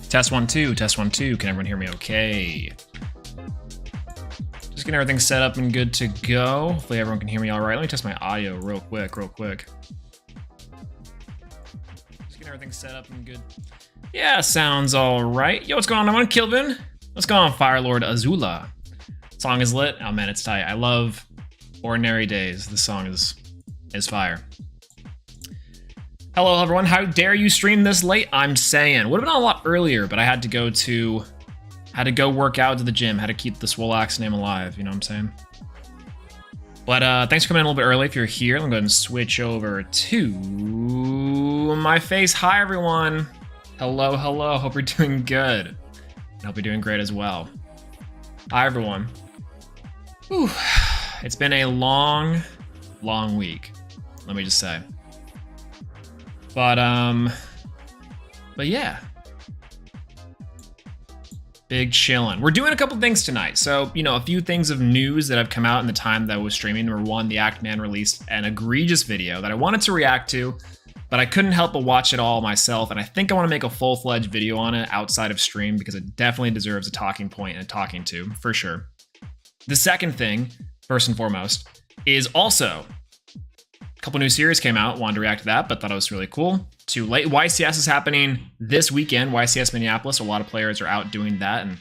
Test 1 2, test 1 2. Can everyone hear me okay? Just getting everything set up and good to go. Hopefully everyone can hear me all right. Let me test my audio real quick. Just getting everything set up and good. Yeah, sounds all right. Yo, what's going on? I'm on Kilvin. What's going on, Firelord Azula? Song is lit. Oh man, it's tight. I love Ordinary Days. This song is fire. Hello everyone, how dare you stream this late? I'm saying. Would have been a lot earlier, but I had to go work out to the gym, had to keep the Swolelax name alive, you know what I'm saying? But thanks for coming in a little bit early if you're here. Let me go ahead and switch over to my face. Hi everyone. Hello, hope you're doing good. I hope you're doing great as well. Hi everyone. Whew. It's been a long week, let me just say. But yeah. Big chillin'. We're doing a couple things tonight. So, you know, a few things of news that have come out in the time that I was streaming. Number one, the Act Man released an egregious video that I wanted to react to, but I couldn't help but watch it all myself. And I think I want to make a full-fledged video on it outside of stream because it definitely deserves a talking point and a talking to, for sure. The second thing, first and foremost, is also a couple new series came out. Wanted to react to that, but thought it was really cool. Too late. YCS is happening this weekend. YCS Minneapolis. A lot of players are out doing that, and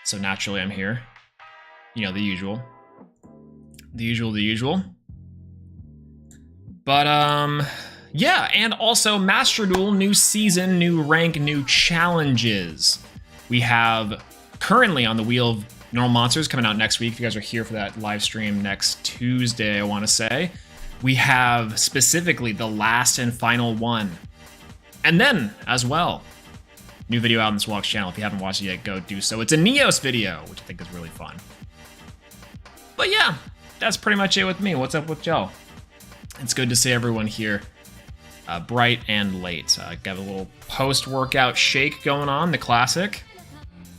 so naturally I'm here. You know, the usual. But yeah, and also Master Duel, new season, new rank, new challenges. We have currently on the Wheel of Normal Monsters coming out next week. If you guys are here for that live stream next Tuesday, I want to say. We have specifically the last and final one. And then, as well, new video out on the Swolelax channel. If you haven't watched it yet, go do so. It's a Neos video, which I think is really fun. But yeah, that's pretty much it with me. What's up with y'all? It's good to see everyone here, bright and late. Got a little post-workout shake going on, the classic.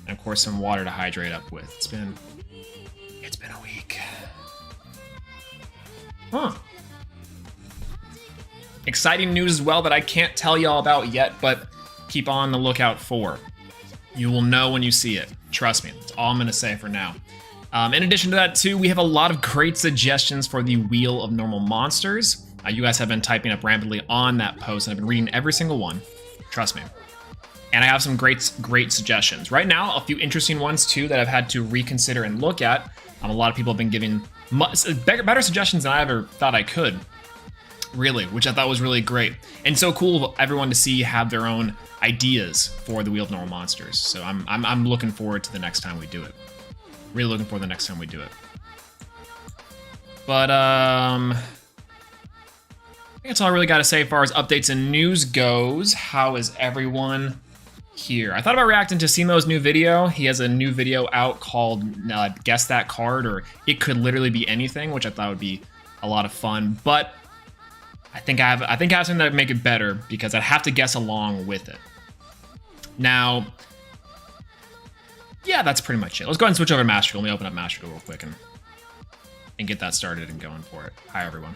And of course, some water to hydrate up with. It's been a week. Huh. Exciting news as well that I can't tell y'all about yet, but keep on the lookout for. You will know when you see it. Trust me. That's all I'm going to say for now. In addition to that, too, we have a lot of great suggestions for the Wheel of Normal Monsters. You guys have been typing up rapidly on that post, and I've been reading every single one. Trust me. And I have some great suggestions. Right now, a few interesting ones, too, that I've had to reconsider and look at. A lot of people have been giving better suggestions than I ever thought I could. Really, which I thought was really great. And so cool of everyone to see have their own ideas for the Wheel of Normal Monsters. So I'm looking forward to the next time we do it. Really looking forward to the next time we do it. But I think that's all I really got to say as far as updates and news goes. How is everyone here? I thought about reacting to Cimoooooooo's new video. He has a new video out called Guess That Card, or It Could Literally Be Anything, which I thought would be a lot of fun. But I think I have something that would make it better because I'd have to guess along with it. Now, yeah, that's pretty much it. Let's go ahead and switch over to Master Duel. Let me open up Master Duel real quick and get that started and going for it. Hi, everyone.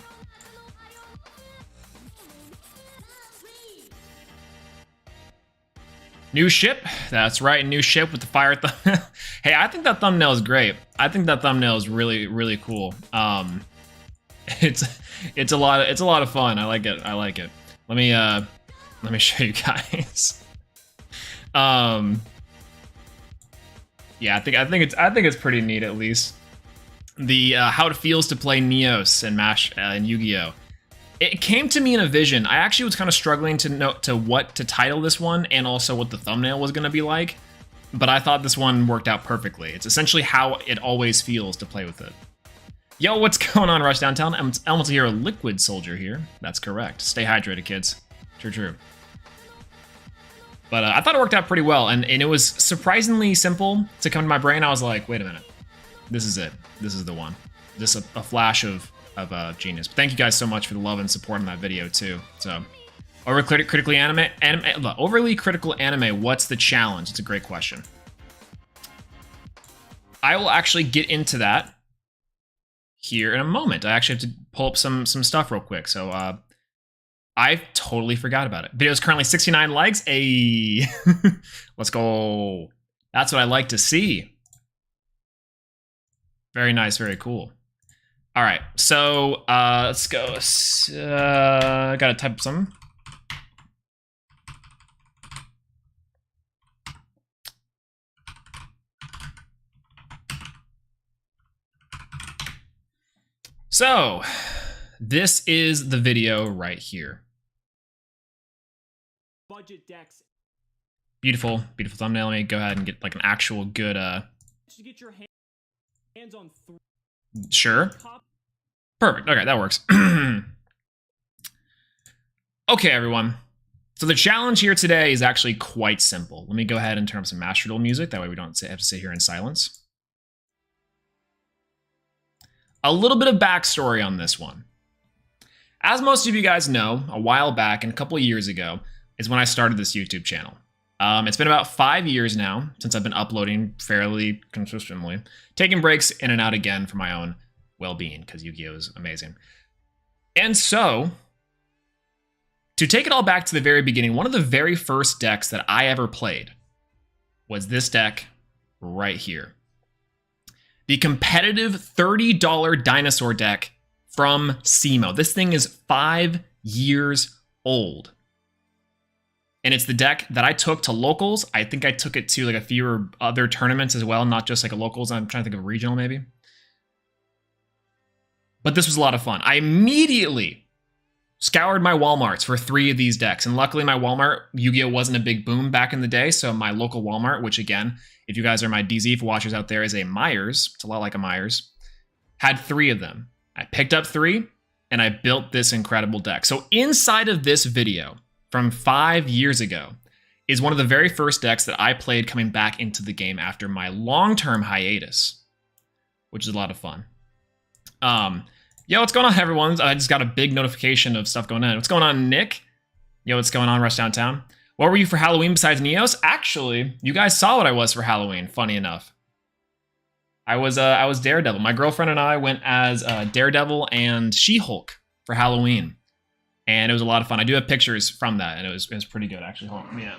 New ship. That's right, new ship with the fire thumb. Hey, I think that thumbnail is great. I think that thumbnail is really, really cool. It's a lot of fun. I like it. I like it. Let me show you guys. Yeah, I think it's pretty neat, at least. The how it feels to play Neos and Mash and Yu-Gi-Oh. It came to me in a vision. I actually was kind of struggling to know what to title this one and also what the thumbnail was going to be like, but I thought this one worked out perfectly. It's essentially how it always feels to play with it. Yo, what's going on, Rush Downtown? Elemental Hero Liquid Soldier here. That's correct. Stay hydrated, kids. True, true. But I thought it worked out pretty well, and it was surprisingly simple to come to my brain. I was like, wait a minute. This is it. This is the one. This is a flash of genius. But thank you guys so much for the love and support in that video, too. So, overly critical anime, what's the challenge? It's a great question. I will actually get into that here in a moment. I actually have to pull up some stuff real quick. So I totally forgot about it. Video's currently 69 likes. Hey, let's go. That's what I like to see. Very nice, very cool. All right, so let's go. Gotta type up some. So, this is the video right here. Budget decks. Beautiful, beautiful thumbnail. Let me go ahead and get like an actual good. To get your hands on. Sure. Perfect. Okay, that works. Okay, everyone. So the challenge here today is actually quite simple. Let me go ahead and turn up some Master Duel music. That way we don't have to sit here in silence. A little bit of backstory on this one. As most of you guys know, a while back and a couple of years ago is when I started this YouTube channel. It's been about 5 years now since I've been uploading fairly consistently, taking breaks in and out again for my own well-being because Yu-Gi-Oh is amazing. And so, to take it all back to the very beginning, one of the very first decks that I ever played was this deck right here. The competitive $30 dinosaur deck from Cimoooooooo. This thing is 5 years old. And it's the deck that I took to locals. I think I took it to like a few other tournaments as well, not just like a locals. I'm trying to think of a regional maybe. But this was a lot of fun. I immediately scoured my Walmarts for 3 of these decks. And luckily my Walmart, Yu-Gi-Oh wasn't a big boom back in the day. So my local Walmart, which again, if you guys are my DZ watchers out there, is a Myers. It's a lot like a Myers. Had 3 of them. I picked up 3 and I built this incredible deck. So inside of this video from 5 years ago is one of the very first decks that I played coming back into the game after my long-term hiatus, which is a lot of fun. Yo, what's going on, everyone? I just got a big notification of stuff going on. What's going on, Nick? Yo, what's going on, Rush Downtown? What were you for Halloween besides Neos? Actually, you guys saw what I was for Halloween, funny enough. I was Daredevil. My girlfriend and I went as Daredevil and She-Hulk for Halloween. And it was a lot of fun. I do have pictures from that, and it was pretty good, actually. Hold on, yeah.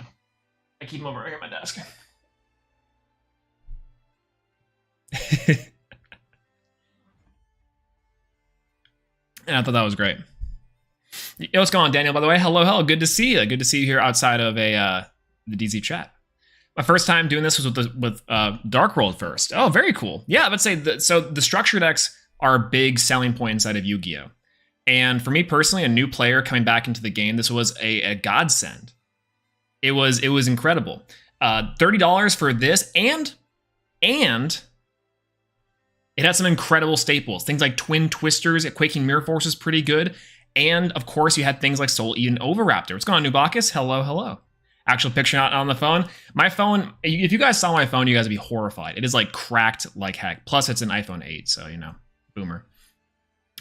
I keep them over here at my desk. And I thought that was great. Yo, what's going on, Daniel, by the way? Hello, hello. Good to see you. Good to see you here outside of the DZ chat. My first time doing this was with Dark World first. Oh, very cool. Yeah, I would say so the structure decks are a big selling point inside of Yu-Gi-Oh! And for me personally, a new player coming back into the game, this was a godsend. It was incredible. $30 for this, and it had some incredible staples. Things like Twin Twisters at Quaking Mirror Force is pretty good. And of course, you had things like Soul Eaten Overraptor. What's going on, Nubakis? Hello, hello. Actual picture not on the phone. My phone, if you guys saw my phone, you guys would be horrified. It is like cracked like heck. Plus, it's an iPhone 8, so you know, boomer.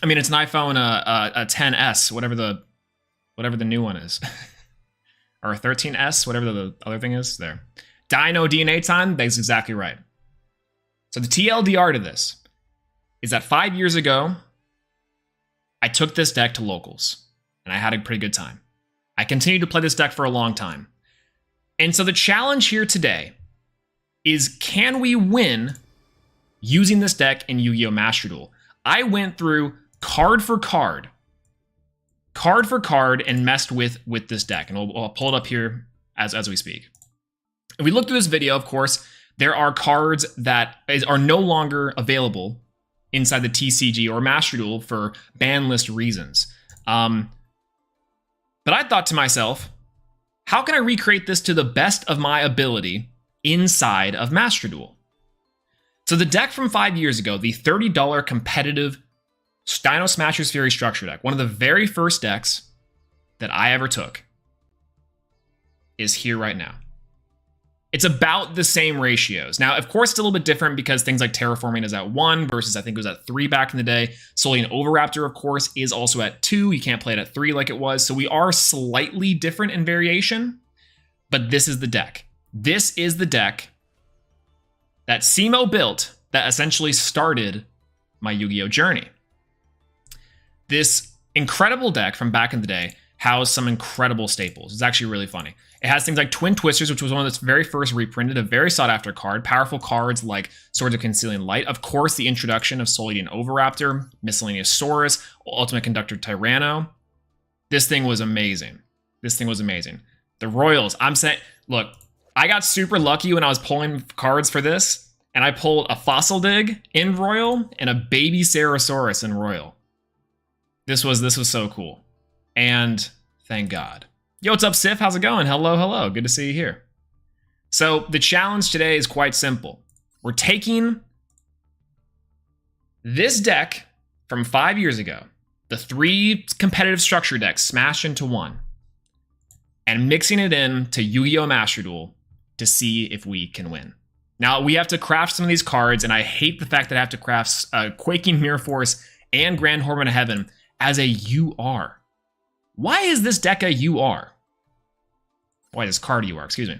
I mean, it's an iPhone a 10s, whatever the new one is, or a 13s, whatever the other thing is. There, Dino DNA time. That's exactly right. So the TLDR to this is that 5 years ago, I took this deck to locals, and I had a pretty good time. I continued to play this deck for a long time. And so the challenge here today is, can we win using this deck in Yu-Gi-Oh! Master Duel? I went through card for card, and messed with this deck. And I'll pull it up here as we speak. If we look through this video, of course, there are cards that are no longer available inside the TCG or Master Duel for ban list reasons. But I thought to myself, how can I recreate this to the best of my ability inside of Master Duel? So the deck from 5 years ago, the $30 competitive Dino Smashers Fury structure deck, one of the very first decks that I ever took, is here right now. It's about the same ratios. Now, of course, it's a little bit different because things like Terraforming is at 1 versus I think it was at 3 back in the day. Solian Overraptor, of course, is also at 2. You can't play it at 3 like it was. So we are slightly different in variation, but this is the deck. This is the deck that Cimoooooooo built that essentially started my Yu-Gi-Oh! Journey. This incredible deck from back in the day housed some incredible staples. It's actually really funny. It has things like Twin Twisters, which was one of its very first reprinted, a very sought-after card. Powerful cards like Swords of Concealing Light. Of course, the introduction of Soul Eaten Overraptor, Miscellaneous Saurus, Ultimate Conductor Tyranno. This thing was amazing. This thing was amazing. The Royals, I'm saying, look, I got super lucky when I was pulling cards for this, and I pulled a Fossil Dig in Royal and a Baby Sarasaurus in Royal. This was so cool. And thank God. Yo, what's up, Sif? How's it going? Hello, hello. Good to see you here. So the challenge today is quite simple. We're taking this deck from 5 years ago, the 3 competitive structure decks smashed into one, and mixing it in to Yu-Gi-Oh! Master Duel to see if we can win. Now, we have to craft some of these cards, and I hate the fact that I have to craft Quaking Mirror Force and Grand Horn of Heaven as a UR. Why is this deck a UR? Why is this card a UR? Excuse me.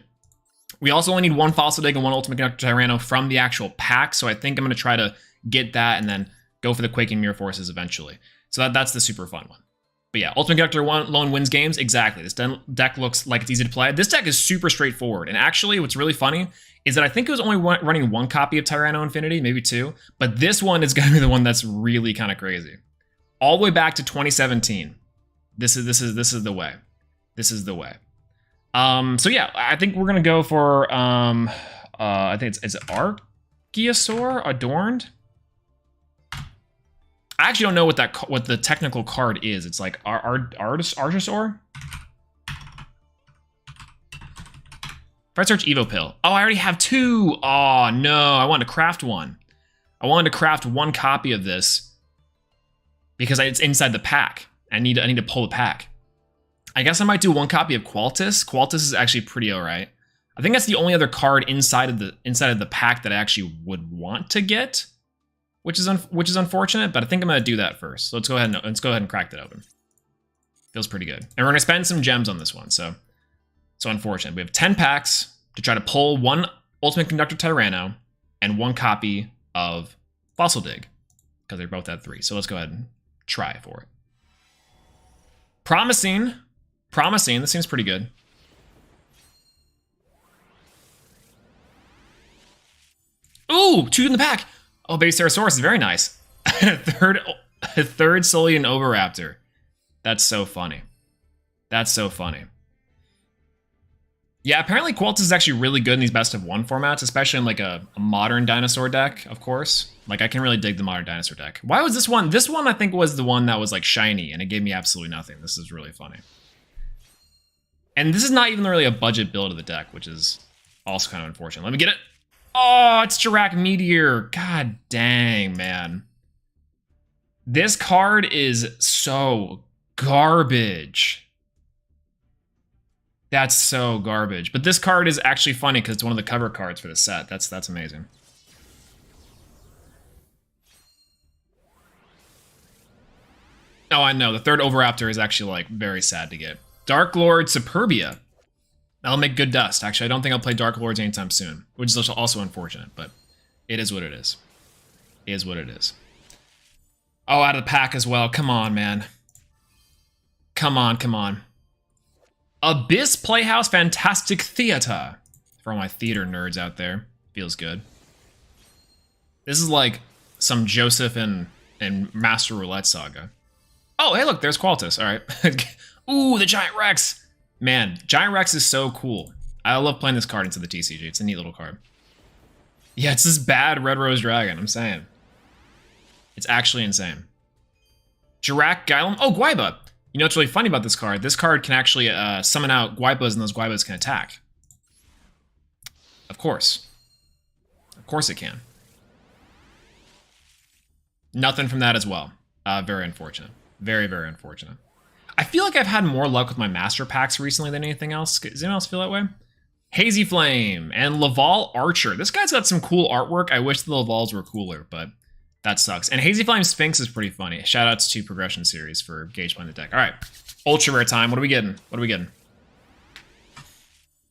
We also only need 1 Fossil Dig and 1 Ultimate Conductor Tyranno from the actual pack, so I think I'm going to try to get that and then go for the Quaking Mirror Forces eventually. So that's the super fun one. But yeah, Ultimate Conductor alone wins games. Exactly. This deck looks like it's easy to play. This deck is super straightforward. And actually, what's really funny is that I think it was only running 1 copy of Tyranno Infinity, maybe 2. But this one is going to be the one that's really kind of crazy. All the way back to 2017. This is the way. This is the way. So yeah, I think we're gonna go for I think it's Archeosaur Adorned. I actually don't know what the technical card is. It's like Archosaur. If I search Evo Pill. Oh, I already have 2. Oh no, I wanted to craft one. I wanted to craft 1 copy of this because it's inside the pack. I need to pull the pack. I guess I might do 1 copy of Qualtis. Qualtis is actually pretty alright. I think that's the only other card inside of the pack that I actually would want to get, which is unfortunate. But I think I'm gonna do that first. So let's go ahead and crack that open. Feels pretty good, and we're gonna spend some gems on this one. So unfortunate. We have 10 packs to try to pull 1 Ultimate Conductor Tyranno and 1 copy of Fossil Dig because they're both at 3. So let's go ahead and try for it. Promising. This seems pretty good. Ooh, 2 in the pack. Oh, Baby Stegosaurus is very nice. third Solean Oviraptor. That's so funny. That's so funny. Yeah, apparently Quiltus is actually really good in these best of one formats, especially in like a modern dinosaur deck, of course. Like, I can really dig the modern dinosaur deck. Why was this one? This one, I think, was the one that was like shiny, and it gave me absolutely nothing. This is really funny. And this is not even really a budget build of the deck, which is also kind of unfortunate. Let me get it. Oh, it's Jirac Meteor. God dang, man. This card is so garbage. That's so garbage. But this card is actually funny because it's one of the cover cards for the set. That's amazing. Oh, I know. The third Oviraptor is actually like very sad to get. Dark Lord Superbia. That'll make good dust. Actually, I don't think I'll play Dark Lords anytime soon, which is also unfortunate, but it is what it is. It is what it is. Oh, out of the pack as well. Come on, man. Come on, come on. Abyss Playhouse Fantastic Theater. For all my theater nerds out there. Feels good. This is like some Joseph and Master Roulette saga. Oh, hey, look, there's Quiltus. All right. Ooh, the Giant Rex. Man, Giant Rex is so cool. I love playing this card into the TCG. It's a neat little card. Yeah, it's this bad Red Rose Dragon, I'm saying. It's actually insane. Jirac Gylem. Oh, Guaiba. You know what's really funny about this card? This card can actually summon out Guaibas, and those Guaibas can attack. Of course. Of course it can. Nothing from that as well. Very unfortunate. Very, very unfortunate. I feel like I've had more luck with my master packs recently than anything else. Does anyone else feel that way? Hazy Flame and Laval Archer. This guy's got some cool artwork. I wish the Lavals were cooler, but that sucks. And Hazy Flame Sphinx is pretty funny. Shoutouts to Progression Series for Gage playing the deck. All right, ultra rare time. What are we getting? What are we getting?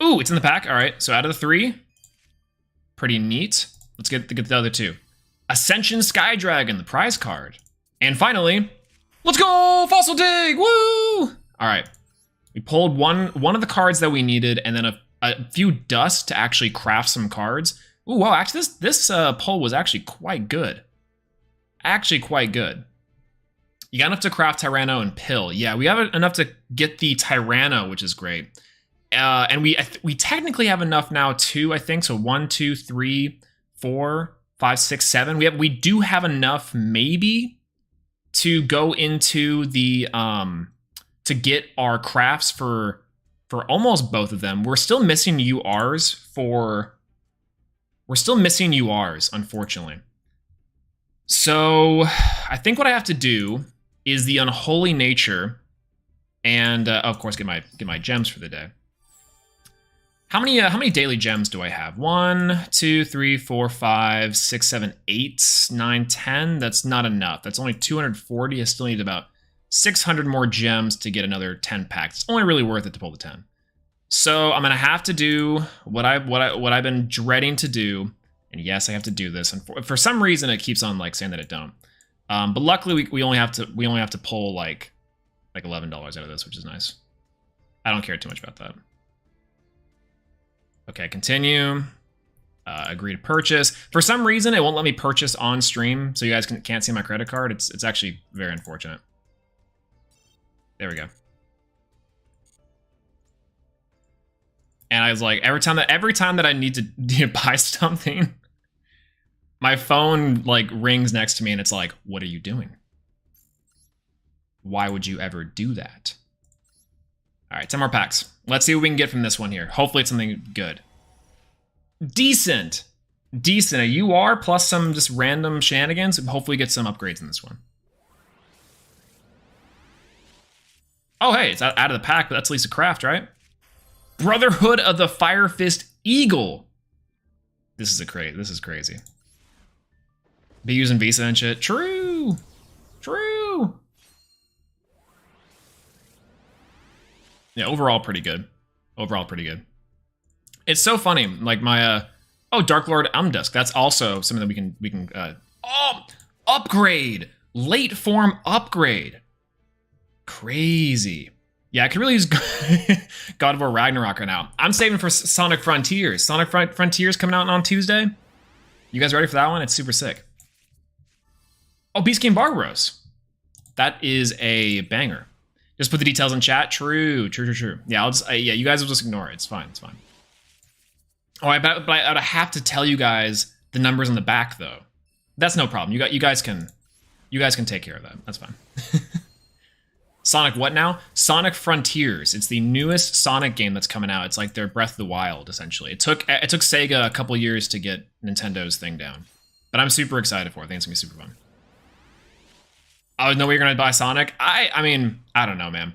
Ooh, it's in the pack. All right, so out of the 3, pretty neat. Let's get the other 2. Ascension Sky Dragon, the prize card. And finally, let's go, Fossil Dig, woo! All right, we pulled one of the cards that we needed, and then a few dust to actually craft some cards. Ooh, wow, actually this pull was actually quite good. Actually quite good. You got enough to craft Tyranno and Pill. Yeah, we have enough to get the Tyranno, which is great. And we technically have enough now too, I think. So 1, 2, 3, 4, 5, 6, 7. We do have enough maybe to go into the to get our crafts for almost both of them. We're still missing URs unfortunately. So I think what I have to do is the Unholy Nature, and of course get my gems for the day. How many daily gems do I have? 1, 2, 3, 4, 5, 6, 7, 8, 9, 10. That's not enough. That's only 240. I still need about 600 more gems to get another 10 packs. It's only really worth it to pull the 10. So I'm gonna have to do what I've been dreading to do. And yes, I have to do this, and for some reason it keeps on like saying that it don't. But luckily we only have to pull like $11 out of this, which is nice. I don't care too much about that. Okay, continue. Agree to purchase. For some reason it won't let me purchase on stream, so you guys can't see my credit card. It's actually very unfortunate. There we go. And I was like, every time that I need to buy something, my phone like rings next to me and it's like, what are you doing? Why would you ever do that? All right, 10 more packs. Let's see what we can get from this one here. Hopefully it's something good. Decent. Decent. A UR plus some just random shenanigans. Hopefully get some upgrades in this one. Oh, hey, it's out of the pack, but that's Lisa Craft, right? Brotherhood of the Fire Fist Eagle. This is crazy. Be using Visa and shit. True. True. Yeah, overall pretty good. Overall pretty good. It's so funny. Like my oh, Dark Lord Umdusk. That's also something that we can oh, upgrade. Late form upgrade. Crazy. Yeah, I could really use God of War Ragnarok right now. I'm saving for Sonic Frontiers. Sonic Frontiers coming out on Tuesday. You guys ready for that one? It's super sick. Oh, Beast Game Barbaros. That is a banger. Just put the details in chat. True. Yeah, I'll just, yeah, you guys will just ignore it. It's fine. Oh, but I'd have to tell you guys the numbers on the back though. That's no problem. You guys can take care of that. That's fine. Sonic what now? Sonic Frontiers. It's the newest Sonic game that's coming out. It's like their Breath of the Wild, essentially. It took Sega a couple years to get Nintendo's thing down. But I'm super excited for it. I think it's gonna be super fun. Oh, no way you're gonna buy Sonic? I mean, I don't know, man.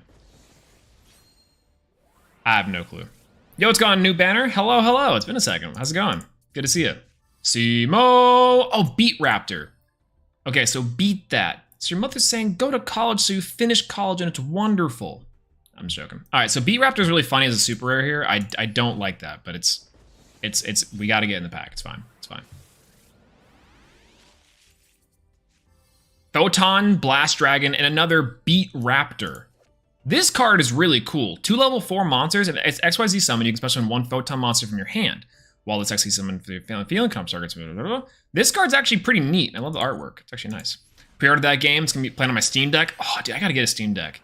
I have no clue. Yo, it's gone, new banner. Hello. It's been a second. How's it going? Good to see you. Simo. Oh, Beat Raptor. Okay, so beat that. So your mother's saying go to college so you finish college and it's wonderful. I'm just joking. All right, so Beat Raptor is really funny as a super rare here. I don't like that, but it's we got to get in the pack. It's fine. Photon, Blast Dragon, and another Beat Raptor. This card is really cool. 2 level 4 monsters. If it's XYZ summon, you can special summon 1 Photon monster from your hand. While it's XYZ summon for your feeling comes targets. This card's actually pretty neat. I love the artwork. It's actually nice. Pre-ordered that game. It's gonna be playing on my Steam Deck. Oh, dude, I gotta get a Steam Deck.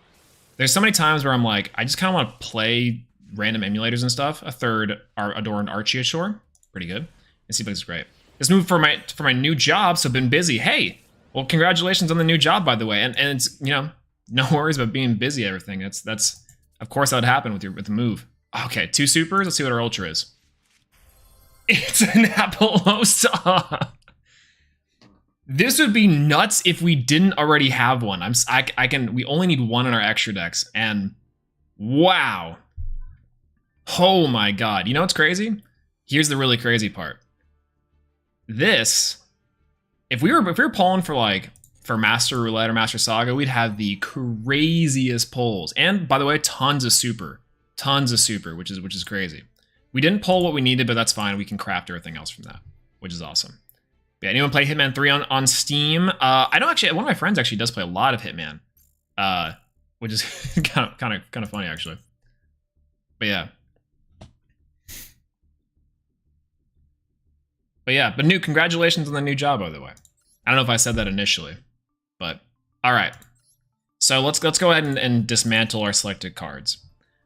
There's so many times where I'm like, I just kind of want to play random emulators and stuff. A third Adorned Archie Ashore. Pretty good. And Seablix is great. This move for my new job, so been busy. Hey, well, congratulations on the new job, by the way. And it's, you know, no worries about being busy, everything. That's of course that would happen with the move. Okay, 2 supers. Let's see what our ultra is. It's an Appaloosa. This would be nuts if we didn't already have one. We only need 1 in our extra decks, and wow. Oh my god. You know what's crazy? Here's the really crazy part. This, if we were pulling for Master Roulette or Master Saga, we'd have the craziest pulls. And by the way, tons of super, which is crazy. We didn't pull what we needed, but that's fine. We can craft everything else from that, which is awesome. Yeah, anyone play Hitman 3 on Steam? I know actually, one of my friends actually does play a lot of Hitman, which is kind of funny actually. But yeah. But new congratulations on the new job, by the way. I don't know if I said that initially, but all right. So let's go ahead and dismantle our selected cards.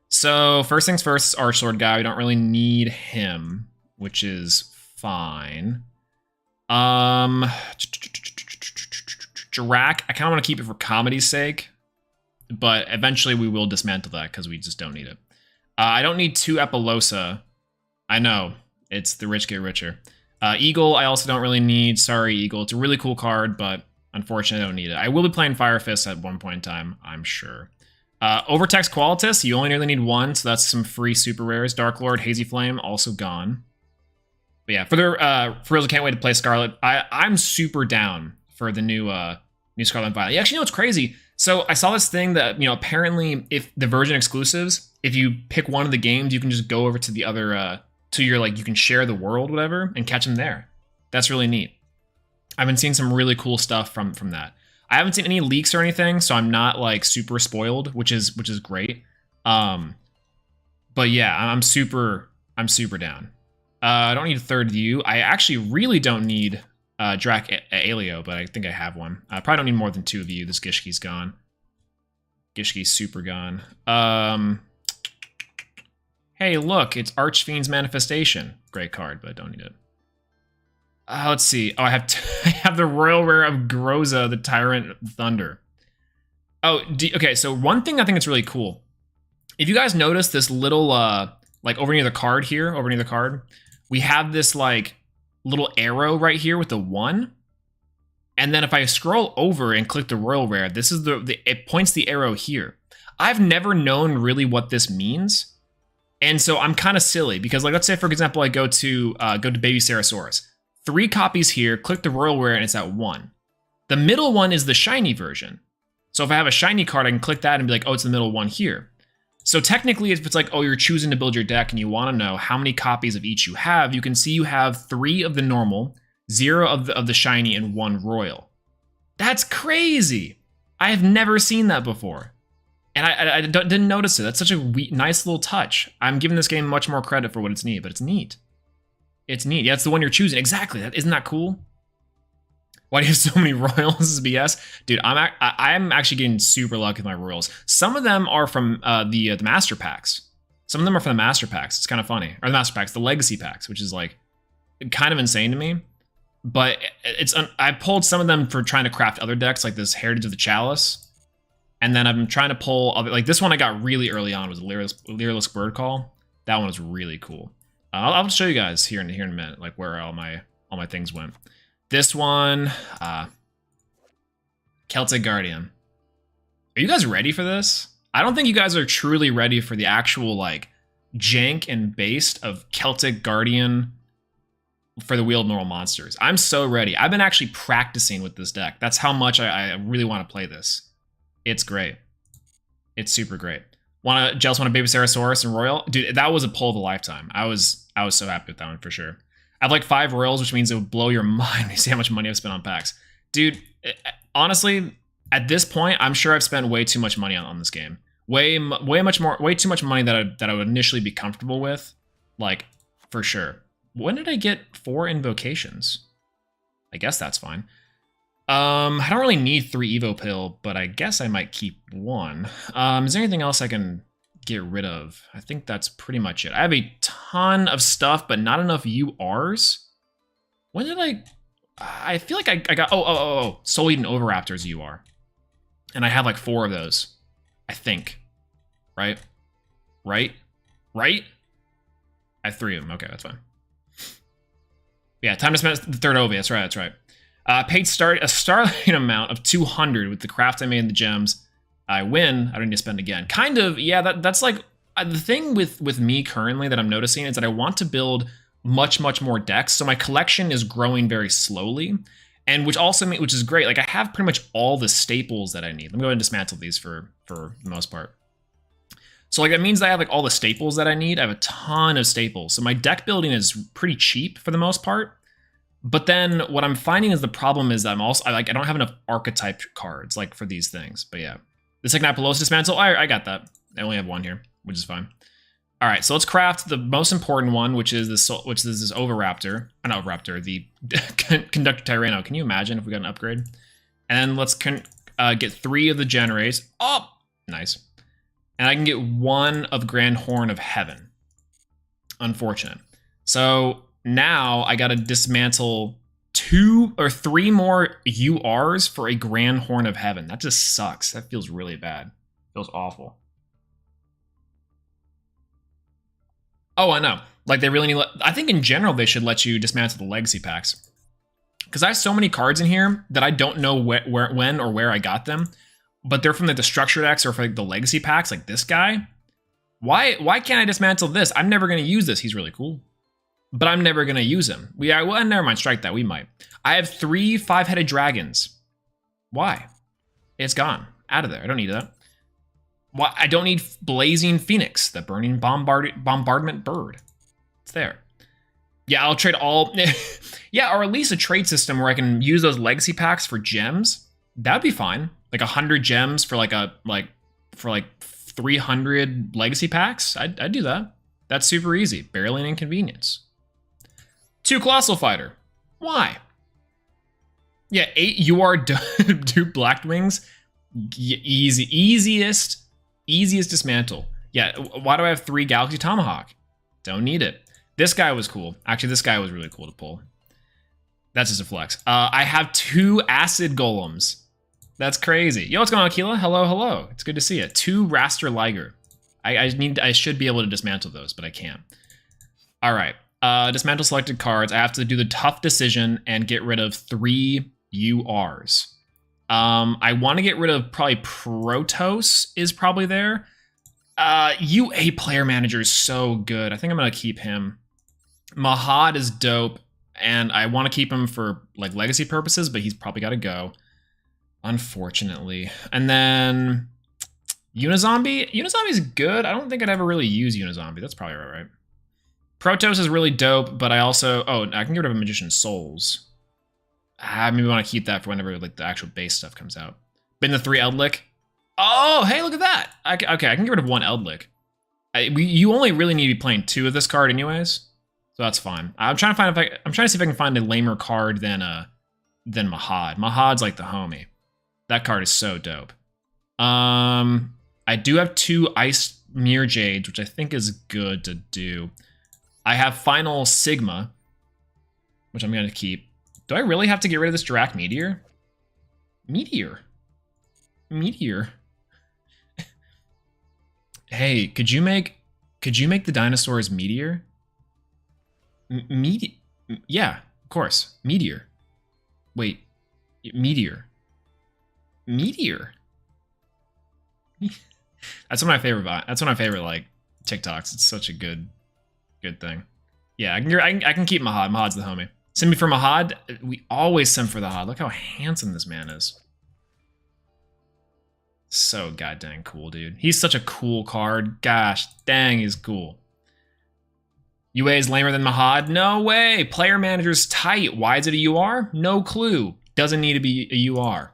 So first things first, Archsword guy. We don't really need him, which is fine. Jirak, I kind of want to keep it for comedy's sake, but eventually we will dismantle that because we just don't need it. I don't need 2 Appaloosa. I know, it's the rich get richer. Eagle, I also don't really need. Sorry, Eagle. It's a really cool card, but unfortunately I don't need it. I will be playing Fire Fist at one point in time, I'm sure. Overtext Qualitas, you only really need 1, so that's some free super rares. Dark Lord, Hazy Flame, also gone. But yeah, for reals, I can't wait to play Scarlet. I'm super down for the new Scarlet and Violet. You actually know what's crazy? So I saw this thing that, you know, apparently if the version exclusives, if you pick one of the games, you can just go over to the other, to your, like, you can share the world, whatever, and catch them there. That's really neat. I've been seeing some really cool stuff from that. I haven't seen any leaks or anything, so I'm not like super spoiled, which is great. But yeah, I'm super down. I don't need a third view. I actually really don't need Drac Alio, but I think I have one. I probably don't need more than 2 of you. This Gishki's gone. Gishki's super gone. Hey, look, it's Archfiend's Manifestation. Great card, but I don't need it. Let's see. Oh, I have the Royal Rare of Groza, the Tyrant Thunder. Oh, okay, so one thing I think that's really cool. If you guys notice this little, like over near the card here, we have this like little arrow right here with the 1. And then if I scroll over and click the Royal Rare, this is it points the arrow here. I've never known really what this means. And so I'm kind of silly because, like, let's say, for example, I go to Baby Sarasaurus. 3 copies here, click the Royal Rare, and it's at 1. The middle one is the shiny version. So if I have a shiny card, I can click that and be like, oh, it's the middle one here. So technically, if it's like, oh, you're choosing to build your deck and you want to know how many copies of each you have, you can see you have 3 of the normal, 0 of the shiny, and 1 royal. That's crazy. I have never seen that before. And I didn't notice it. That's such a nice little touch. I'm giving this game much more credit for what it's neat, but it's neat. It's neat. Yeah, it's the one you're choosing. Exactly. Isn't that cool? Why do you have so many royals? This is BS. Dude, I'm actually getting super lucky with my royals. Some of them are from the master packs. Some of them are from the master packs. It's kind of funny. Or the master packs, the legacy packs, which is like kind of insane to me. But I pulled some of them for trying to craft other decks, like this Heritage of the Chalice. And then I'm trying to pull other, like this one I got really early on was Leerless Bird Call. That one was really cool. I'll show you guys here in a minute, like where all my things went. This one, Celtic Guardian. Are you guys ready for this? I don't think you guys are truly ready for the actual like jank and based of Celtic Guardian for the Wheel of Normal Monsters. I'm so ready. I've been actually practicing with this deck. That's how much I really want to play this. It's great. It's super great. Jealous want a Babysaurus and Royal? Dude, that was a pull of a lifetime. I was so happy with that one for sure. I have like 5 Royals, which means it would blow your mind when you see how much money I've spent on packs. Dude, honestly, at this point, I'm sure I've spent way too much money on this game. Way too much money that I would initially be comfortable with. Like, for sure. When did I get 4 invocations? I guess that's fine. I don't really need 3 Evo Pill, but I guess I might keep 1. Is there anything else I can get rid of? I think that's pretty much it. I have a ton of stuff, but not enough URs. When did I feel like I got, Soul Eaten Oviraptor's UR. And I have like 4 of those, I think. Right? I have 3 of them. Okay, that's fine. Yeah, time to spend the third Ovi. That's right. Paid a starting amount of 200 with the craft I made in the gems. I win. I don't need to spend again. Kind of, yeah, that's like the thing with me currently that I'm noticing is that I want to build much more decks. So my collection is growing very slowly, and which is great. Like I have pretty much all the staples that I need. Let me go ahead and dismantle these for the most part. So like that means that I have like all the staples that I need. I have a ton of staples. So my deck building is pretty cheap for the most part. But then what I'm finding is the problem is that I don't have enough archetype cards like for these things. But yeah, the second Apollos dismantle, I got that. I only have 1 here, which is fine. All right, so let's craft the most important one, which is this Oviraptor, not Oviraptor, the Conductor Tyranno. Can you imagine if we got an upgrade? And then let's get 3 of the Generates. Oh, nice. And I can get 1 of Grand Horn of Heaven. Unfortunate. So now I got to dismantle 2 or 3 more URs for a Grand Horn of Heaven. That just sucks. That feels really bad. Feels awful. Oh, I know. Like they really need. I think in general they should let you dismantle the legacy packs, because I have so many cards in here that I don't know when or where I got them, but they're from like the structure decks or for like the legacy packs. Like this guy. Why can't I dismantle this? I'm never going to use this. He's really cool, but I'm never going to use him. Well, never mind. Strike that. We might. I have 3 5-headed dragons. Why? It's gone. Out of there. I don't need that. Why? I don't need Blazing Phoenix, the burning bombardment bird. It's there. Yeah, I'll trade all. Yeah, or at least a trade system where I can use those legacy packs for gems. That'd be fine. Like 100 gems for like 300 legacy packs. I'd do that. That's super easy. Barely an inconvenience. 2 Colossal Fighter. Why? Yeah, 8 UR 2 Blackwings. Easiest dismantle. Yeah, why do I have 3 Galaxy Tomahawk? Don't need it. This guy was cool. Actually, this guy was really cool to pull. That's just a flex. I have 2 Acid Golems. That's crazy. Yo, what's going on, Akila? Hello. It's good to see you. 2 Raster Liger. I should be able to dismantle those, but I can't. All right. Dismantle selected cards. I have to do the tough decision and get rid of 3 URs. I want to get rid of probably Protoss is probably there. UA Player Manager is so good. I think I'm going to keep him. Mahad is dope, and I want to keep him for like legacy purposes, but he's probably got to go, unfortunately. And then Unizombie. Unizombie is good. I don't think I'd ever really use Unizombie. That's probably right. Protoss is really dope, but I also... Oh, I can get rid of Magician's Souls. Maybe want to keep that for whenever like the actual base stuff comes out. Been the 3 Eldlick. Oh, hey, look at that. Okay, I can get rid of 1 Eldlick. You only really need to be playing 2 of this card anyways, so that's fine. I'm trying to see if I can find a lamer card than than Mahad. Mahad's like the homie. That card is so dope. I do have 2 Ice Mirror Jades, which I think is good to do. I have Final Sigma, which I'm going to keep. Do I really have to get rid of this Dirac Meteor? Meteor. Hey, could you make the dinosaurs Meteor? Yeah, of course. Meteor. Wait. Meteor. That's one of my favorite like TikToks. It's such a good thing. Yeah, I can keep Mahad. Mahad's the homie. Send me for Mahad. We always send for the Mahad. Look how handsome this man is. So goddamn cool, dude. He's such a cool card. Gosh, dang, he's cool. UA is lamer than Mahad? No way. Player manager's tight. Why is it a UR? No clue. Doesn't need to be a UR.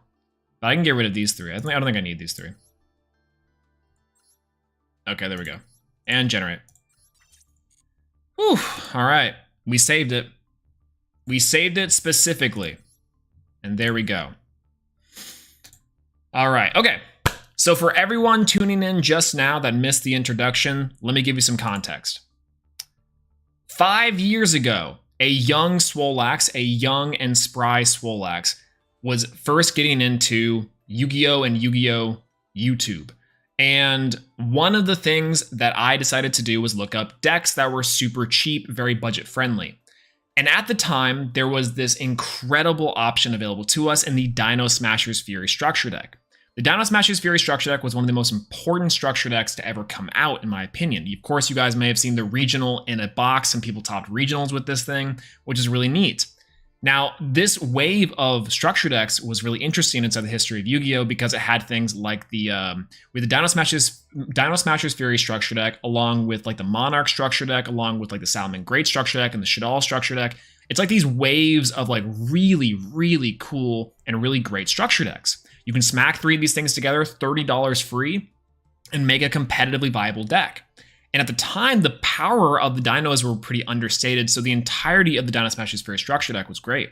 But I can get rid of these 3. I don't think I need these 3. Okay, there we go. And generate. Whew. All right. We saved it. We saved it specifically. And there we go. All right. Okay. So for everyone tuning in just now that missed the introduction, let me give you some context. 5 years ago, a young Swolelax, a young and spry Swolelax, was first getting into Yu-Gi-Oh! And Yu-Gi-Oh! YouTube. And one of the things that I decided to do was look up decks that were super cheap, very budget friendly. And at the time, there was this incredible option available to us in the Dino Smashers Fury structure deck. The Dino Smashers Fury structure deck was one of the most important structure decks to ever come out, in my opinion. Of course, you guys may have seen the regional in a box. Some people topped regionals with this thing, which is really neat. Now, this wave of structure decks was really interesting inside the history of Yu-Gi-Oh! Because it had things like the Dino Smashers Fury structure deck, along with like the Monarch structure deck, along with like the Salmon Great structure deck and the Shadal structure deck. It's like these waves of like really, really cool and really great structure decks. You can smack 3 of these things together, $30 free, and make a competitively viable deck. And at the time, the power of the dinos were pretty understated, so the entirety of the Dino Smashers Fury structure deck was great.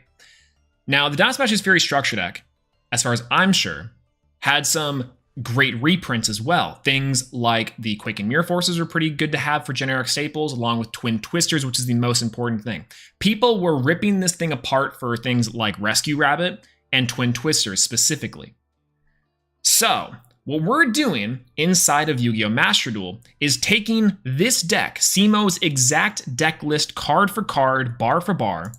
Now, the Dino Smashers Fury structure deck, as far as I'm sure, had some great reprints as well. Things like the Quake and Mirror Forces were pretty good to have for generic staples, along with Twin Twisters, which is the most important thing. People were ripping this thing apart for things like Rescue Rabbit and Twin Twisters specifically. So, what we're doing inside of Yu-Gi-Oh! Master Duel is taking this deck, Cimoooooooo's exact deck list card for card, bar for bar,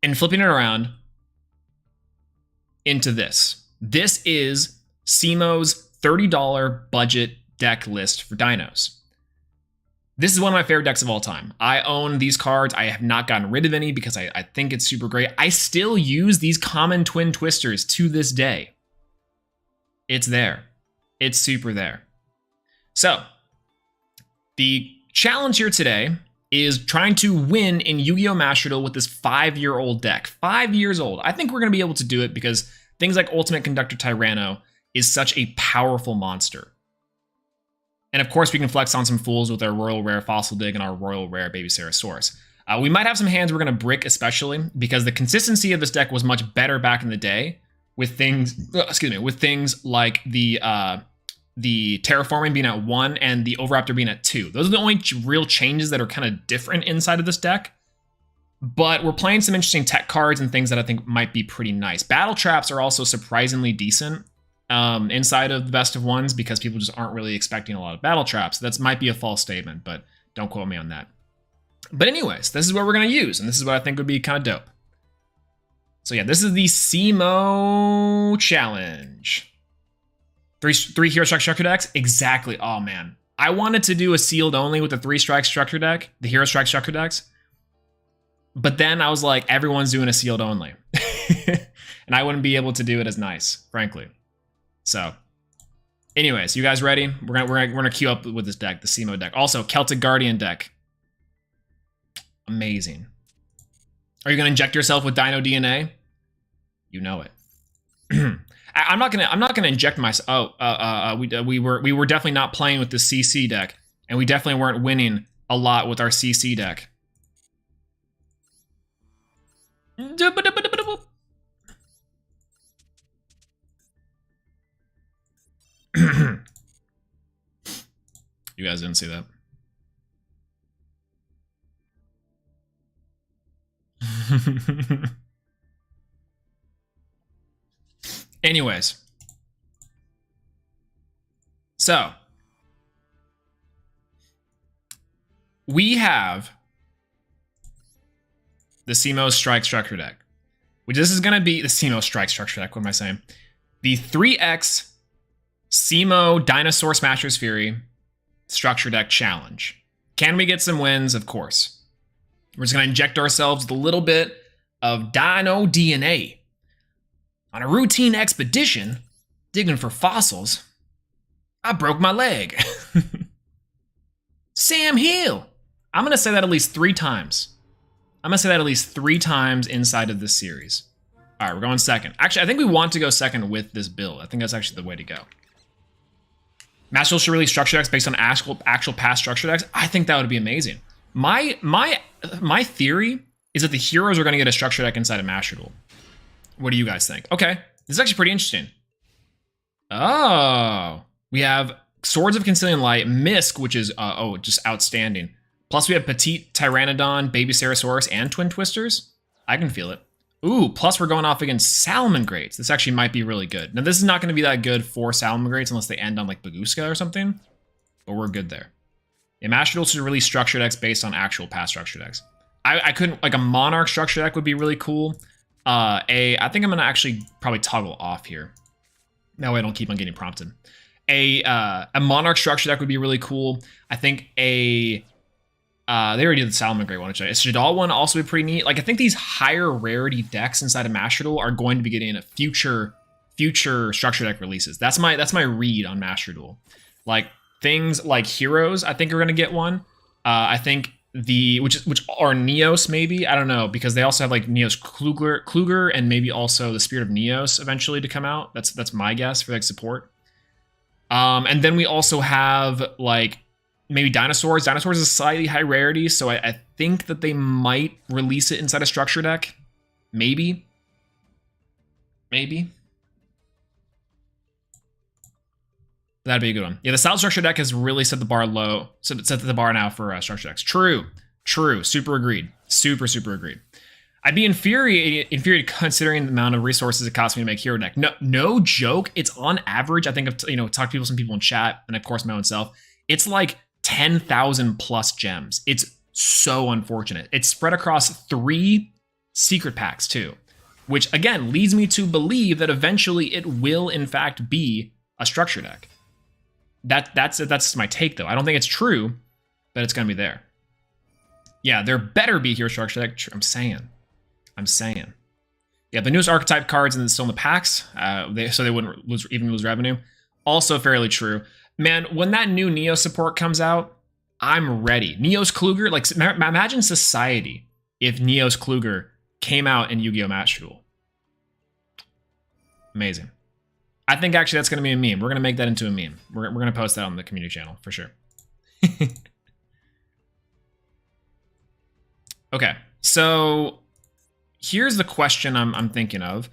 and flipping it around into this. This is Cimoooooooo's $30 budget deck list for dinos. This is one of my favorite decks of all time. I own these cards. I have not gotten rid of any because I think it's super great. I still use these common Twin Twisters to this day. It's there. It's super there. So, the challenge here today is trying to win in Yu-Gi-Oh! Master Duel with this 5-year-old deck. 5 years old. I think we're going to be able to do it because things like Ultimate Conductor Tyranno is such a powerful monster. And of course, we can flex on some fools with our Royal Rare Fossil Dig and our Royal Rare Baby Saurus. We might have some hands we're going to brick, especially because the consistency of this deck was much better back in the day. With things, with things like the terraforming being at 1 and the Overraptor being at 2. Those are the only real changes that are kind of different inside of this deck. But we're playing some interesting tech cards and things that I think might be pretty nice. Battle traps are also surprisingly decent inside of the best of ones because people just aren't really expecting a lot of battle traps. That might be a false statement, but don't quote me on that. But anyways, this is what we're going to use, and this is what I think would be kind of dope. So yeah, this is the Cimoooooooooo challenge. Three hero strike structure decks? Exactly. Oh man. I wanted to do a sealed only with the 3-strike structure deck, the hero strike structure decks. But then I was like, everyone's doing a sealed only. And I wouldn't be able to do it as nice, frankly. So anyways, you guys ready? We're gonna queue up with this deck, the Cimoooooooooo deck. Also, Celtic Guardian deck. Amazing. Are you gonna inject yourself with Dino DNA? You know it. I'm not gonna inject myself. We were definitely not playing with the CC deck, and we definitely weren't winning a lot with our CC deck. You guys didn't see that. Anyways. So. We have the Cimoooooooo Strike Structure Deck. Which this is going to be the Cimoooooooo Strike Structure Deck. What am I saying? The 3X Cimoooooooo Dinosaur Smasher's Fury Structure Deck Challenge. Can we get some wins? Of course. We're just going to inject ourselves with a little bit of Dino DNA. On a routine expedition, digging for fossils, I broke my leg. Sam Hill. I'm going to say that at least 3 times. I'm going to say that at least 3 times inside of this series. All right, we're going second. Actually, I think we want to go second with this build. I think that's actually the way to go. Master Duel should release structure decks based on actual past structure decks. I think that would be amazing. My theory is that the heroes are going to get a structure deck inside of Master Duel. What do you guys think? Okay, this is actually pretty interesting. Oh, we have Swords of Concealing Light, Misk, which is just outstanding. Plus we have Petite Pteranodon, Baby Ceratosaurus, and Twin Twisters. I can feel it. Ooh, plus we're going off against Salamangreats. This actually might be really good. Now this is not going to be that good for Salamangreats unless they end on like Baguska or something, but we're good there. Yeah, Master Duel should release structure decks based on actual past structure decks. I couldn't, like a Monarch structure deck would be really cool. I think I'm going to actually probably toggle off here. That way I don't keep on getting prompted. A Monarch structure deck would be really cool. I think they already did the Salamangreat one, which a Shadal one also be pretty neat. Like I think these higher rarity decks inside of Master Duel are going to be getting a future structure deck releases. That's my read on Master Duel. Like things like Heroes, I think are going to get one. I think which are Neos maybe, I don't know, because they also have like Neos Kluger and maybe also the Spirit of Neos eventually to come out. That's my guess for like support. And then we also have like maybe Dinosaurs. Dinosaurs is a slightly high rarity, so I think that they might release it inside a structure deck. Maybe. That'd be a good one. Yeah, the Solid Structure deck has really set the bar low. Set the bar now for structure decks. True. Super agreed. Super agreed. I'd be infuriated considering the amount of resources it costs me to make hero deck. No joke. It's on average. I think I've talked to some people in chat, and of course my own self. It's like 10,000 plus gems. It's so unfortunate. It's spread across 3 secret packs too, which again leads me to believe that eventually it will in fact be a structure deck. That's my take though. I don't think it's true, but it's gonna be there. Yeah, there better be hero structure deck. I'm saying. Yeah, the newest archetype cards and still in the packs, so they wouldn't lose revenue. Also fairly true. Man, when that new Neo support comes out, I'm ready. Neos Kluger, like imagine society if Neos Kluger came out in Yu-Gi-Oh! Master Duel. Amazing. I think actually that's going to be a meme. We're going to make that into a meme. We're going to post that on the community channel for sure. Okay, so here's the question I'm thinking of.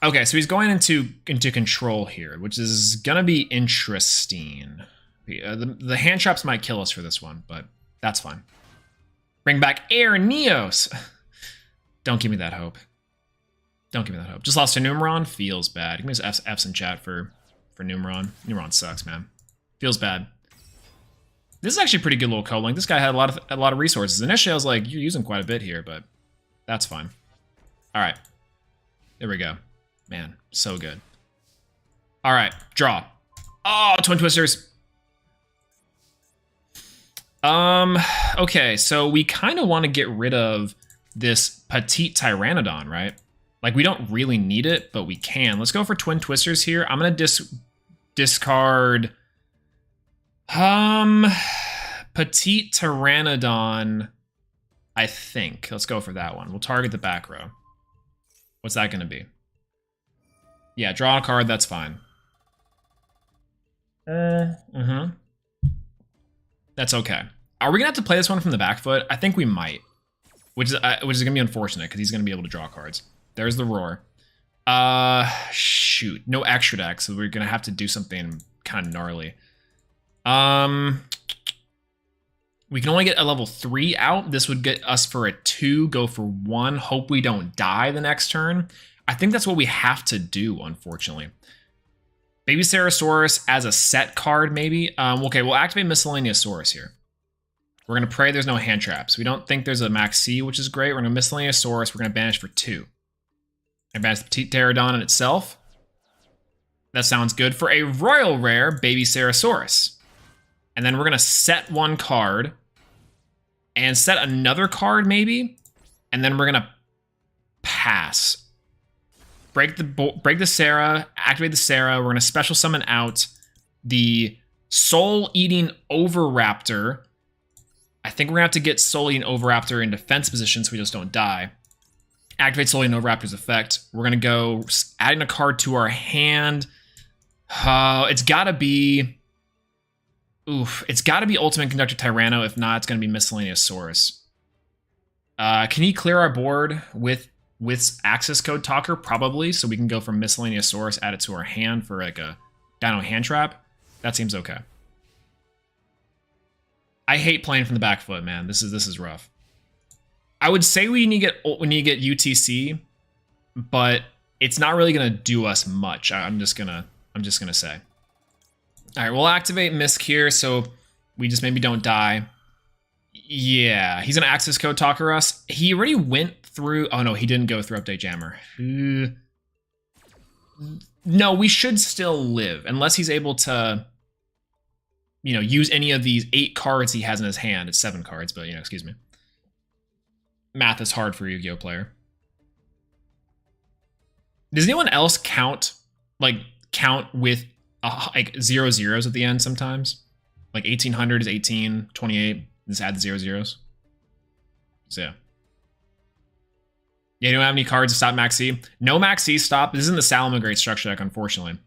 Okay, so he's going into control here, which is gonna be interesting. The hand traps might kill us for this one, but that's fine. Bring back Air Neos. Don't give me that hope. Just lost to Numeron. Feels bad. Give me some F's in chat for Numeron. Numeron sucks, man. Feels bad. This is actually a pretty good little co-link. This guy had a lot of resources. Initially, I was like, you're using quite a bit here, but that's fine. All right, there we go. Man, so good. All right, draw. Oh, Twin Twisters. Okay, so we kind of want to get rid of this Petite Pteranodon, right? Like, we don't really need it, but we can. Let's go for Twin Twisters here. I'm going to discard... Petite Pteranodon, I think. Let's go for that one. We'll target the back row. What's that going to be? Yeah, draw a card, that's fine. That's okay. Are we gonna have to play this one from the back foot? I think we might, which is gonna be unfortunate because he's gonna be able to draw cards. There's the roar. Shoot. No extra deck, so we're gonna have to do something kind of gnarly. We can only get a level 3 out. This would get us for a 2, go for 1. Hope we don't die the next turn. I think that's what we have to do, unfortunately. Baby Cerosaurus as a set card, maybe. Okay, we'll activate Miscellaneousaurus here. We're going to pray there's no hand traps. We don't think there's a Max C, which is great. We're going to Miscellaneousaurus. We're going to banish for 2. And banish the Petite Pterodon in itself. That sounds good. For a Royal Rare, Baby Cerosaurus. And then we're going to set 1 card. And set another card, maybe. And then we're going to pass. Break the Sarah, activate the Sarah. We're going to special summon out the Soul-Eating Oviraptor. I think we're going to have to get Soul-Eating Oviraptor in defense position so we just don't die. Activate Soul-Eating Oviraptor's effect. We're going to go adding a card to our hand. It's got to be... Oof. It's got to be Ultimate Conductor Tyranno. If not, it's going to be Miscellaneousaurus. Can he clear our board with access code Talker? Probably. So we can go from Miscellaneousaurus, add it to our hand for like a Dino Hand Trap. That seems okay. I hate playing from the back foot, man. This is rough. I would say we need to get UTC, but it's not really gonna do us much. I'm just gonna say. All right, we'll activate Misk here, so we just maybe don't die. Yeah, he's gonna access code Talker us. He already went through. Oh no, he didn't go through Update Jammer. No, we should still live unless he's able to, you know, use any of these 8 cards he has in his hand. It's 7 cards, but you know, excuse me. Math is hard for a Yu-Gi-Oh player. Does anyone else count with like 0 zeros at the end sometimes? Like 1800 is 18, 28. Just add the 0 zeros. So yeah. Yeah, you don't have any cards to stop Max C. No Max C stop. This isn't the Salamangreat structure deck, unfortunately.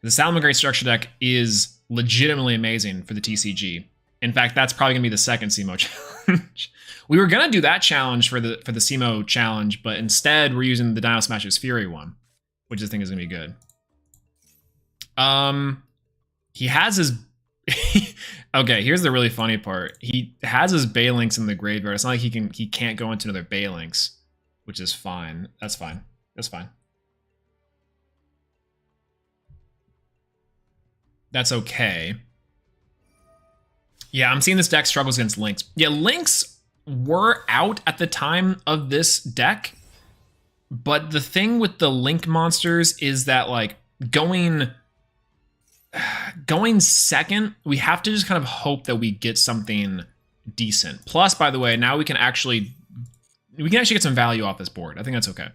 The Salamangreat structure deck is legitimately amazing for the TCG. In fact, that's probably gonna be the second Cimo challenge. We were gonna do that challenge for the Cimo challenge, but instead we're using the Dino Smashers Fury one, which I think is gonna be good. He has his okay, here's the really funny part. He has his Balinks in the graveyard. It's not like he can't go into another Balinks, which is fine. That's fine. That's fine. That's okay. Yeah, I'm seeing this deck struggles against Lynx. Yeah, Lynx were out at the time of this deck, but the thing with the Link monsters is that like going second, we have to just kind of hope that we get something decent. Plus, by the way, now we can actually get some value off this board. I think that's okay.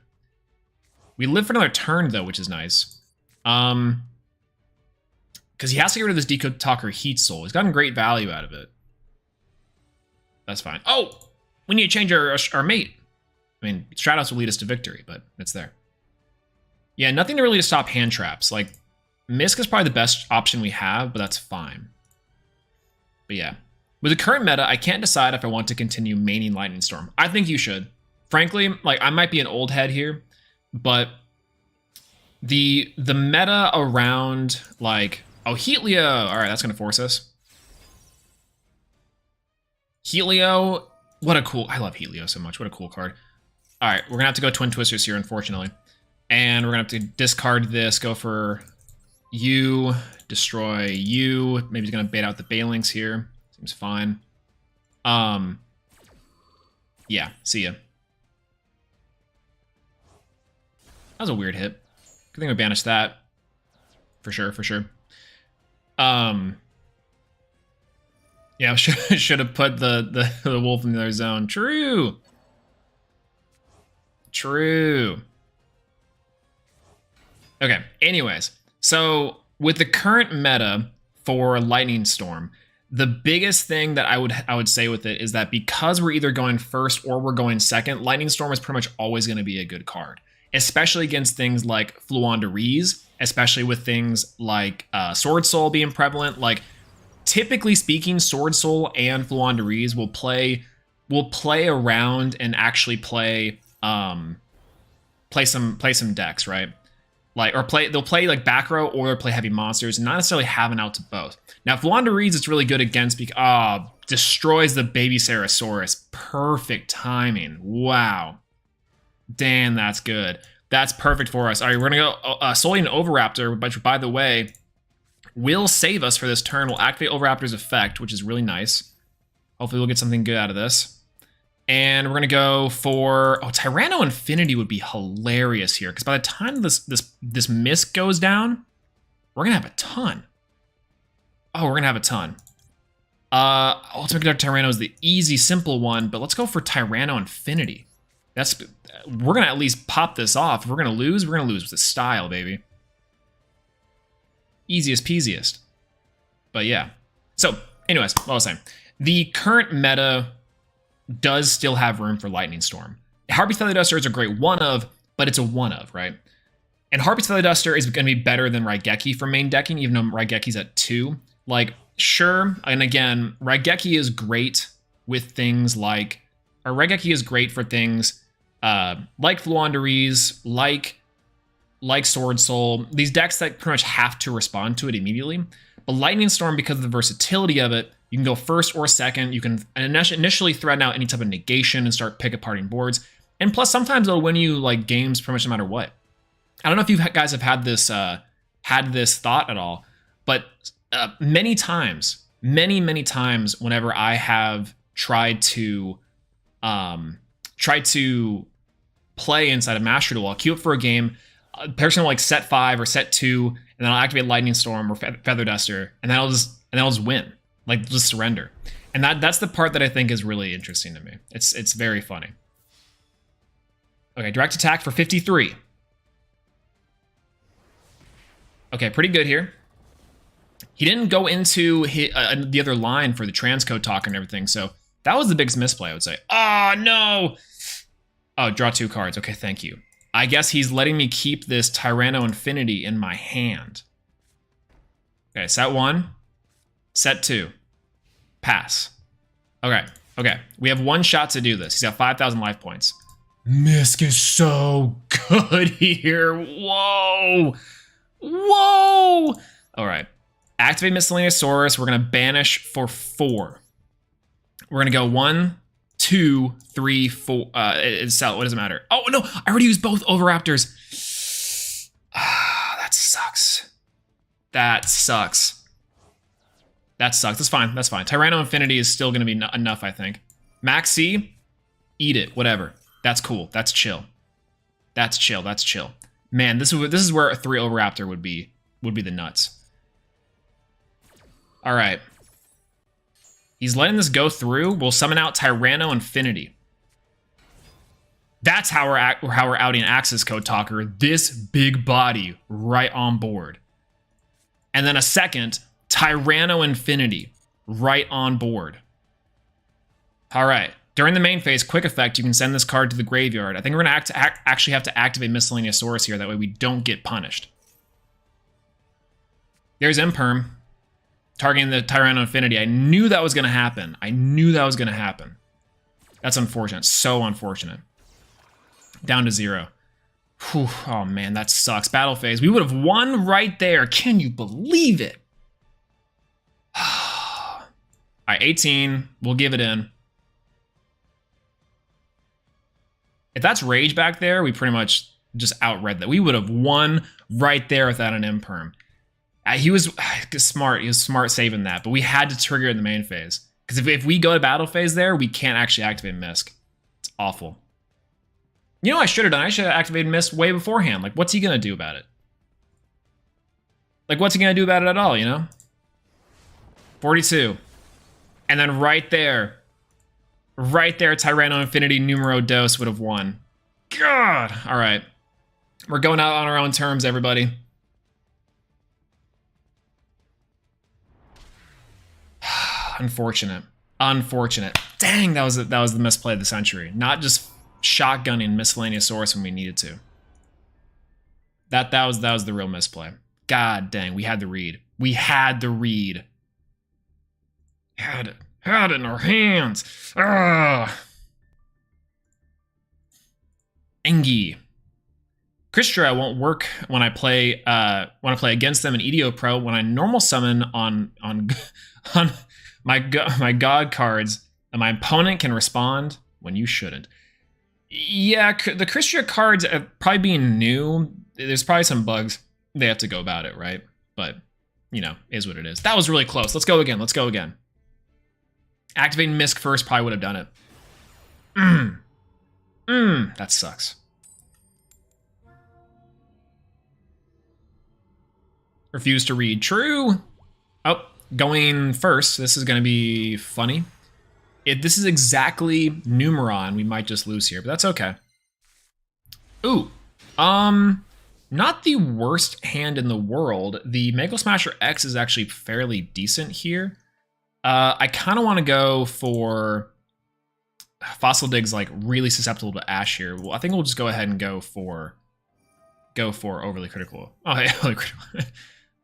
We live for another turn though, which is nice. Because he has to get rid of this Decode Talker Heat Soul. He's gotten great value out of it. That's fine. Oh, we need to change our mate. I mean, Stratos will lead us to victory, but it's there. Yeah, nothing really to stop hand traps. Like, Misk is probably the best option we have, but that's fine. But yeah. With the current meta, I can't decide if I want to continue maining Lightning Storm. I think you should. Frankly, like, I might be an old head here, but the meta around, like, oh, Heatleo. All right, that's going to force us. Heatleo. What a cool... I love Heatleo so much. What a cool card. All right, we're going to have to go Twin Twisters here, unfortunately. And we're going to have to discard this, go for you, destroy you. Maybe he's going to bait out the Balinks here. Seems fine. Yeah, see ya. That was a weird hit. Good thing we banished that. For sure, for sure. Yeah, should have put the wolf in the other zone. True. True. Okay, anyways. So, with the current meta for Lightning Storm, the biggest thing that I would say with it is that because we're either going first or we're going second, Lightning Storm is pretty much always going to be a good card. Especially against things like Fluandereeze, especially with things like Sword Soul being prevalent. Like, typically speaking, Sword Soul and Fluandereeze will play around and actually play play some decks, right? Like, or they'll play like back row, or they'll play heavy monsters, and not necessarily have an out to both. Now, if Wanda reads, it's really good against because destroys the baby Sarasaurus. Perfect timing. Wow. Damn, that's good. That's perfect for us. All right, we're gonna go Solian Oviraptor, which, by the way, will save us for this turn. We'll activate Oviraptor's effect, which is really nice. Hopefully, we'll get something good out of this. And we're gonna go for Tyranno Infinity would be hilarious here, because by the time this Mist goes down, we're gonna have a ton. Oh, we're gonna have a ton. Ultimate Conductor Tyranno is the easy, simple one, but let's go for Tyranno Infinity. We're gonna at least pop this off. If we're gonna lose with style, baby. Easiest peasiest. But yeah. So, anyways, what I was saying. The current meta does still have room for Lightning Storm. Harpy's Feather Duster is a great one of, but it's a one of, right? And Harpy's Feather Duster is going to be better than Raigeki for main decking, even though Raigeki's at 2. Like, sure, and again, Raigeki is great with things like, or Raigeki is great for things like Fluandereeze, like Sword Soul, these decks that pretty much have to respond to it immediately. But Lightning Storm, because of the versatility of it, you can go first or second. You can initially threaten out any type of negation and start pick-aparting boards. And plus, sometimes it'll win you like games pretty much no matter what. I don't know if you guys have had this thought at all, but many times, whenever I have tried to play inside of Master Duel, I'll queue up for a game. Person will like set 5 or set 2, and then I'll activate Lightning Storm or Feather Duster, and then I'll just win. Like, just surrender. And that's the part that I think is really interesting to me. It's very funny. Okay, direct attack for 53. Okay, pretty good here. He didn't go into the other line for the transcode talk and everything, so that was the biggest misplay, I would say. Oh, no! Oh, draw 2 cards. Okay, thank you. I guess he's letting me keep this Tyranno Infinity in my hand. Okay, set 1. Set 2. Pass. Okay. We have 1 shot to do this. He's got 5,000 life points. Misk is so good here. Whoa. All right. Activate Miscellaneousaurus. We're going to banish for 4. We're going to go 1, 2, 3, 4. What does it matter? Oh, no. I already used both Oviraptors. That sucks. That's fine. Tyranno Infinity is still going to be enough, I think. Maxi, eat it. Whatever. That's cool. That's chill. Man, this is where a 3 Oviraptor would be the nuts. All right. He's letting this go through. We'll summon out Tyranno Infinity. That's how we're outing Axis Code Talker. This big body right on board. And then a second Tyranno Infinity right on board. All right. During the main phase, quick effect, you can send this card to the graveyard. I think we're going to actually have to activate Miscellaneousaurus here. That way we don't get punished. There's Imperm. Targeting the Tyranno Infinity. I knew that was going to happen. That's unfortunate. So unfortunate. Down to 0. Whew. Oh, man, that sucks. Battle phase. We would have won right there. Can you believe it? All right, 18. We'll give it in. If that's Rage back there, we pretty much just outread that. We would have won right there without an Imperm. He was smart. He was smart saving that, but we had to trigger it in the main phase. Because if we go to battle phase there, we can't actually activate Misk. It's awful. You know what I should have done? I should have activated Misk way beforehand. Like, what's he going to do about it? Like, what's he going to do about it at all, you know? 42. And then right there, Tyranno Infinity numero dos would have won. God! All right. We're going out on our own terms, everybody. Unfortunate. Dang, that was the misplay of the century. Not just shotgunning Miscellaneousaurus when we needed to. That was the real misplay. God dang, we had the read. Had it in our hands. Engie. Kristra won't work when I play against them in EDO Pro. When I normal summon on on my god cards, and my opponent can respond when you shouldn't. Yeah, the Kristra cards probably being new. There's probably some bugs they have to go about it, right? But you know, is what it is. That was really close. Let's go again. Let's go again. Activating Misk first probably would have done it. That sucks. Refuse to read. True. Oh, going first. This is going to be funny. If this is exactly Numeron, we might just lose here, but that's okay. Ooh. Not the worst hand in the world. The Mega Smasher X is actually fairly decent here. I kind of want to go for Fossil Dig's like really susceptible to Ash here. Well, I think we'll just go ahead and go for Overly Critical. Oh, hey, Overly Critical.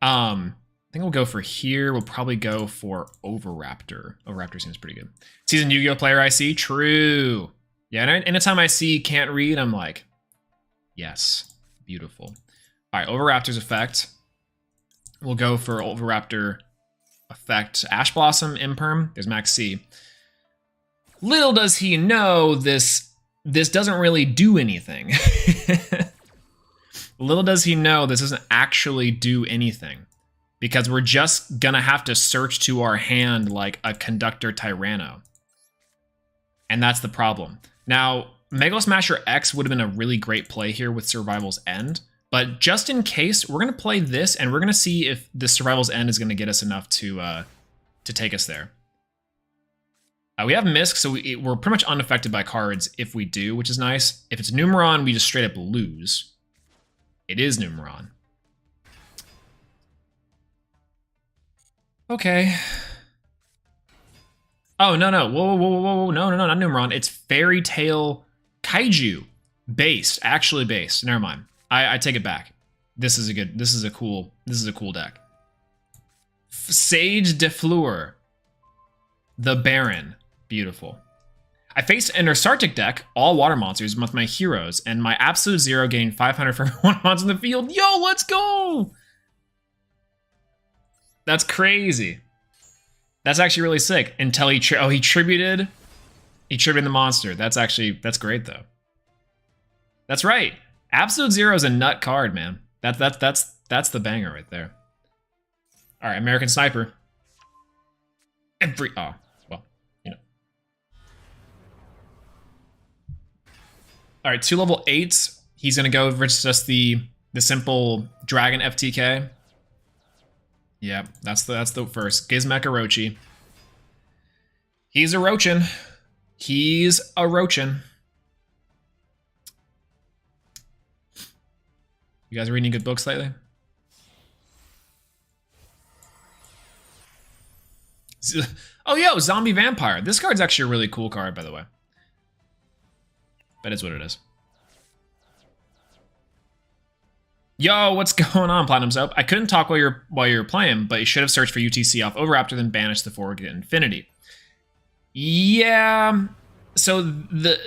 I think we'll go for here. We'll probably go for Overraptor. Overraptor seems pretty good. Seasoned Yu-Gi-Oh player I see. True. Yeah, and anytime I see can't read, I'm like, yes, beautiful. All right, Overraptor's effect. We'll go for Overraptor effect. Ash Blossom, Imperm. There's Max C. Little does he know this doesn't really do anything. Little does he know this doesn't actually do anything, because we're just gonna have to search to our hand like a Conductor Tyranno. And that's the problem. Now, Mega Smasher X would have been a really great play here with Survival's End, but just in case, we're gonna play this and we're gonna see if the Survival's End is gonna get us enough to take us there. We have Misk, so we're pretty much unaffected by cards if we do, which is nice. If it's Numeron, we just straight up lose. It is Numeron. Okay. Oh, no. Whoa. No, not Numeron. It's Fairy Tale Kaiju. Based. Actually based. Never mind. I take it back. This is a cool deck. Sage de Fleur. The Baron. Beautiful. I faced an Ursartic deck, all water monsters, with my heroes, and my absolute zero gained 500 for one monster in the field. Yo, let's go! That's crazy. That's actually really sick. Until he tributed the monster. That's great though. That's right. Absolute Zero is a nut card, man. That's the banger right there. All right, American Sniper. All right, 2 level 8s. He's gonna go versus just the simple Dragon FTK. Yeah, that's the first. Gizmek Orochi. He's a Rochin. He's a Rochin. You guys reading any good books lately? Oh, yo, Zombie Vampire. This card's actually a really cool card, by the way. That is what it is. Yo, what's going on, Platinum Soap? I couldn't talk while you're playing, but you should have searched for UTC off Overraptor, then banished the forward to infinity. Yeah. So there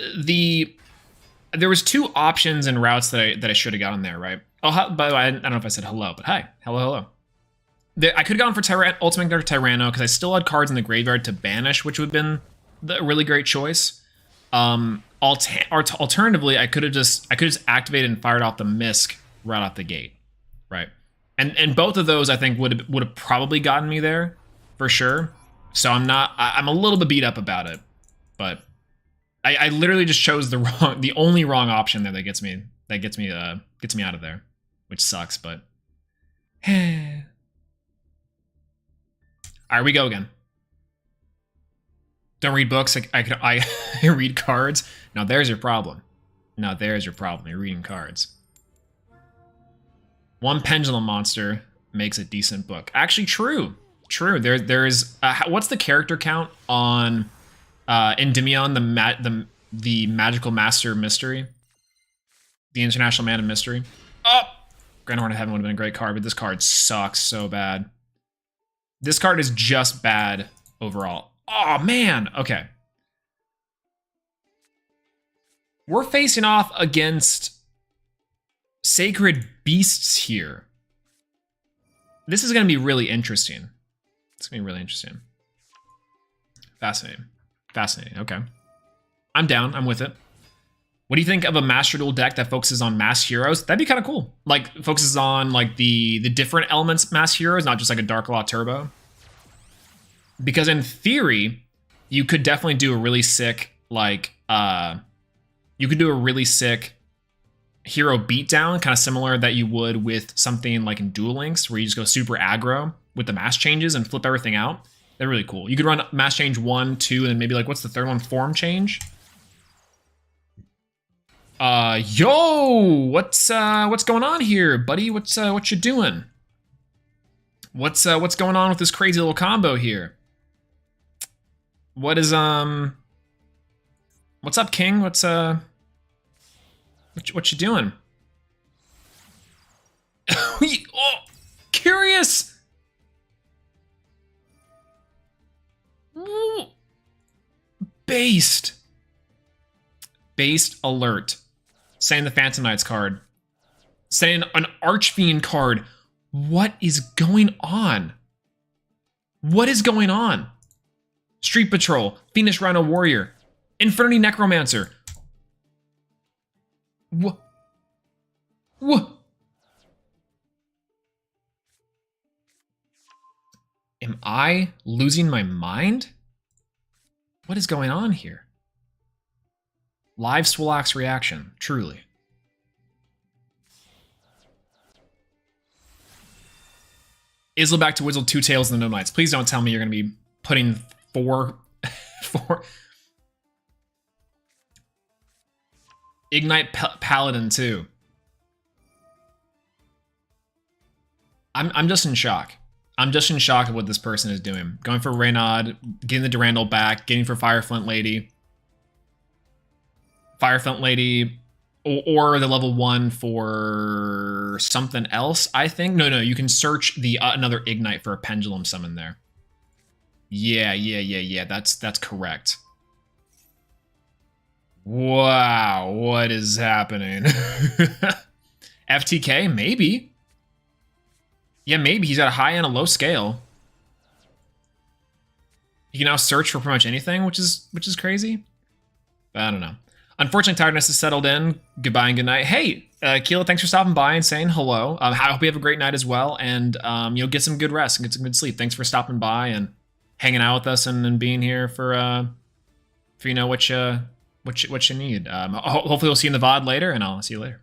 was 2 options and routes that I should have gotten there, right? Oh, by the way, I don't know if I said hello, but hi, hello. I could have gone for Ultimate Tyranno because I still had cards in the graveyard to banish, which would have been a really great choice. Alternatively, I could have just activated and fired off the Misk right off the gate, right? And both of those I think would have probably gotten me there for sure. So I'm a little bit beat up about it, but I literally just chose the only wrong option there that gets me out of there, which sucks, but all right, we go again. Don't read books. I read cards. Now there's your problem. You're reading cards. 1 Pendulum Monster makes a decent book. Actually, true. There's what's the character count on Endymion, the Magical Master of Mystery, the International Man of Mystery? Oh, Grand Horn of Heaven would have been a great card, but this card sucks so bad. This card is just bad overall. Oh, man. Okay. We're facing off against Sacred Beasts here. This is going to be really interesting. It's going to be really interesting. Fascinating. Fascinating. Okay. I'm down. I'm with it. What do you think of a Master Duel deck that focuses on mass heroes? That'd be kind of cool. Like, focuses on, like, the different elements mass heroes, not just, like, a Dark Law Turbo. Because in theory, you could definitely do a really sick, like, you could do a really sick hero beatdown, kind of similar that you would with something like in Duel Links, where you just go super aggro with the mass changes and flip everything out. They're really cool. You could run mass change 1, 2, and then maybe like, what's the third one? Form change. Yo, what's going on here, buddy? What you doing? What's going on with this crazy little combo here? What is what's up, King? What you doing? Oh, curious. Ooh. Based alert. Saying the Phantom Knights card. Saying an Archfiend card. What is going on? What is going on? Street Patrol, Fiendish Rhino Warrior, Infernity Necromancer. What? What? Am I losing my mind? What is going on here? Live Swolelax reaction, truly. Izzle back to Wizzle, 2 Tails and the Gnome Knights. Please don't tell me you're going to be putting four Ignite Paladin too. I'm just in shock. I'm just in shock of what this person is doing. Going for Reynad, getting the Durandal back, getting for Fireflint Lady. Fireflint Lady, or the level 1 for something else, I think. No, you can search the another Ignite for a Pendulum summon there. Yeah, that's correct. Wow, what is happening? FTK, maybe. Yeah, maybe. He's got a high and a low scale. You can now search for pretty much anything, which is crazy. But I don't know. Unfortunately, tiredness has settled in. Goodbye and good night. Hey, Keela, thanks for stopping by and saying hello. I hope you have a great night as well, and get some good rest and get some good sleep. Thanks for stopping by and hanging out with us and being here for what you need. Hopefully we'll see you in the VOD later, and I'll see you later.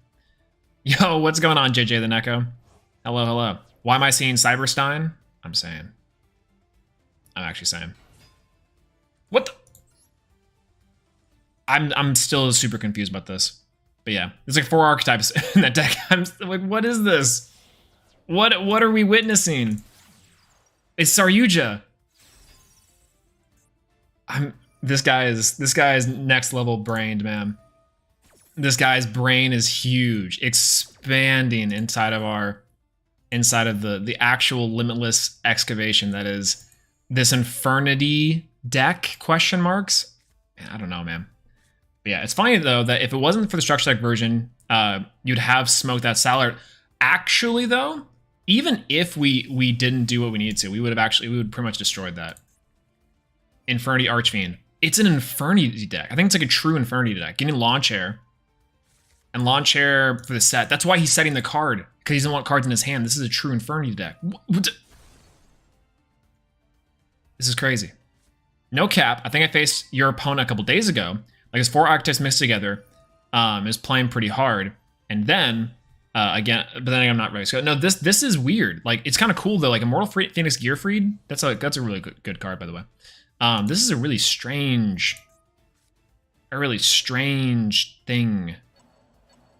Yo, what's going on, JJ the Neko? Hello. Why am I seeing Cyberstein? I'm actually saying. What the? I'm still super confused about this. But yeah, there's like 4 archetypes in that deck. I'm like, what is this? What are we witnessing? It's Saryuja. This guy is next level brained, man. This guy's brain is huge, expanding inside of the actual limitless excavation that is this Infernity deck, question marks. I don't know, man. But yeah, it's funny though that if it wasn't for the structure deck version, you'd have Smoke That Salad. Actually though, even if we didn't do what we needed to, we would pretty much destroyed that. Infernity Archfiend. It's an Infernity deck. I think it's like a true Infernity deck. Getting Launch Air. And Launch Air for the set. That's why he's setting the card. Because he doesn't want cards in his hand. This is a true Infernity deck. This is crazy. No cap. I think I faced your opponent a couple days ago. Like his 4 archetypes mixed together. Is playing pretty hard. And then, again, but then I'm not ready. So no, this is weird. Like, it's kind of cool though. Like Immortal Phoenix Gearfried. That's a really good card, by the way. This is a really strange thing.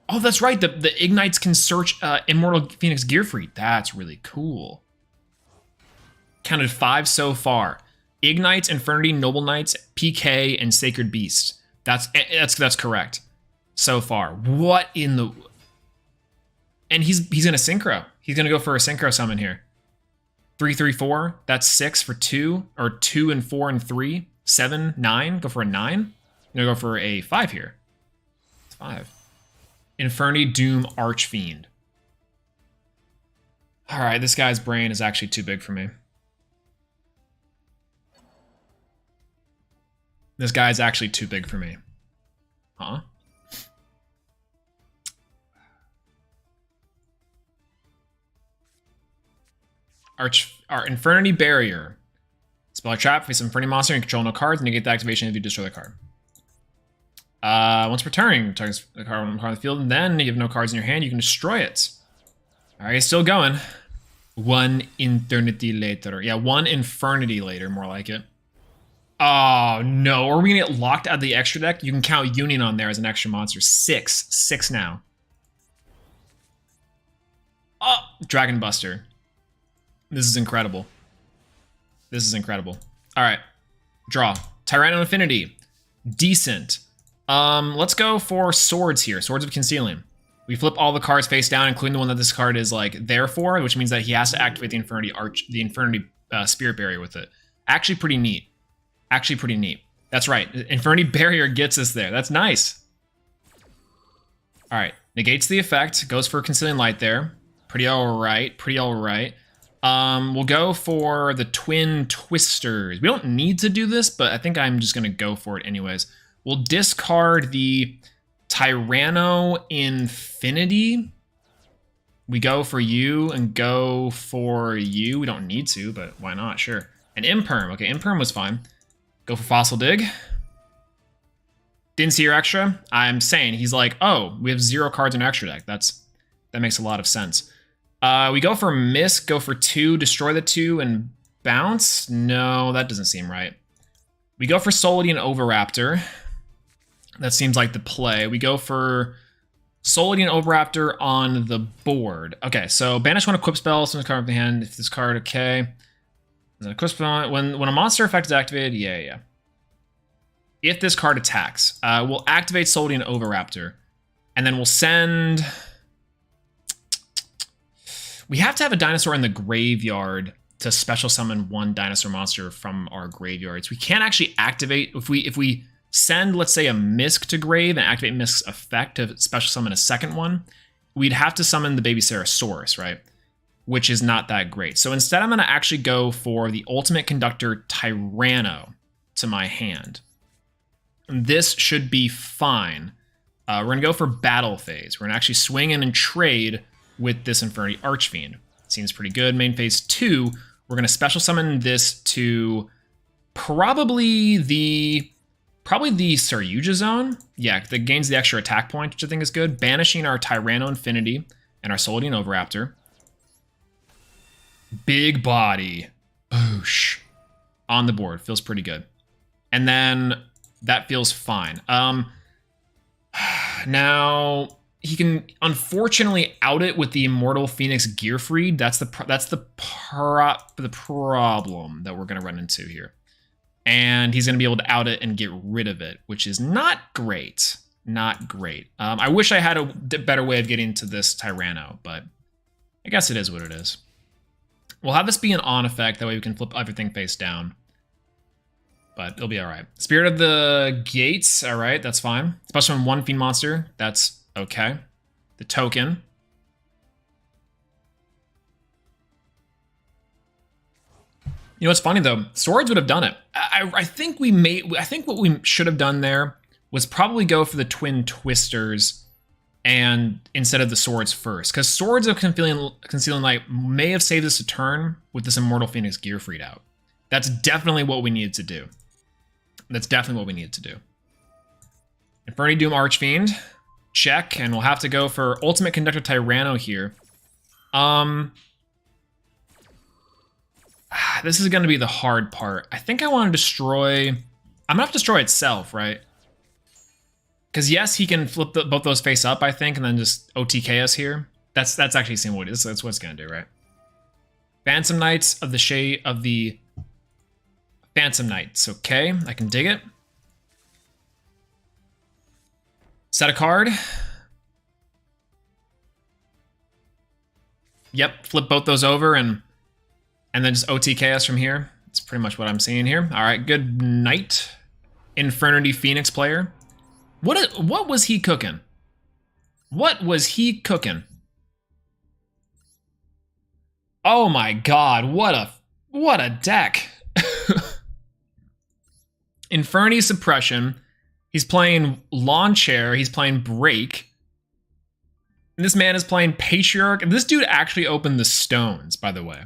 Oh, that's right. The Ignites can search Immortal Phoenix Gearfried. That's really cool. Counted 5 so far. Ignites, Infernity, Noble Knights, PK, and Sacred Beast. That's correct. So far. What in the... And he's gonna synchro. He's gonna go for a synchro summon here. 3-3-4. That's 6 for 2, or 2 and 4 and 3. 7, 9. Go for a 9. I'm gonna go for a 5 here. It's 5. Infernity Doom Archfiend. All right, this guy's brain is actually too big for me. This guy's actually too big for me. Huh? Our Infernity Barrier. Spell a trap, face an Infernity monster, and control no cards, negate the activation if you destroy the card. Once returning, target the card on the field, and then you have no cards in your hand, you can destroy it. Alright, still going. One Eternity later. Yeah, one Infernity later, more like it. Oh, no. Are we going to get locked out of the extra deck? You can count Union on there as an extra monster. 6. 6 now. Oh, Dragon Buster. This is incredible. This is incredible. All right. Draw. Tyranno Infinity. Decent. Let's go for swords here. Swords of Concealing. We flip all the cards face down, including the one that this card is like there for, which means that he has to activate the Infernity Spirit Barrier with it. Actually pretty neat. Actually pretty neat. That's right. Infernity Barrier gets us there. That's nice. All right. Negates the effect. Goes for Concealing Light there. Pretty all right. Pretty all right. We'll go for the Twin Twisters. We don't need to do this, but I think I'm just going to go for it anyways. We'll discard the Tyranno Infinity. We go for you and go for you. We don't need to, but why not? Sure. And Imperm. Okay, Imperm was fine. Go for Fossil Dig. Didn't see your extra. I'm saying he's like, oh, we have 0 cards in our extra deck. That makes a lot of sense. We go for Misk, go for 2, destroy the 2, and bounce. No, that doesn't seem right. We go for Solidine Oviraptor. That seems like the play. We go for Solidine Oviraptor on the board. Okay, so banish one equip spell, send a card from the hand. If this card, okay. Then equip spell, when a monster effect is activated, yeah. If this card attacks, we'll activate Solidine Oviraptor. And then we'll send... We have to have a dinosaur in the graveyard to special summon one dinosaur monster from our graveyards. We can't actually activate... If we send, let's say, a Misk to grave and activate Misk's effect to special summon a second one, we'd have to summon the baby Ceresaurus, right? Which is not that great. So instead, I'm going to actually go for the Ultimate Conductor Tyranno to my hand. And this should be fine. We're going to go for Battle Phase. We're going to actually swing in and trade with this Infernity Archfiend. Seems pretty good. Main Phase 2, we're going to special summon this to probably the Saryuja Zone. Yeah, that gains the extra attack point, which I think is good. Banishing our Tyranno Infinity and our Solidine Oviraptor. Big body. Boosh. On the board. Feels pretty good. And then that feels fine. Now, he can unfortunately out it with the Immortal Phoenix Gearfried. That's the problem that we're going to run into here. And he's going to be able to out it and get rid of it, which is not great. Not great. I wish I had a better way of getting to this Tyranno, but I guess it is what it is. We'll have this be an on effect. That way we can flip everything face down. But it'll be all right. Spirit of the Gates. All right, that's fine. Special on one Fiend monster. That's okay. The token. You know what's funny though? Swords would have done it. I think what we should have done there was probably go for the Twin Twisters and instead of the swords first, because Swords of Concealing Light may have saved us a turn with this Immortal Phoenix Gearfried out. That's definitely what we needed to do. That's definitely what we needed to do. Infernity Doom Archfiend, check, and we'll have to go for Ultimate Conductor Tyranno here. This is going to be the hard part. I think I want to destroy... I'm going to have to destroy itself, right? Because yes, he can flip both those face up, I think, and then just OTK us here. That's actually seeing what it is. That's what it's going to do, right? Phantom Knights of the Shade of the... Phantom Knights, okay. I can dig it. Set a card. Yep, flip both those over and then just OTK us from here. That's pretty much what I'm seeing here. All right, good night, Infernity Phoenix player. What was he cooking? What was he cooking? Oh my god, what a deck. Inferni Suppression. He's playing Lawn Chair. He's playing Break. And this man is playing Patriarch. And this dude actually opened the stones, by the way.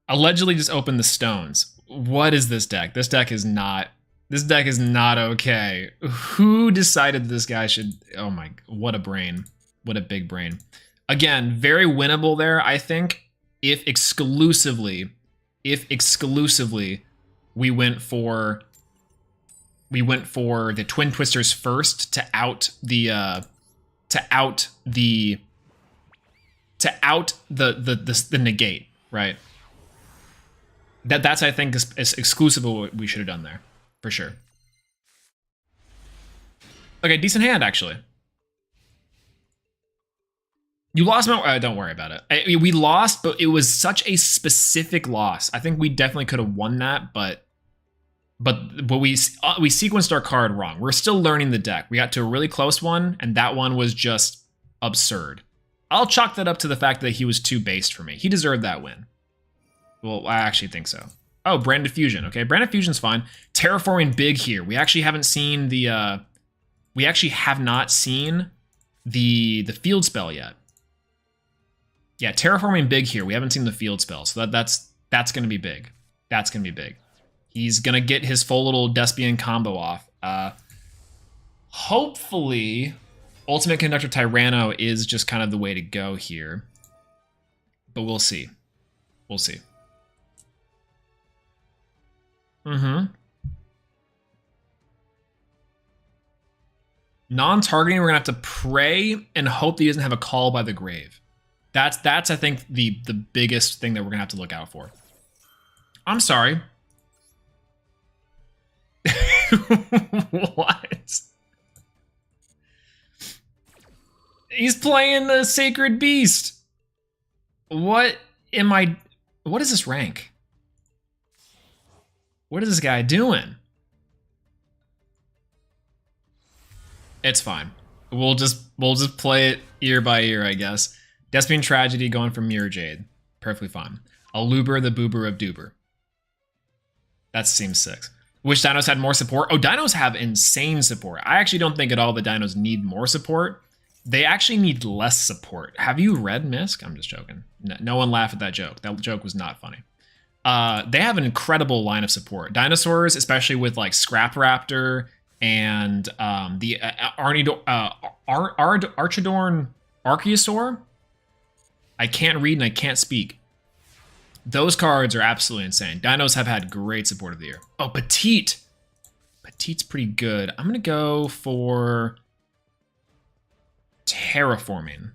Allegedly just opened the stones. What is this deck? This deck is not okay. Who decided this guy should... Oh my... What a brain. What a big brain. Again, very winnable there, I think. If exclusively we went for the Twin Twisters first to out the negate, right? That's I think is exclusive of what we should have done there, for sure. Okay, decent hand actually. You lost, don't worry about it. We lost, but it was such a specific loss. I think we definitely could have won that, but we sequenced our card wrong. We're still learning the deck. We got to a really close one, and that one was just absurd. I'll chalk that up to the fact that he was too based for me. He deserved that win. Well, I actually think so. Oh, Branded Fusion. Okay, Branded Fusion's fine. Terraforming Big here. We actually haven't seen the the field spell yet. Yeah, Terraforming Big here. We haven't seen the field spell, so that's gonna be big. That's gonna be big. He's gonna get his full little Despian combo off. Hopefully, Ultimate Conductor Tyranno is just kind of the way to go here. But we'll see. We'll see. Non-targeting, we're gonna have to pray and hope that he doesn't have a Call by the Grave. That's I think the biggest thing that we're gonna have to look out for. I'm sorry. What? He's playing the Sacred Beast. What is this rank? What is this guy doing? It's fine. We'll just play it ear by ear, I guess. Despian Tragedy going for Mirror Jade. Perfectly fine. Aluber the Boober of Duber. That seems 6. Which dinos had more support? Oh, dinos have insane support. I actually don't think at all the dinos need more support. They actually need less support. Have you read Misk? I'm just joking. No one laughed at that joke. That joke was not funny. They have an incredible line of support. Dinosaurs, especially with like Scrap Raptor and the Archidorn Archeosaur. I can't read and I can't speak. Those cards are absolutely insane. Dinos have had great support of the year. Oh, Petite. Petite's pretty good. I'm going to go for Terraforming.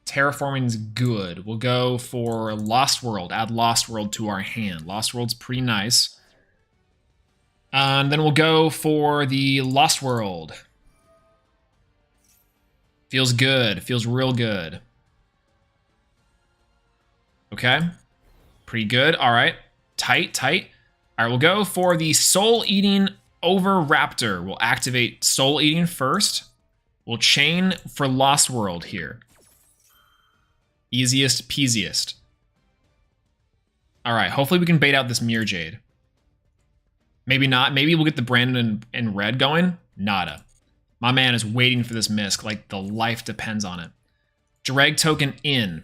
Terraforming's good. We'll go for Lost World. Add Lost World to our hand. Lost World's pretty nice. And then we'll go for the Lost World. Feels good. Feels real good. Okay. Pretty good. All right. Tight, tight. All right, we'll go for the Soul Eating over Raptor. We'll activate Soul Eating first. We'll chain for Lost World here. Easiest peasiest. All right, hopefully we can bait out this Mirror Jade. Maybe not. Maybe we'll get the Brandon in red going. Nada. My man is waiting for this Misk like the life depends on it. Drag token in.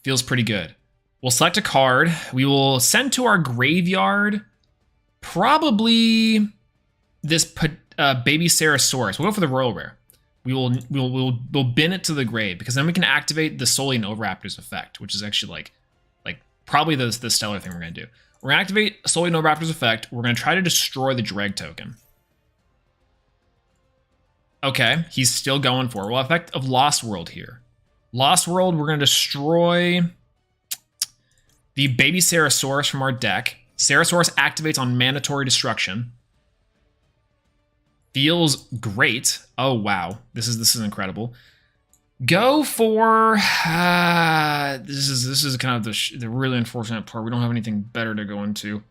Feels pretty good. We'll select a card. We will send to our graveyard probably this baby Sarasaurus. We'll go for the Royal Rare. We'll bin it to the grave because then we can activate the Solean Oviraptor's effect, which is actually like probably the stellar thing we're gonna do. We're gonna activate Solean Oviraptor's effect. We're gonna try to destroy the drag token. Okay, he's still going for it. Well, effect of Lost World here. Lost World, we're gonna destroy the baby Sarasaurus from our deck. Sarasaurus activates on mandatory destruction. Feels great. Oh wow, this is incredible. Go for this is kind of the really unfortunate part. We don't have anything better to go into.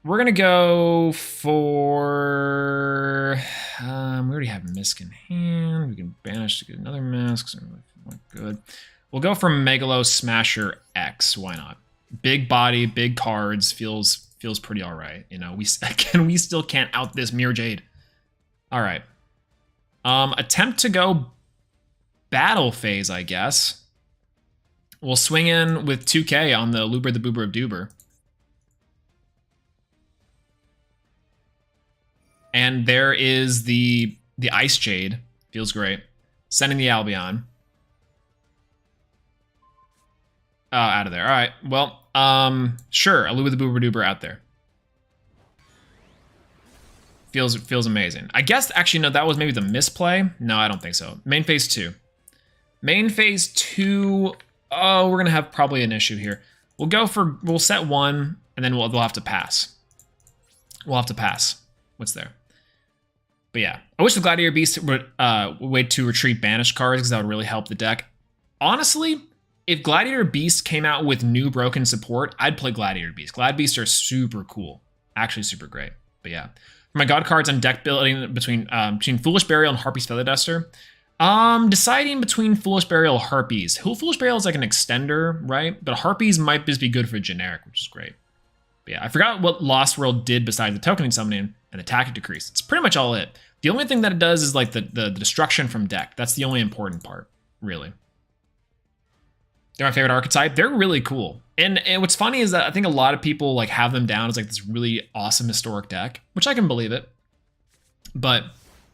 We're gonna go for. We already have Misk in hand. We can banish to get another Misk. So good. We'll go for Megalo Smasher X. Why not? Big body, big cards. Feels pretty all right. You know, we still can't out this Mirror Jade. All right. Attempt to go battle phase, I guess. We'll swing in with 2K on the Luber the Boober of Duber. And there is the Ice Jade. Feels great. Sending the Albion. Out of there. All right. Well, sure. Luber the Boober Duber out there. Feels amazing. I guess, actually, no, that was maybe the misplay. No, I don't think so. Main phase 2. Main phase 2. Oh, we're going to have probably an issue here. We'll set 1, and then we'll have to pass. We'll have to pass. What's there? But yeah, I wish the Gladiator Beast would wait to retreat banished cards because that would really help the deck. Honestly, if Gladiator Beast came out with new broken support, I'd play Gladiator Beast. Glad Beasts are super cool. Actually super great. But yeah. For my god cards, I'm deck building between Foolish Burial and Harpy's Feather Duster. Deciding between Foolish Burial and Harpies. Foolish Burial is like an extender, right? But Harpies might just be good for generic, which is great. But yeah, I forgot what Lost World did besides the tokening summoning and the tactic decrease. It's pretty much all it. The only thing that it does is like the destruction from deck. That's the only important part, really. They're my favorite archetype. They're really cool. And what's funny is that I think a lot of people like have them down as like this really awesome historic deck, which I can believe it. But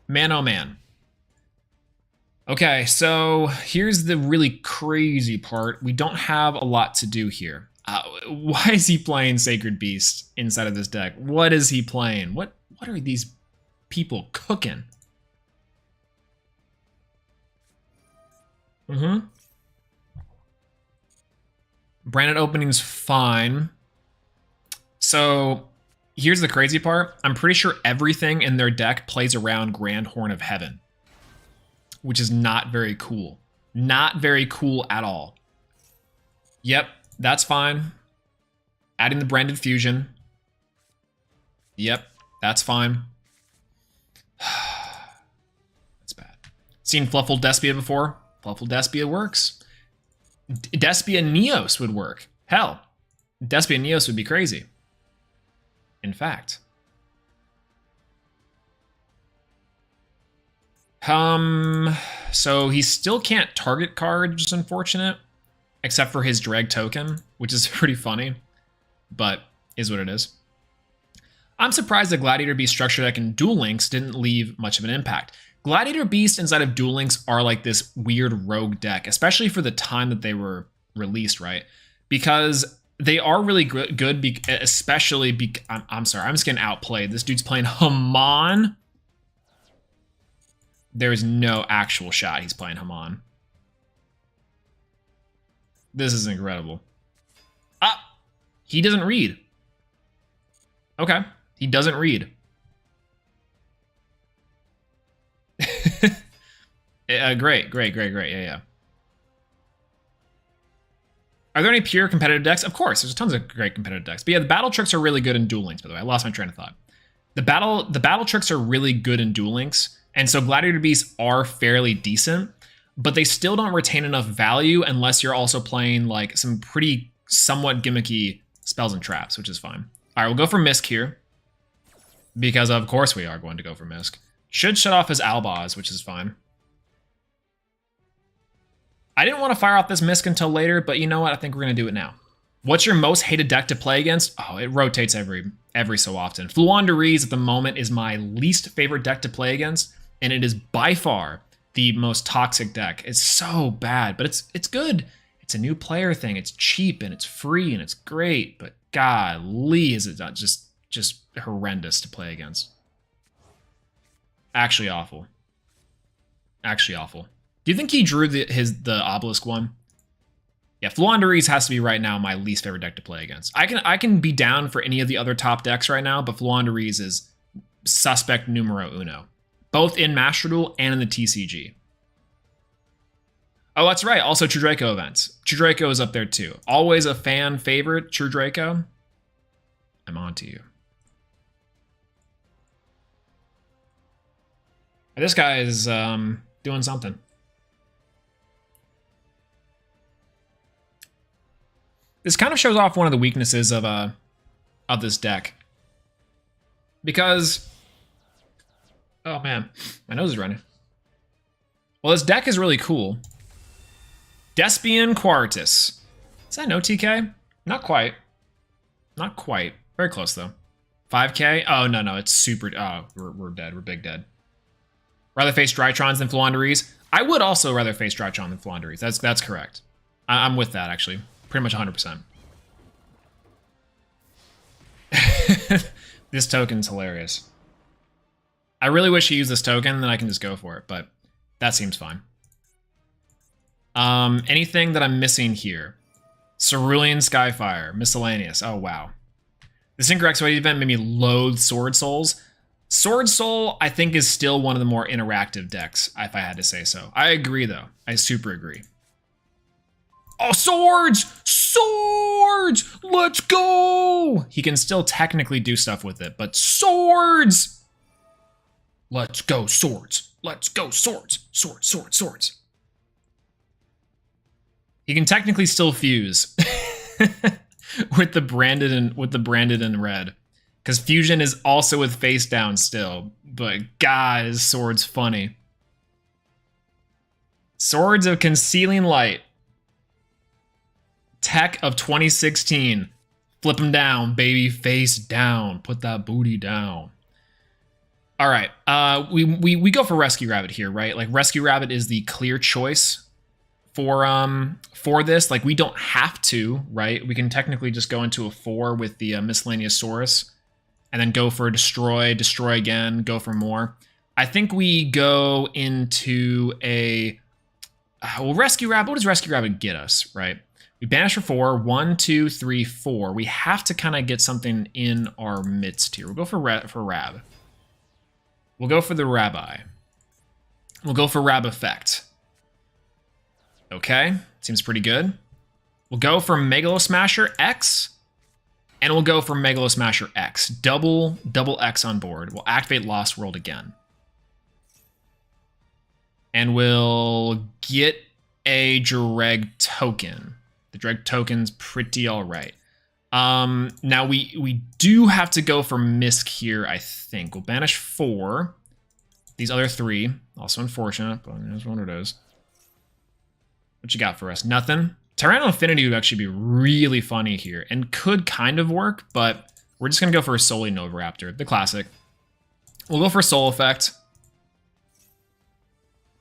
man, oh man. Okay, so here's the really crazy part. We don't have a lot to do here. Why is he playing Sacred Beast inside of this deck? What is he playing? What are these people cooking? Branded opening's fine. So here's the crazy part. I'm pretty sure everything in their deck plays around Grand Horn of Heaven, which is not very cool. Not very cool at all. Yep, that's fine. Adding the branded fusion. Yep, that's fine. That's bad. Seen Fluffle Despia before? Fluffle Despia works. Despia Neos would work. Hell, Despia Neos would be crazy. In fact. So he still can't target card, which is unfortunate. Except for his drag token, which is pretty funny. But is what it is. I'm surprised the Gladiator Beast structure deck in Duel Links didn't leave much of an impact. Gladiator Beast inside of Duel Links are like this weird rogue deck, especially for the time that they were released, right? Because they are really good, especially... I'm sorry, I'm just getting outplayed. This dude's playing Hamon. There's no actual shot he's playing Hamon. This is incredible. He doesn't read. Okay, he doesn't read. Great. Yeah. Are there any pure competitive decks? Of course, there's tons of great competitive decks. But yeah, the battle tricks are really good in Duel Links, by the way. I lost my train of thought. The battle tricks are really good in Duel Links, and so Gladiator Beasts are fairly decent, but they still don't retain enough value unless you're also playing like some pretty somewhat gimmicky spells and traps, which is fine. All right, we'll go for Misk here, because of course we are going to go for Misk. Should shut off his Albaz, which is fine. I didn't want to fire off this Misk until later, but you know what? I think we're going to do it now. What's your most hated deck to play against? Oh, it rotates every so often. Fluandereeze at the moment is my least favorite deck to play against, and it is by far the most toxic deck. It's so bad, but it's good. It's a new player thing. It's cheap and it's free and it's great, but golly, is it not just horrendous to play against. Actually awful. Actually awful. Do you think he drew the obelisk one? Yeah, Fluandereeze has to be right now my least favorite deck to play against. I can be down for any of the other top decks right now, but Fluandereeze is suspect numero uno, both in Master Duel and in the TCG. Oh, that's right. Also, True Draco events. True Draco is up there too. Always a fan favorite, True Draco. I'm on to you. This guy is doing something. This kind of shows off one of the weaknesses of this deck. Because, oh man, my nose is running. Well, this deck is really cool. Despian Quartus. Is that no TK? Not quite. Not quite. Very close though. 5k? Oh no, it's super. Oh, we're dead. We're big dead. Rather face Drytrons than Flaunderies. I would also rather face Drytron than Flaunderies. That's correct. I'm with that actually. Pretty much 100%. This token's hilarious. I really wish he used this token, then I can just go for it, but that seems fine. Anything that I'm missing here? Cerulean Skyfire, miscellaneous. Oh wow. This incorrect weight event made me loathe Sword Souls. Sword Soul, I think, is still one of the more interactive decks, if I had to say so. I agree though. I super agree. Oh, swords! Swords! Let's go! He can still technically do stuff with it, but swords! Let's go, swords. Let's go, swords. Swords, swords, swords. He can technically still fuse with the branded in red. Because fusion is also with face down still. But God, is swords funny. Swords of Concealing Light. Tech of 2016. Flip him down, baby. Face down. Put that booty down. All right. We go for Rescue Rabbit here, right? Like, Rescue Rabbit is the clear choice for this. Like, we don't have to, right? We can technically just go into a 4 with the Miscellaneous Saurus. And then go for destroy again, go for more. I think we go into a... well, Rescue Rabbit, what does Rescue Rabbit get us, right? We banish for 4, 1, 2, 3, 4. We have to kind of get something in our midst here. We'll go for Rab. We'll go for the Rabbi. We'll go for Rab Effect. Okay, seems pretty good. We'll go for Megalo Smasher X. And we'll go for Megalo Smasher X. Double X on board. We'll activate Lost World again. And we'll get a Dreg token. The Dreg token's pretty alright. Now we do have to go for Misk here, I think. We'll banish 4. These other 3. Also unfortunate, but there's one of those. What you got for us? Nothing? Tyranno Affinity would actually be really funny here and could kind of work, but we're just going to go for a Soli Novaraptor, the classic. We'll go for Soul Effect.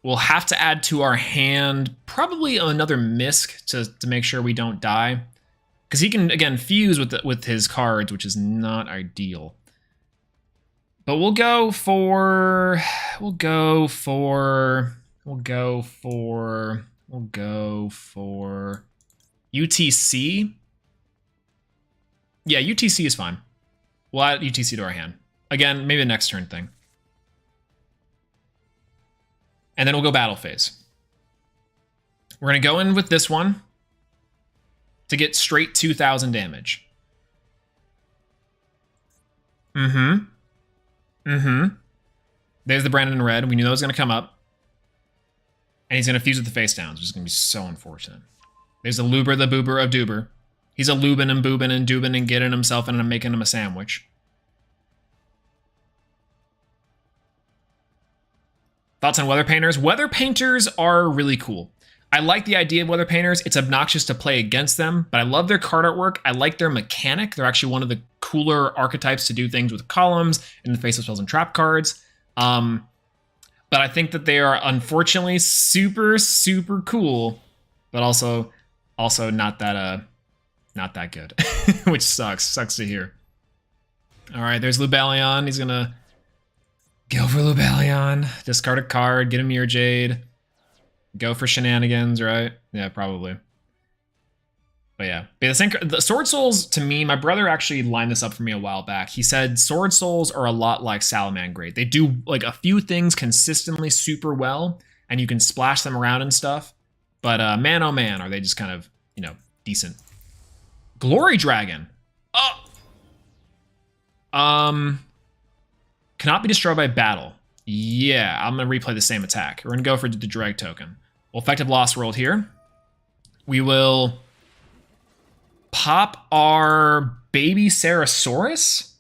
We'll have to add to our hand probably another Misk to make sure we don't die. Because he can, again, fuse with his cards, which is not ideal. But we'll go for UTC. Yeah, UTC is fine. We'll add UTC to our hand. Again, maybe a next turn thing. And then we'll go battle phase. We're going to go in with this one to get straight 2,000 damage. There's the Brandon in red. We knew that was going to come up. And he's going to fuse with the face downs, which is going to be so unfortunate. There's a Luber, the Boober of Duber. He's a Lubin and Boobin and Dubin and getting himself in and making him a sandwich. Thoughts on Weather Painters? Weather Painters are really cool. I like the idea of Weather Painters. It's obnoxious to play against them, but I love their card artwork. I like their mechanic. They're actually one of the cooler archetypes to do things with columns in the face of spells and trap cards. But I think that they are unfortunately super, super cool, but also not that good, which sucks to hear. All right, there's Lubellion. He's gonna go for Lubellion, discard a card, get a Mirror Jade, go for shenanigans, right? Yeah, probably. But yeah, the Sword Souls, to me, my brother actually lined this up for me a while back. He said Sword Souls are a lot like Salamangreat. They do like a few things consistently super well, and you can splash them around and stuff. But man, oh man, are they just kind of, decent. Glory Dragon. Oh! Cannot be destroyed by battle. Yeah, I'm going to replay the same attack. We're going to go for the drag token. We'll effective Lost World here. We will pop our baby Sarasaurus.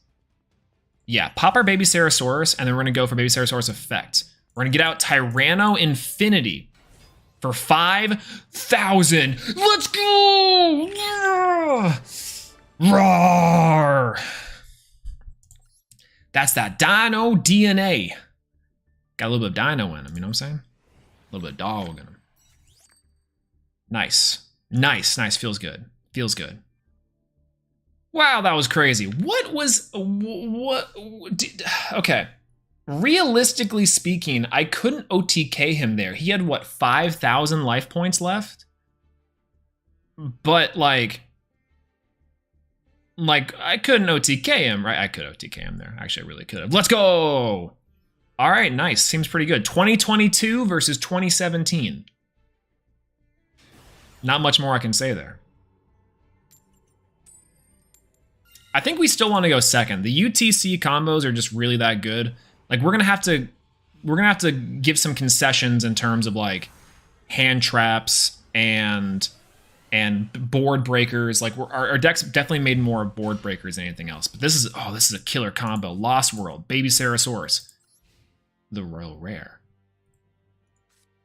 Yeah, pop our baby Sarasaurus, and then we're going to go for baby Sarasaurus effect. We're going to get out Tyranno Infinity for 5,000. Let's go! Yeah! Roar! That's that Dino DNA. Got a little bit of Dino in him, you know what I'm saying? A little bit of dog in him. Nice. Nice, nice. Feels good. Feels good. Wow, that was crazy. Okay. Realistically speaking, I couldn't OTK him there. He had, what, 5,000 life points left? But, like, I couldn't OTK him, right? I could OTK him there. Actually, I really could have. Let's go! All right, nice. Seems pretty good. 2022 versus 2017. Not much more I can say there. I think we still want to go second. The UTC combos are just really that good. Like, we're gonna have to give some concessions in terms of like hand traps and board breakers. Like, our decks definitely made more board breakers than anything else. But this is a killer combo. Lost World, Baby Sarasaurus, the Royal Rare,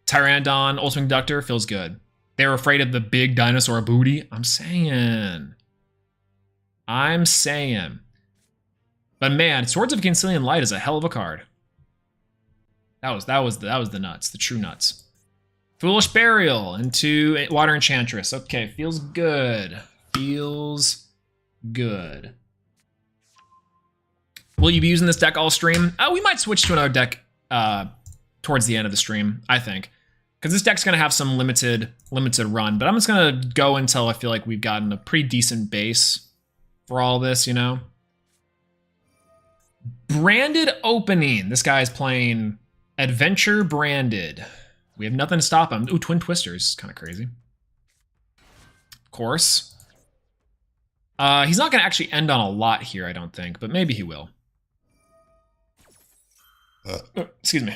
Pteranodon, Ultimate Conductor feels good. They're afraid of the big dinosaur booty. I'm saying. But man, Swords of Cancelian Light is a hell of a card. That was the nuts, the true nuts. Foolish Burial into Water Enchantress. Okay, feels good. Feels good. Will you be using this deck all stream? We might switch to another deck towards the end of the stream, I think. Because this deck's gonna have some limited run, but I'm just gonna go until I feel like we've gotten a pretty decent base for all this, you know? Branded opening. This guy's playing Adventure Branded. We have nothing to stop him. Ooh, Twin Twisters. Kind of crazy. Of course. He's not going to actually end on a lot here, I don't think, but maybe he will. Excuse me.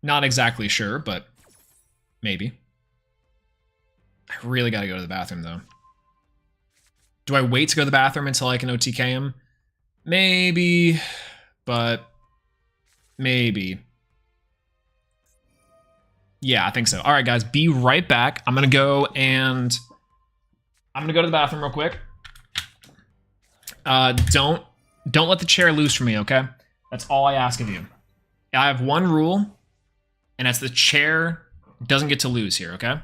Not exactly sure, but maybe. I really got to go to the bathroom, though. Do I wait to go to the bathroom until I can OTK him? Maybe, but maybe. Yeah, I think so. All right, guys, be right back. I'm gonna go to the bathroom real quick. Don't let the chair loose from me, okay? That's all I ask of you. I have one rule, and that's the chair doesn't get to lose here, okay?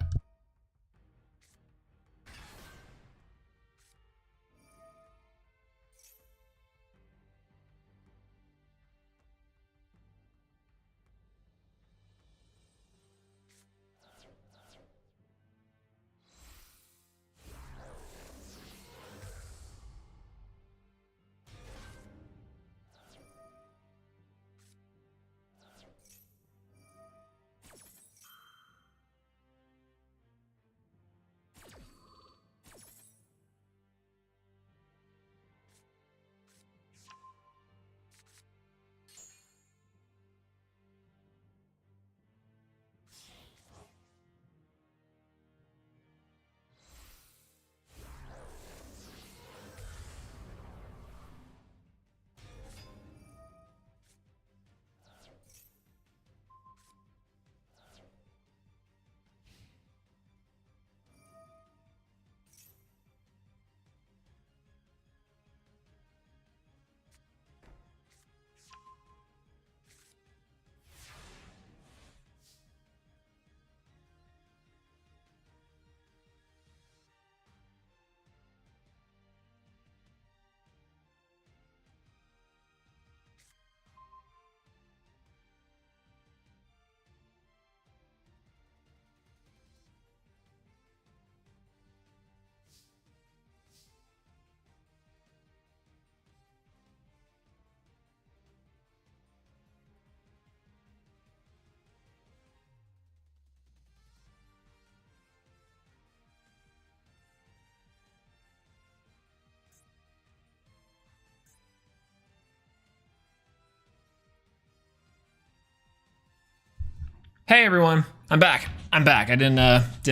Hey everyone, I'm back. I'm back. I didn't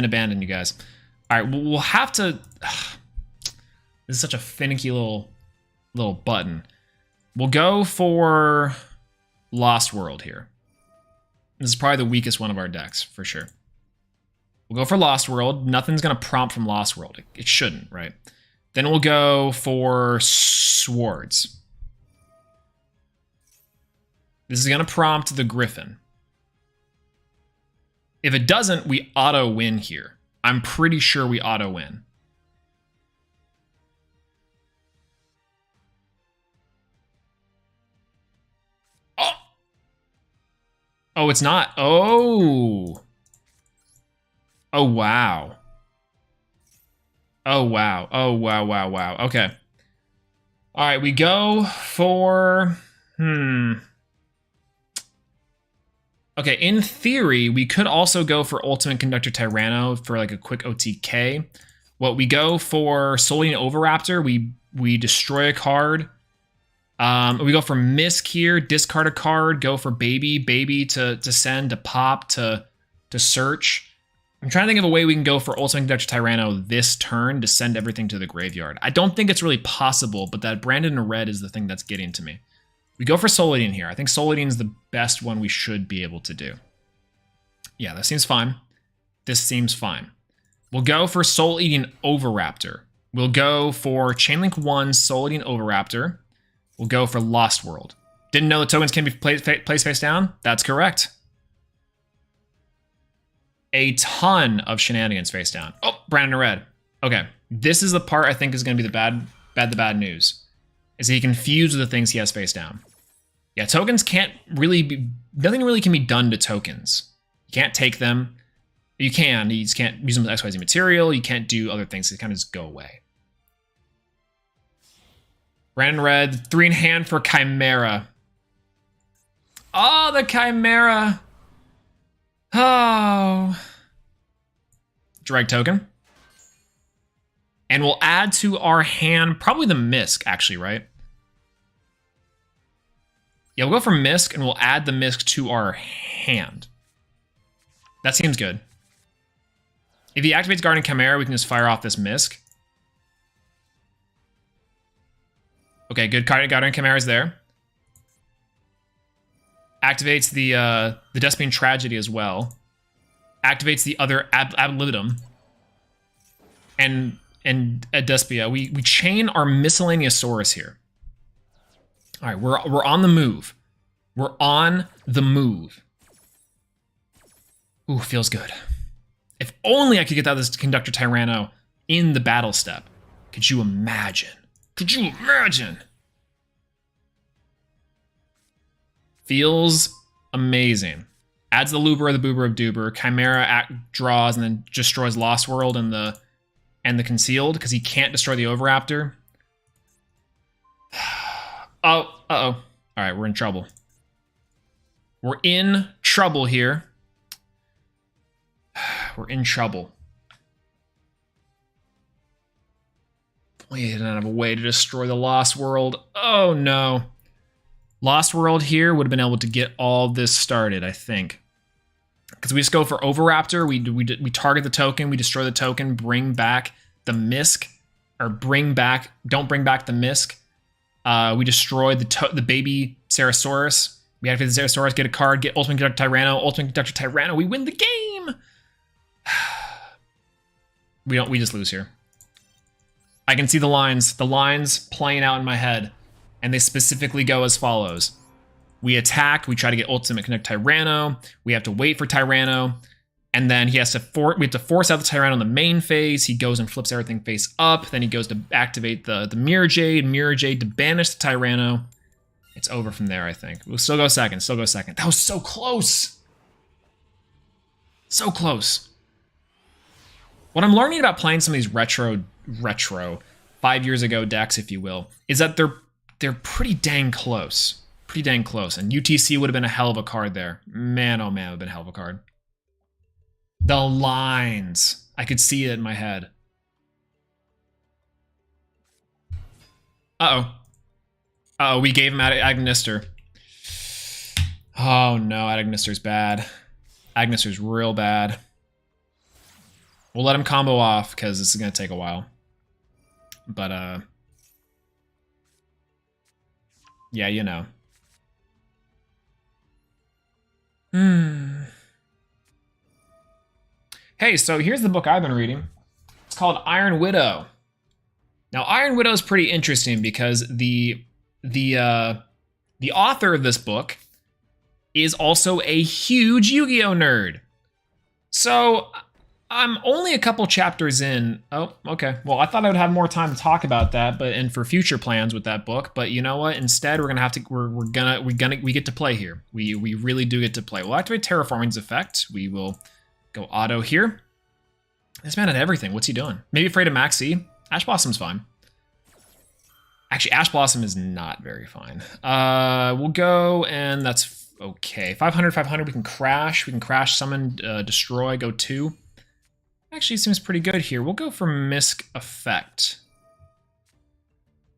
abandon you guys. All right, we'll have to. This is such a finicky little button. We'll go for Lost World here. This is probably the weakest one of our decks for sure. We'll go for Lost World. Nothing's gonna prompt from Lost World. It shouldn't, right? Then we'll go for Swords. This is gonna prompt the Griffin. If it doesn't, we auto win here. I'm pretty sure we auto win. Oh! Oh, it's not. Oh. Oh, wow. Oh, wow. Oh, wow, wow, wow. Okay. All right, we go for... Okay, in theory, we could also go for Ultimate Conductor Tyranno for like a quick OTK. What we go for Solean Overraptor, we destroy a card. We go for Misk here, discard a card, go for Baby to send, to pop, to search. I'm trying to think of a way we can go for Ultimate Conductor Tyranno this turn to send everything to the graveyard. I don't think it's really possible, but that Branded in Red is the thing that's getting to me. We go for Solean here. I think Solean is the best one we should be able to do. Yeah, that seems fine. This seems fine. We'll go for Soul Eating Overraptor. We'll go for Chainlink 1 Soul Eating Overraptor. We'll go for Lost World. Didn't know the tokens can be placed face down? That's correct. A ton of shenanigans face down. Oh, Brandon Red. Okay, this is the part I think is going to be the bad news. Is he confused with the things he has face down. Yeah, tokens can't really be... Nothing really can be done to tokens. You can't take them. You can. You just can't use them with XYZ material. You can't do other things. They kind of just go away. Brandon Red, 3 in hand for Chimera. Oh, the Chimera. Oh. Drag token. And we'll add to our hand, probably the Misk, actually, right? Yeah, we'll go for Misk, and we'll add the Misk to our hand. That seems good. If he activates Guardian Chimera, we can just fire off this Misk. Okay, good. Guardian Chimera's there. Activates the Despine Tragedy as well. Activates the other Ad Libitum. And Despia. We chain our Miscellaneousaurus here. All right, we're on the move. We're on the move. Ooh, feels good. If only I could get that this Conductor Tyranno in the battle step. Could you imagine? Could you imagine? Feels amazing. Adds the Looper of the Boober of Duber. Chimera draws and then destroys Lost World and the Concealed because he can't destroy the Overraptor. Oh, uh-oh. All right, we're in trouble. We're in trouble here. We're in trouble. We didn't have a way to destroy the Lost World. Oh, no. Lost World here would have been able to get all this started, I think. Because we just go for Overraptor, we target the token, we destroy the token, bring back the Misk, or don't bring back the Misk. We destroy the baby Ceratosaurus. We activate the Ceratosaurus, get a card, get Ultimate Conductor Tyranno, Ultimate Conductor Tyranno, we win the game! We just lose here. I can see the lines playing out in my head, and they specifically go as follows. We attack, we try to get Ultimate Connect Tyranno, we have to wait for Tyranno, and then we have to force out the Tyranno in the main phase. He goes and flips everything face up, then he goes to activate the Mirror Jade to banish the Tyranno. It's over from there, I think. We'll still go second. That was so close! So close. What I'm learning about playing some of these retro 5 years ago decks, if you will, is that they're pretty dang close. Pretty dang close. And UTC would have been a hell of a card there. Man, oh man, it would have been a hell of a card. The lines. I could see it in my head. Uh-oh. Uh-oh, we gave him Agnister. Oh no, Agnister's bad. Agnester's real bad. We'll let him combo off because this is going to take a while. But, yeah, you know. Hey, so here's the book I've been reading. It's called Iron Widow. Now, Iron Widow is pretty interesting because the author of this book is also a huge Yu-Gi-Oh nerd. So I'm only a couple chapters in. Oh, okay. Well, I thought I would have more time to talk about that, and for future plans with that book. But you know what? Instead, we're gonna have to we get to play here. We really do get to play. We'll activate Terraforming's effect. We will go auto here. This man had everything. What's he doing? Maybe afraid of Maxi. Ash Blossom's fine. Actually, Ash Blossom is not very fine. We'll go, and that's okay. 500, 500, we can crash. We can crash, summon, destroy, go 2. Actually, seems pretty good here. We'll go for Misk effect.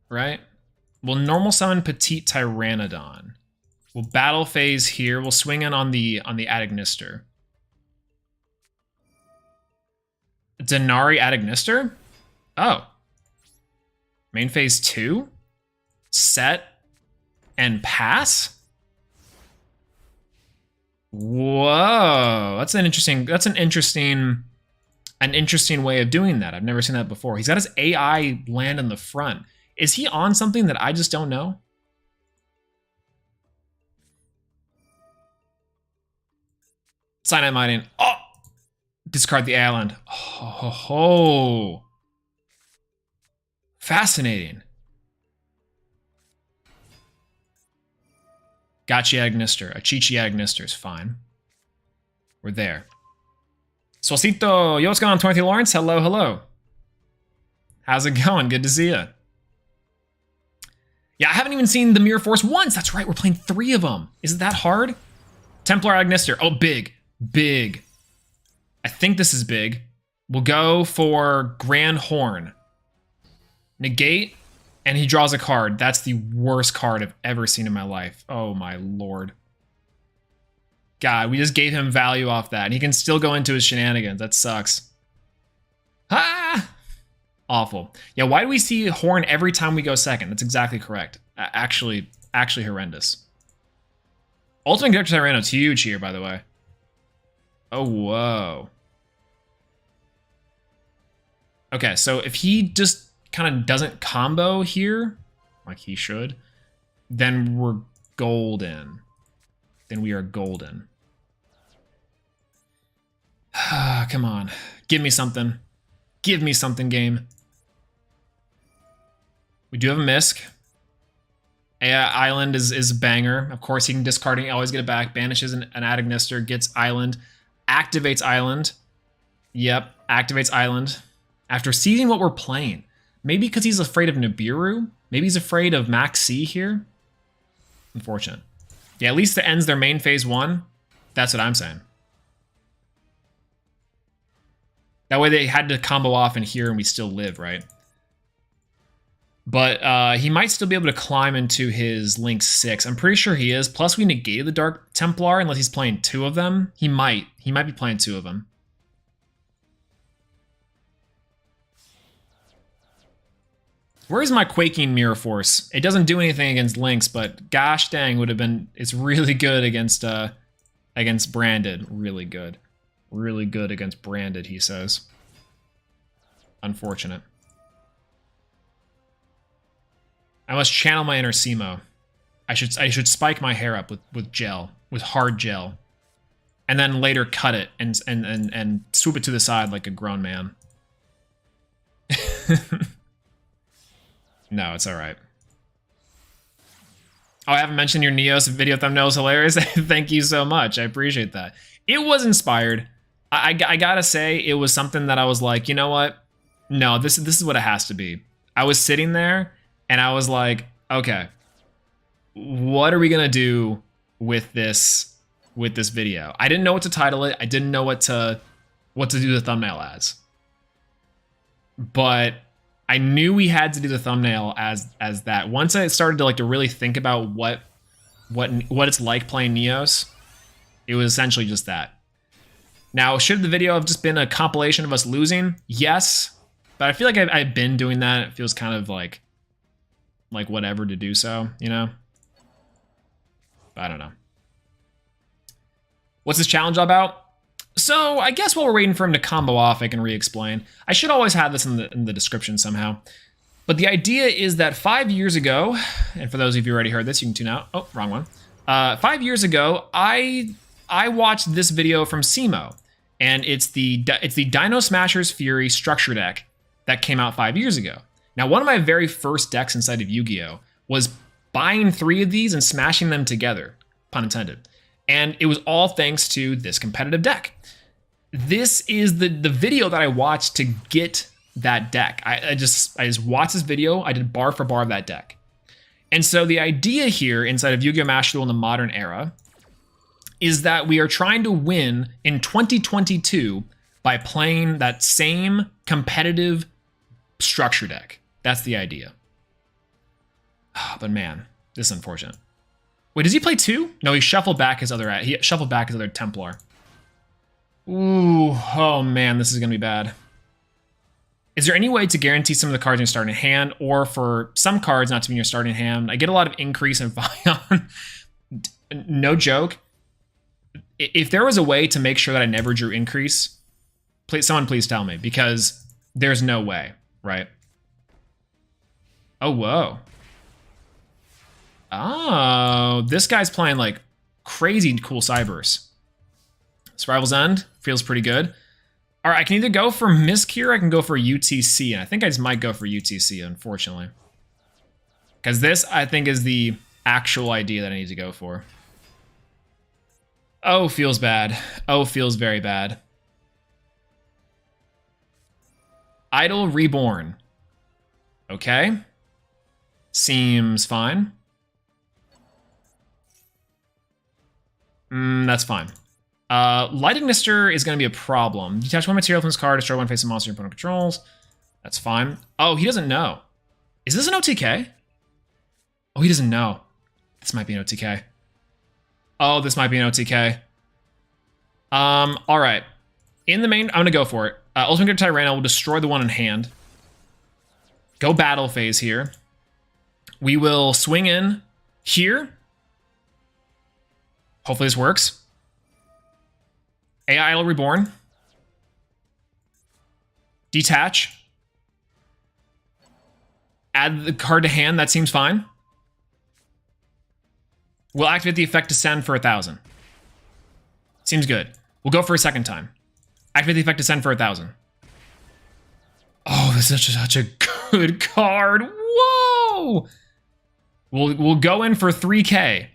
Right? We'll normal summon Petite Tyrannodon. We'll battle phase here. We'll swing in on the Adagnister. Denari Adagnister? Oh. Main phase 2? Set and pass? Whoa. That's an interesting way of doing that. I've never seen that before. He's got his AI land in the front. Is he on something that I just don't know? Cyanide Mining. Oh! Discard the island. Oh. Fascinating. Gotcha Agnister. A Chichi Agnister is fine. We're there. Swolcito. Yo, what's going on, Timothy Lawrence? Hello, hello. How's it going? Good to see you. Yeah, I haven't even seen the Mirror Force once. That's right, we're playing 3 of them. Is it that hard? Templar Agnister. Oh, big. Big. I think this is big. We'll go for Grand Horn. Negate, and he draws a card. That's the worst card I've ever seen in my life. Oh my lord. God, we just gave him value off that, and he can still go into his shenanigans. That sucks. Ah! Awful. Yeah, why do we see Horn every time we go second? That's exactly correct. Actually horrendous. Ultimate Character Tyranno's huge here, by the way. Oh, whoa. Okay, so if he just kind of doesn't combo here, like he should, then we're golden. Then we are golden. Come on. Give me something. Give me something, game. We do have a Misk. Island is a banger. Of course, he can discard it, always get it back. Banishes an Adagnister, gets Island. Activates Island. Yep, activates Island. After seeing what we're playing. Maybe because he's afraid of Nibiru? Maybe he's afraid of Max C here? Unfortunate. Yeah, at least it ends their main phase 1. That's what I'm saying. That way they had to combo off in here and we still live, right? But he might still be able to climb into his Link 6. I'm pretty sure he is. Plus we negated the Dark Templar unless he's playing 2 of them. He might. He might be playing 2 of them. Where's my Quaking Mirror Force? It doesn't do anything against Lynx, but gosh dang, would have been. It's really good against Branded. Really good. Really good against Branded, he says. Unfortunate. I must channel my inner Cimo. I should spike my hair up with gel, with hard gel. And then later cut it and swoop it to the side like a grown man. No, it's all right. Oh, I haven't mentioned your Neos video thumbnail is hilarious. Thank you so much. I appreciate that. It was inspired. I gotta say, it was something that I was like, you know what? No, this is what it has to be. I was sitting there and I was like, okay, what are we gonna do with this video? I didn't know what to title it. I didn't know what to do the thumbnail as. But I knew we had to do the thumbnail as that. Once I started to really think about what it's like playing Neos, it was essentially just that. Now, should the video have just been a compilation of us losing? Yes. But I feel like I've been doing that. It feels kind of like whatever to do so, you know? I don't know. What's this challenge all about? So I guess while we're waiting for him to combo off, I can re-explain. I should always have this in the description somehow. But the idea is that 5 years ago, and for those of you who already heard this, you can tune out. Oh, wrong one. 5 years ago, I watched this video from Cimoooooooo, and it's the Dino Smashers Fury structure deck that came out 5 years ago. Now, one of my very first decks inside of Yu-Gi-Oh! Was buying 3 of these and smashing them together, pun intended. And it was all thanks to this competitive deck. This is the video that I watched to get that deck. I just watched this video. I did bar for bar of that deck. And so the idea here inside of Yu-Gi-Oh! Master Duel in the modern era is that we are trying to win in 2022 by playing that same competitive structure deck. That's the idea. But man, this is unfortunate. Wait, does he play 2? No, he shuffled back his other Templar. Ooh, oh man, this is gonna be bad. Is there any way to guarantee some of the cards in your starting hand, or for some cards not to be in your starting hand? I get a lot of increase in Vion. No joke. If there was a way to make sure that I never drew increase, someone please tell me, because there's no way, right? Oh, whoa. Oh, this guy's playing like crazy cool Cybers. Survival's End feels pretty good. All right, I can either go for Misk here, or I can go for UTC, and I think I just might go for UTC, unfortunately. Because this, I think, is the actual idea that I need to go for. Oh, feels bad. Oh, feels very bad. Idol Reborn. Okay. Seems fine. That's fine. Light Ignister is going to be a problem. Detach 1 material from this card, destroy 1 face of monster your opponent controls. That's fine. Oh, he doesn't know. Is this an OTK? Oh, he doesn't know. This might be an OTK. Oh, this might be an OTK. All right. In the main, I'm going to go for it. Ultimate Great Tyranno will destroy the one in hand. Go battle phase here. We will swing in here. Hopefully this works. AI Idol Reborn. Detach. Add the card to hand. That seems fine. We'll activate the effect to send for 1,000. Seems good. We'll go for a second time. Activate the effect to send for 1,000. Oh, this is such a good card. Whoa! We'll go in for 3K.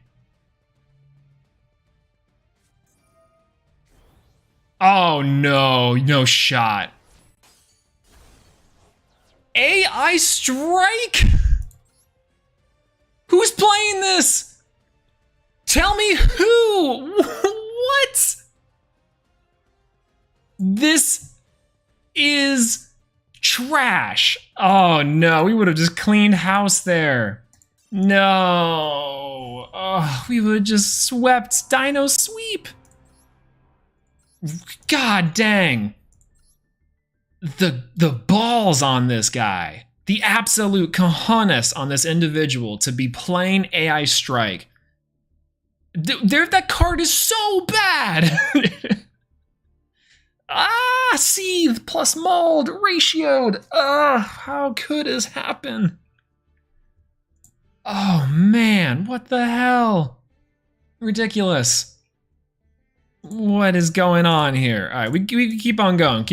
Oh no, no shot. AI Strike? Who's playing this? Tell me who? What? This is trash. Oh no, we would have just cleaned house there. No. Oh, we would have just swept Dino Sweep. God dang. The balls on this guy. The absolute cojones on this individual to be playing AI Strike. That card is so bad. Seethe plus Mold ratioed. How could this happen? Oh man, what the hell? Ridiculous. What is going on here? All right, we keep on going,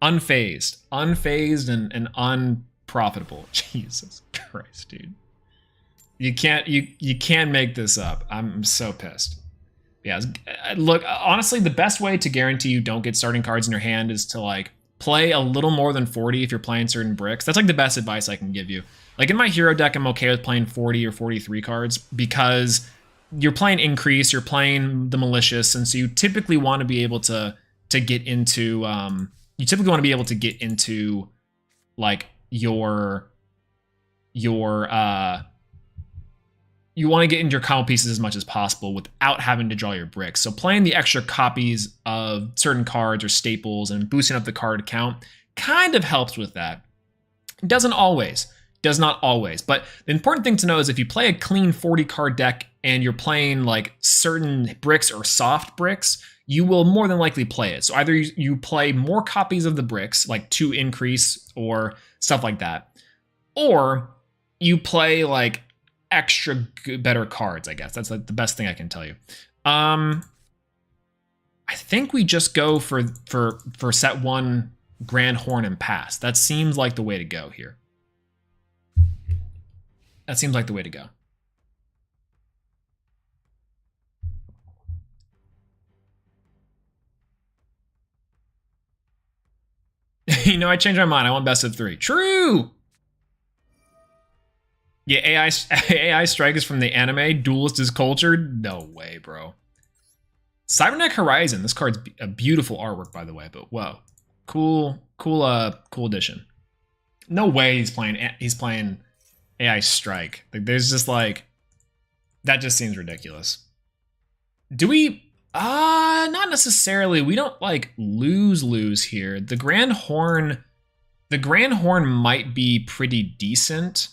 Unfazed and unprofitable. Jesus Christ, dude. You can't make this up. I'm so pissed. Yeah, look, honestly, the best way to guarantee you don't get starting cards in your hand is to like play a little more than 40 if you're playing certain bricks. That's like the best advice I can give you. Like in my hero deck, I'm okay with playing 40 or 43 cards because you're playing increase, you're playing the malicious, and so you typically want to be able to get into like your you want to get into your combo pieces as much as possible without having to draw your bricks. So playing the extra copies of certain cards or staples and boosting up the card count kind of helps with that. It doesn't always. Does not always. But the important thing to know is if you play a clean 40 card deck and you're playing like certain bricks or soft bricks, you will more than likely play it. So either you play more copies of the bricks, like 2 increase or stuff like that, or you play like extra better cards, I guess. That's like the best thing I can tell you. I think we just go for set 1 Grand Horn and pass. That seems like the way to go here. That seems like the way to go. You know, I changed my mind. I want best of 3. True. Yeah, AI Strike is from the anime. Duelist is cultured. No way, bro. Cybernetic Horizon. This card's a beautiful artwork, by the way. But whoa, cool addition. No way he's playing AI Strike. Like, there's just like, that just seems ridiculous. Do we? Not necessarily. We don't like lose here. The Grand Horn might be pretty decent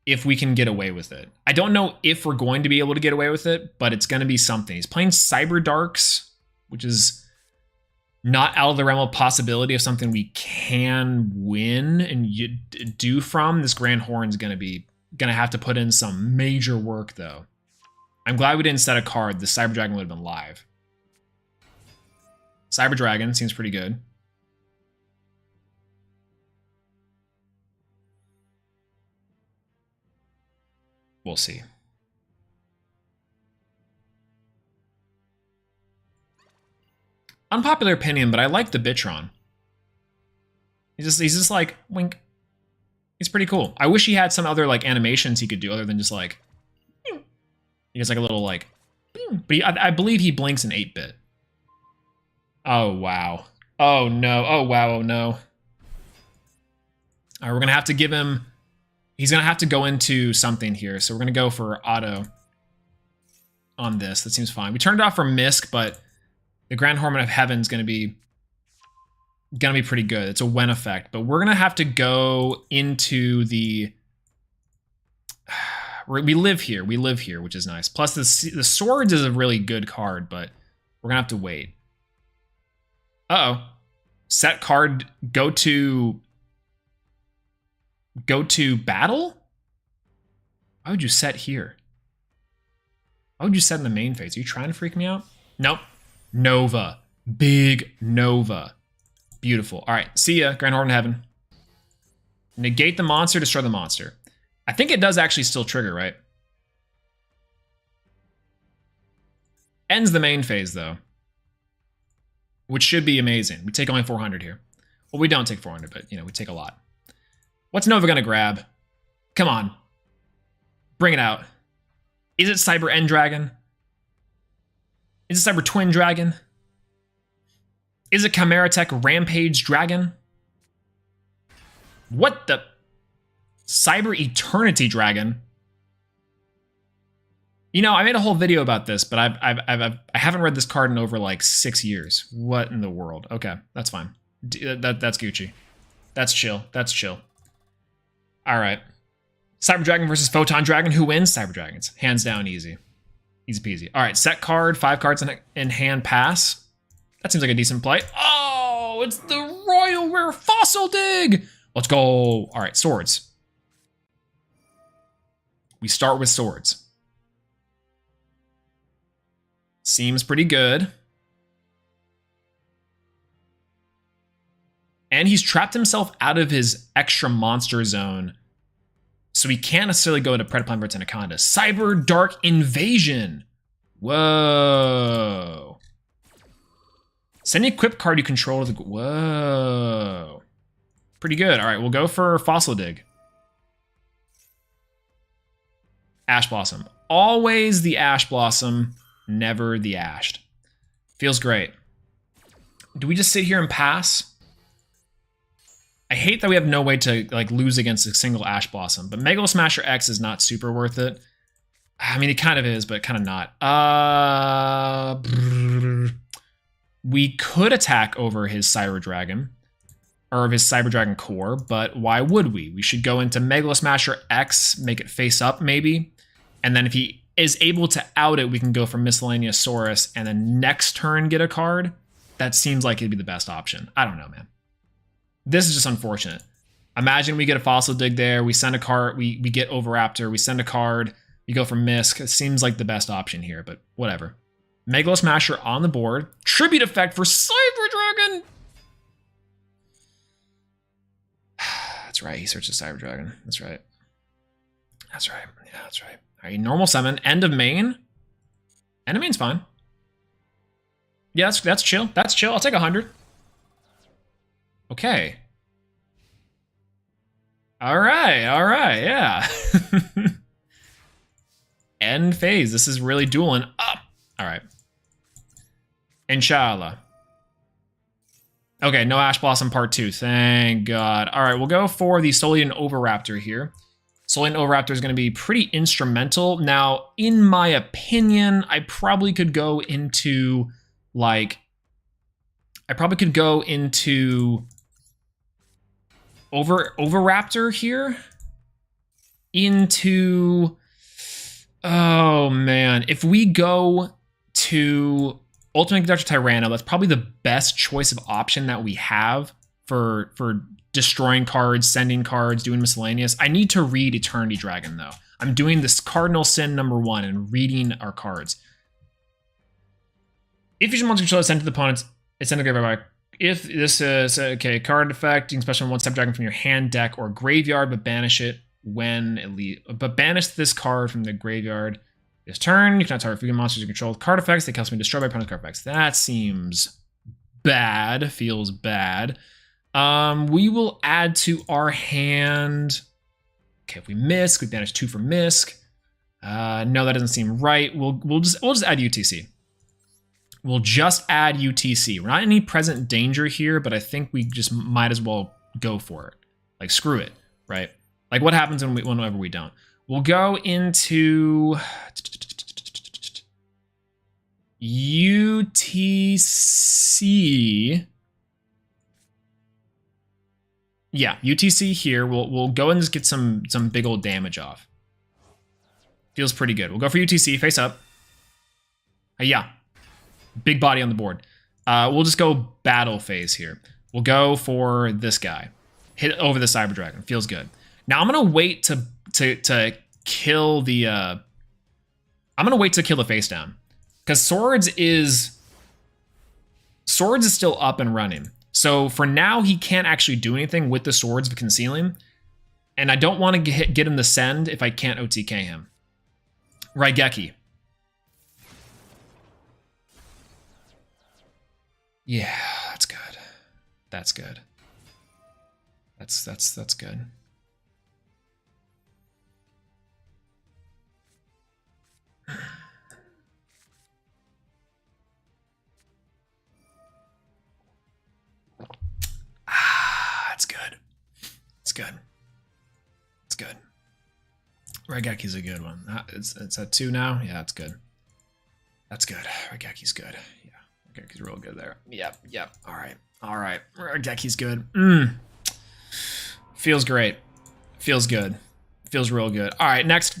if we can get away with it. I don't know if we're going to be able to get away with it, but it's going to be something. He's playing Cyber Darks, which is not out of the realm of possibility of something we can win and do from. This Grand Horn's gonna have to put in some major work though. I'm glad we didn't set a card. The Cyber Dragon would have been live. Cyber Dragon seems pretty good. We'll see. Unpopular opinion, but I like the Bitron. He's just like, wink. He's pretty cool. I wish he had some other like animations he could do other than just like, he has like a little like, but I believe he blinks in 8-bit. Oh, wow. Oh, no. Oh, wow. Oh, no. All right, we're going to have to give him, he's going to have to go into something here. So we're going to go for auto on this. That seems fine. We turned it off for Misk, but the Grand Horn of Heaven's going to be pretty good. It's a when effect, but we're going to have to go into the, we live here, which is nice. Plus the Swords is a really good card, but we're going to have to wait. Uh-oh. Set card, go to battle? Why would you set here? Why would you set in the main phase? Are you trying to freak me out? Nope. Nova. Big Nova. Beautiful. All right. See ya, Grand Horn of Heaven. Negate the monster, destroy the monster. I think it does actually still trigger, right? Ends the main phase, though. Which should be amazing. We take only 400 here. Well, we don't take 400, but, you know, we take a lot. What's Nova gonna grab? Come on. Bring it out. Is it Cyber End Dragon? Is it Cyber Twin Dragon? Is it Chimera Tech Rampage Dragon? What the? Cyber Eternity Dragon? You know, I made a whole video about this, but I haven't read this card in over like 6 years. What in the world? Okay, that's fine. That's Gucci. That's chill. That's chill. All right. Cyber Dragon versus Photon Dragon. Who wins? Cyber Dragons. Hands down, easy. Easy peasy. All right, set card, 5 cards in hand, pass. That seems like a decent play. Oh, it's the Royal Rare Fossil Dig. Let's go. All right, swords. We start with swords. Seems pretty good. And he's trapped himself out of his extra monster zone. So he can't necessarily go into Predaplan versus Anaconda. Cyber Dark Invasion. Whoa. Send an equip card you control to the... Whoa. Pretty good. All right, we'll go for Fossil Dig. Ash Blossom. Always the Ash Blossom, never the Ashed. Feels great. Do we just sit here and pass? I hate that we have no way to like lose against a single Ash Blossom, but Megalo Smasher X is not super worth it. I mean, it kind of is, but kind of not. We could attack over his Cyber Dragon, or of his Cyber Dragon core, but why would we? We should go into Megalo Smasher X, make it face up maybe, and then if he is able to out it, we can go for Miscellaneous Saurus, and then next turn get a card. That seems like it'd be the best option. I don't know, man. This is just unfortunate. Imagine we get a Fossil Dig there, we send a card, we get Overraptor, we send a card, we go for Misk. It seems like the best option here, but whatever. Megalo Smasher on the board. Tribute effect for Cyber Dragon! That's right, he searches Cyber Dragon. That's right. That's right. Yeah, that's right. All right, normal summon. End of main. End of main's fine. Yeah, that's chill. That's chill. I'll take 100. Okay. All right, yeah. End phase. This is really dueling up. All right. Inshallah. Okay, no Ash Blossom Part 2. Thank God. All right, we'll go for the Solian Overraptor here. Solian Overraptor is going to be pretty instrumental. Now, in my opinion, I probably could go into, like... Overraptor here. Into... Oh, man. If we go to Ultimate Conductor Tyranno, that's probably the best choice of option that we have for destroying cards, sending cards, doing miscellaneous. I need to read Eternity Dragon, though. I'm doing this Cardinal Sin #1 and reading our cards. If you monster control is sent to the opponents, it's sent to the graveyard. If this is, okay, card effect, you can special one Step Dragon from your hand, deck, or graveyard, but banish it when it leaves. But banish this card from the graveyard this turn. You cannot target freaking monsters you control with card effects. They can also be destroyed by opponent's card effects. That seems bad. Feels bad. We will add to our hand. Okay, if we Misk, we banish 2 for Misk. No, that doesn't seem right. We'll just add UTC. We'll just add UTC. We're not in any present danger here, but I think we just might as well go for it. Like, screw it, right? Like, what happens whenever we don't? We'll go into UTC. Yeah, UTC here. We'll go and just get some big old damage off. Feels pretty good. We'll go for UTC, face up. Yeah. Big body on the board. We'll just go battle phase here. We'll go for this guy. Hit over the Cyber Dragon. Feels good. Now I'm gonna wait to kill the face down. Because Swords is still up and running. So for now, he can't actually do anything with the Swords of Concealing. And I don't want to get him to send if I can't OTK him. Raigeki. Yeah, that's good. That's good. That's good. That's good. It's good. It's good. Raigeki's a good one. It's at 2 now. Yeah, that's good. That's good. Raigeki's good. Yeah, Raigeki's real good there. Yep. All right. Raigeki's good. Feels great. Feels good. Feels real good. All right, next.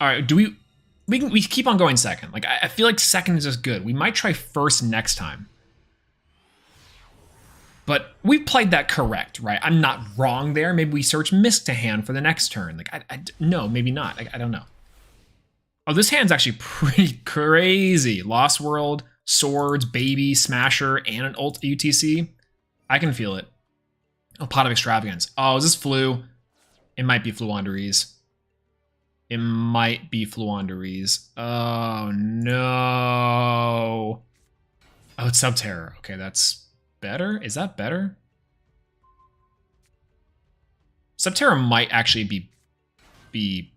All right, we keep on going second. Like, I feel like second is just good. We might try first next time. But we played that correct, right? I'm not wrong there. Maybe we search Misk to hand for the next turn. Like, no, maybe not. I don't know. Oh, this hand's actually pretty crazy. Lost World, Swords, Baby, Smasher, and an ult UTC. I can feel it. Oh, Pot of Extravagance. Oh, is this Flu? It might be Fluandereeze. It might be Fluandereeze. Oh, no. Oh, it's Subterror. Okay, that's better. Is that better? Subterror might actually be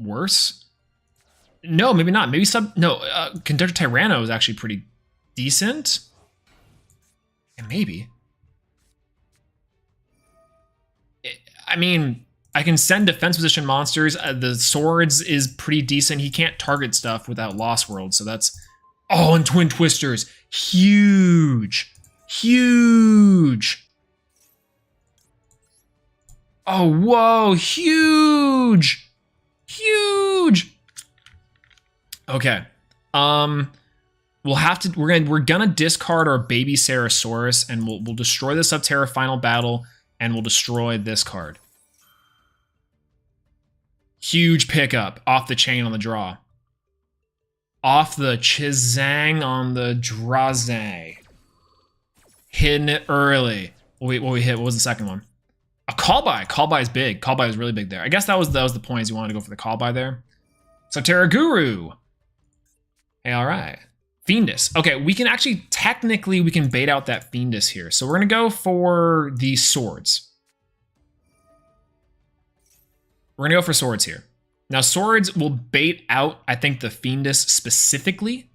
worse. No, maybe not. Maybe Conductor Tyranno is actually pretty decent. And maybe. I mean, I can send defense position monsters. The swords is pretty decent. He can't target stuff without Lost World, so that's... Oh, and Twin Twisters. Huge. Huge. Oh, whoa. Huge. Huge. Okay. We'll have to... We're gonna discard our baby Sarasaurus, and we'll destroy the Subterra final battle, and we'll destroy this card. Huge pickup off the chain on the draw. Off the Chizang on the Draze. Hitting it early. What we hit? What was the second one? A Callby. Callby is big. Callby is really big there. I guess that was the point. You wanted to go for the Callby there. So Terraguru. Hey, all right. Fiendus. Okay, we can actually, technically, we can bait out that Fiendus here. So we're going to go for the swords. We're going to go for swords here. Now, swords will bait out, I think, the Fiendus specifically,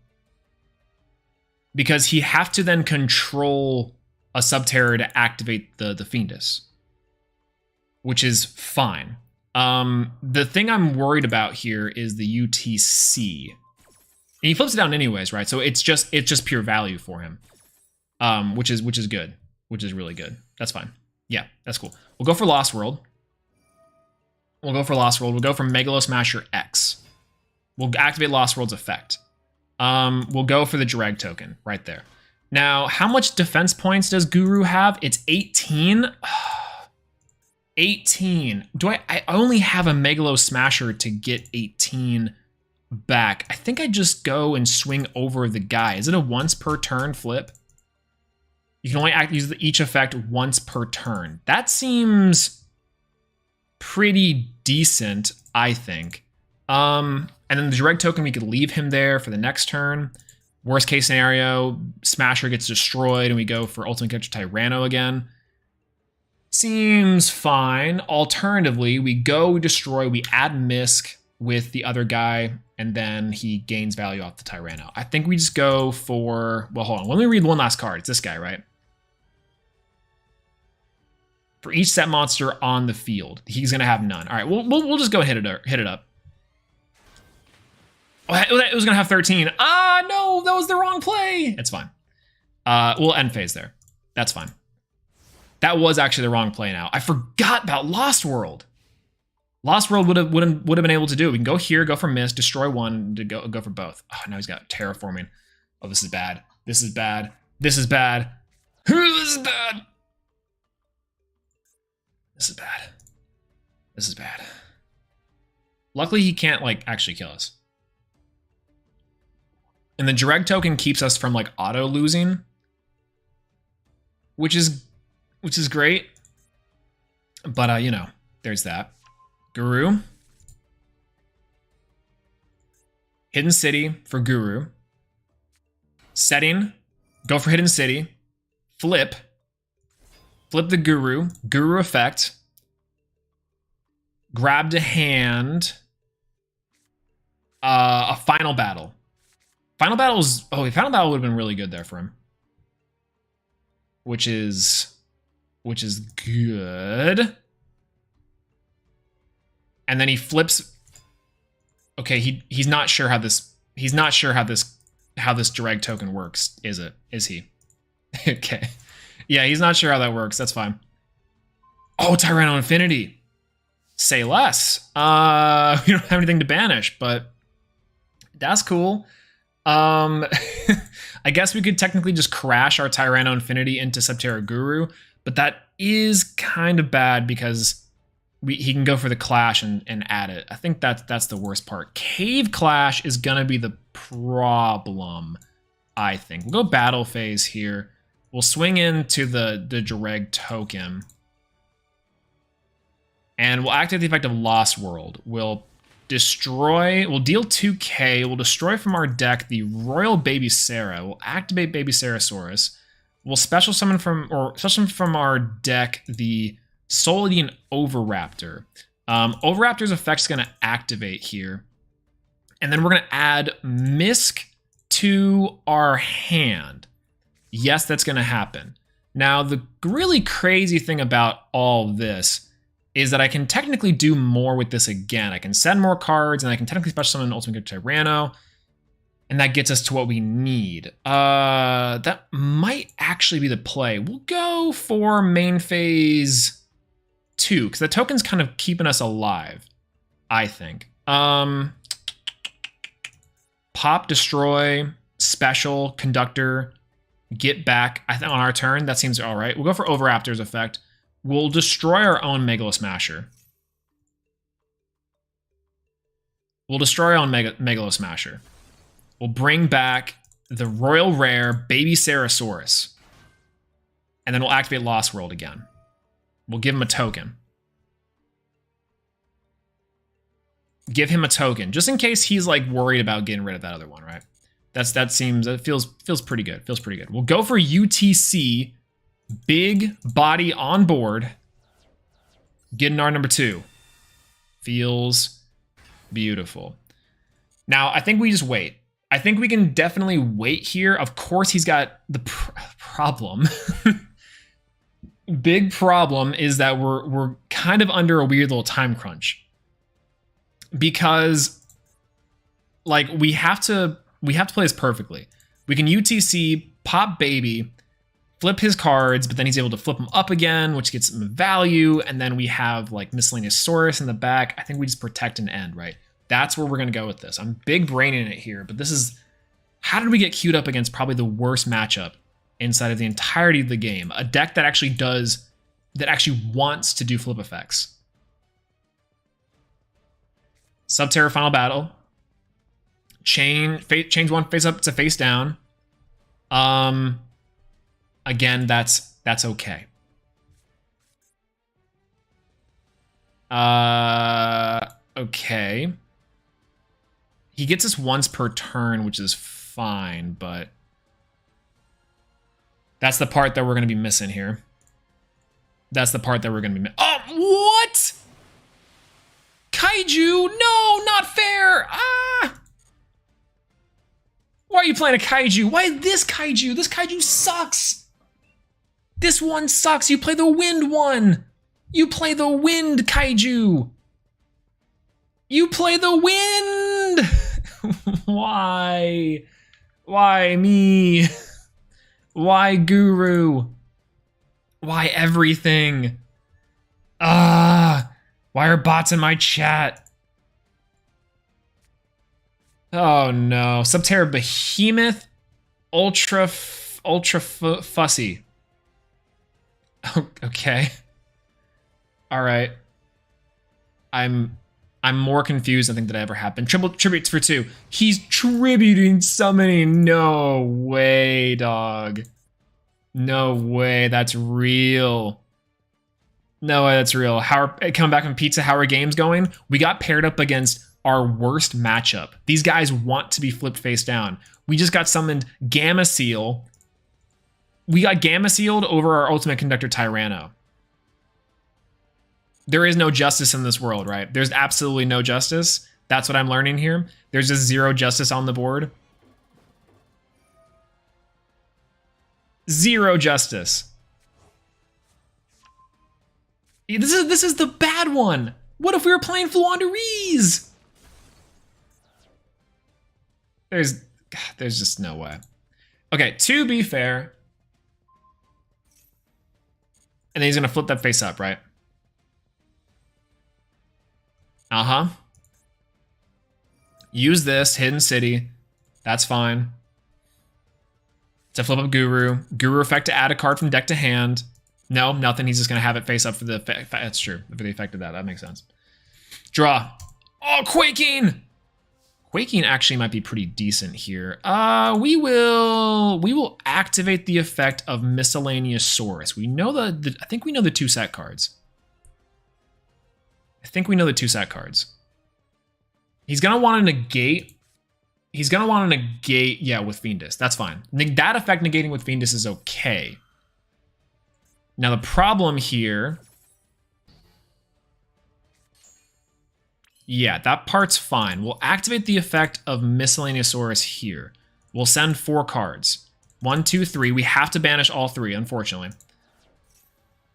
because he have to then control a Subterror to activate the Fiendus, which is fine. The thing I'm worried about here is the UTC. And he flips it down anyways, right? So it's just pure value for him, which is good, which is really good. That's fine. Yeah, that's cool. We'll go for Lost World. We'll go for Lost World. We'll go for Megalo Smasher X. We'll activate Lost World's effect. We'll go for the drag token right there. Now, how much defense points does Guru have? It's 18. 18. Do I only have a Megalo Smasher to get 18 back? I think I just go and swing over the guy. Is it a once per turn flip? You can only use each effect once per turn. That seems pretty decent, I think. And then the direct token, we could leave him there for the next turn. Worst case scenario, Smasher gets destroyed and we go for Ultimate Catcher Tyranno again. Seems fine. Alternatively, we go, we destroy, we add Misk with the other guy, and then he gains value off the Tyranno. I think we just go for... Well, hold on. Let me read one last card. It's this guy, right? For each set monster on the field, he's going to have none. All right, we'll just go hit it up. Oh, it was going to have 13. Ah, no, that was the wrong play. It's fine. We'll end phase there. That's fine. That was actually the wrong play now. I forgot about Lost World. Lost World would have been able to do it. We can go here, go for Mist, destroy one, to go for both. Oh, now he's got Terraforming. Oh, this is bad. This is bad. This is bad. This is bad. This is bad. This is bad. Luckily, he can't, like, actually kill us. And the drag token keeps us from, like, auto losing, which is great. But, you know, there's that. Guru. Hidden City for Guru. Setting. Go for Hidden City. Flip. Flip the Guru. Guru effect. Grab to hand. A Final Battle. Final Battle is... Oh, Final Battle would have been really good there for him. Which is good. And then he flips. Okay, he's not sure how this drag token works, is it? Is he? Okay. Yeah, he's not sure how that works. That's fine. Oh, Tyranno Infinity. Say less. We don't have anything to banish, but that's cool. I guess we could technically just crash our Tyranno Infinity into Subterra Guru, but that is kind of bad because he can go for the Clash and add it. I think that's the worst part. Cave Clash is gonna be the problem, I think. We'll go battle phase here. We'll swing into the drag token. And we'll activate the effect of Lost World. We'll deal 2k. We'll destroy from our deck the Royal Baby Sarah. We'll activate Baby Sarasaurus. We'll special summon from our deck the Solidian Overraptor. Overraptor's effect is going to activate here. And then we're going to add Misk to our hand. Yes, that's going to happen. Now, the really crazy thing about all this is that I can technically do more with this again. I can send more cards, and I can technically special summon Ultimate Tyranno, and that gets us to what we need. That might actually be the play. We'll go for main phase 2, because the token's kind of keeping us alive, I think. Pop, destroy, special, conductor, get back. I think on our turn, that seems all right. We'll go for Overraptor's effect. We'll destroy our own Megalo Smasher. We'll destroy our own Megalo Smasher. We'll bring back the Royal Rare Baby Sarasaurus. And then we'll activate Lost World again. We'll give him a token. Give him a token, just in case he's like worried about getting rid of that other one, right? That feels pretty good. Feels pretty good. We'll go for UTC, big body on board. Getting our number 2. Feels beautiful. Now, I think we just wait. I think we can definitely wait here. Of course, he's got the problem. Big problem is that we're kind of under a weird little time crunch. Because like we have to play this perfectly. We can UTC, pop baby, flip his cards, but then he's able to flip them up again, which gets him value, and then we have like Miscellaneous Saurus in the back. I think we just protect and end, right? That's where we're gonna go with this. I'm big braining it here, but this is, how did we get queued up against probably the worst matchup inside of the entirety of the game? A deck that actually wants to do flip effects. Subterra Final Battle. Change 1 face up to face down. Again, that's okay. Okay. He gets us once per turn, which is fine, but that's the part that we're going to be missing here. That's the part that we're going to be Oh, what? Kaiju? No, not fair. Ah! Why are you playing a Kaiju? Why this Kaiju? This Kaiju sucks. This one sucks. You play the wind one. You play the wind Kaiju. You play the wind. Why? Why me? Why Guru? Why everything? Why are bots in my chat? Oh no. Subterra Behemoth, ultra fussy. Okay. All right. I'm more confused, I think, than I ever have been. Triple tributes for 2. He's tributing summoning. No way, dog. No way, that's real. No way, that's real. How coming back from Pizza, how are games going? We got paired up against our worst matchup. These guys want to be flipped face down. We just got summoned Gamma Seal. We got Gamma Sealed over our Ultimate Conductor Tyranno. There is no justice in this world, right? There's absolutely no justice. That's what I'm learning here. There's just 0 justice on the board. 0 justice. This is the bad one. What if we were playing Fluandereeze? There's just no way. Okay, to be fair. And then he's gonna flip that face up, right? Uh-huh. Use this, Hidden City. That's fine. To flip up Guru. Guru effect to add a card from deck to hand. No, nothing. He's just going to have it face up for the effect. That's true. For the effect of that. That makes sense. Draw. Oh, Quaking! Quaking actually might be pretty decent here. We will activate the effect of Miscellaneous Saurus. We know I think we know the 2 set cards. I think we know the 2 set cards. He's going to want to negate. He's going to want to negate, yeah, with Fiendus. That's fine. That effect negating with Fiendus is okay. Now, the problem here... Yeah, that part's fine. We'll activate the effect of Miscellaneous Saurus here. We'll send 4 cards. 1, 2, 3. We have to banish all 3, unfortunately.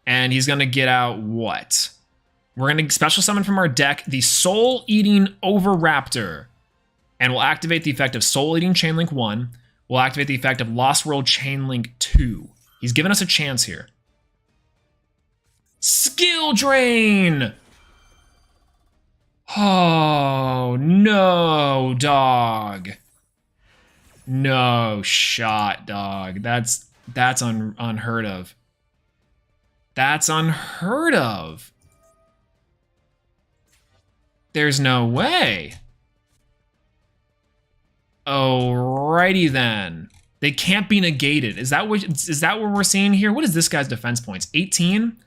And he's going to get out what? We're going to special summon from our deck the Soul-Eating Overraptor. And we'll activate the effect of Soul-Eating Chainlink 1. We'll activate the effect of Lost World Chainlink 2. He's given us a chance here. Skill Drain! Oh, no, dog. No shot, dog. That's unheard of. That's unheard of. There's no way. Alrighty then. They can't be negated. Is that what we're seeing here? What is this guy's defense points? 18?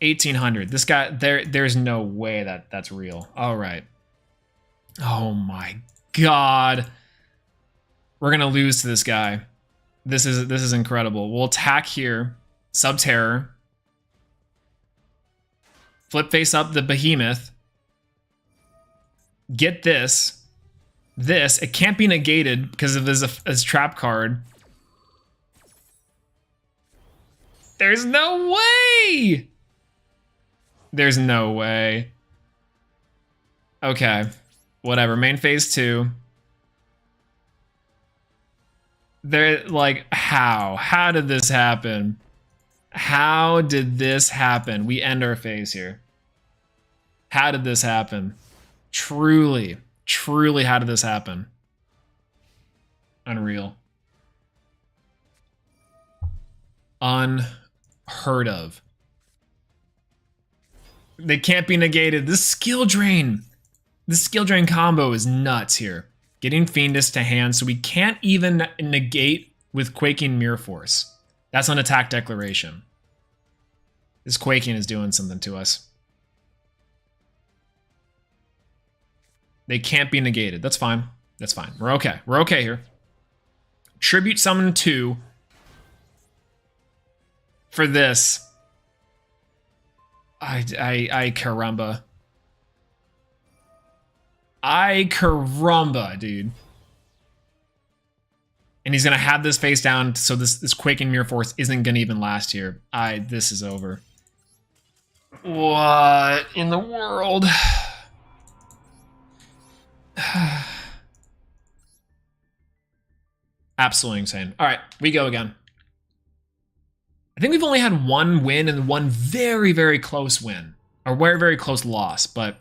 1800. This guy, there's no way that's real. All right. Oh my god. We're gonna lose to this guy. This is incredible. We'll attack here. Subterror. Flip face up the behemoth. Get this. This, it can't be negated because of his trap card. There's no way! There's no way. Okay. Whatever. Main phase 2. They're like, how? How did this happen? How did this happen? We end our phase here. How did this happen? Truly, truly, how did this happen? Unreal. Unheard of. They can't be negated. This skill drain. This skill drain combo is nuts here. Getting Fiendus to hand, so we can't even negate with Quaking Mirror Force. That's an attack declaration. This Quaking is doing something to us. They can't be negated. That's fine. That's fine. We're okay. We're okay here. Tribute Summon 2 for this. I caramba. I caramba, dude. And he's gonna have this face down, so this Quaking Mirror Force isn't gonna even last here. This is over. What in the world? Absolutely insane. All right, we go again. I think we've only had one win and one very, very close win. Or very, very close loss, but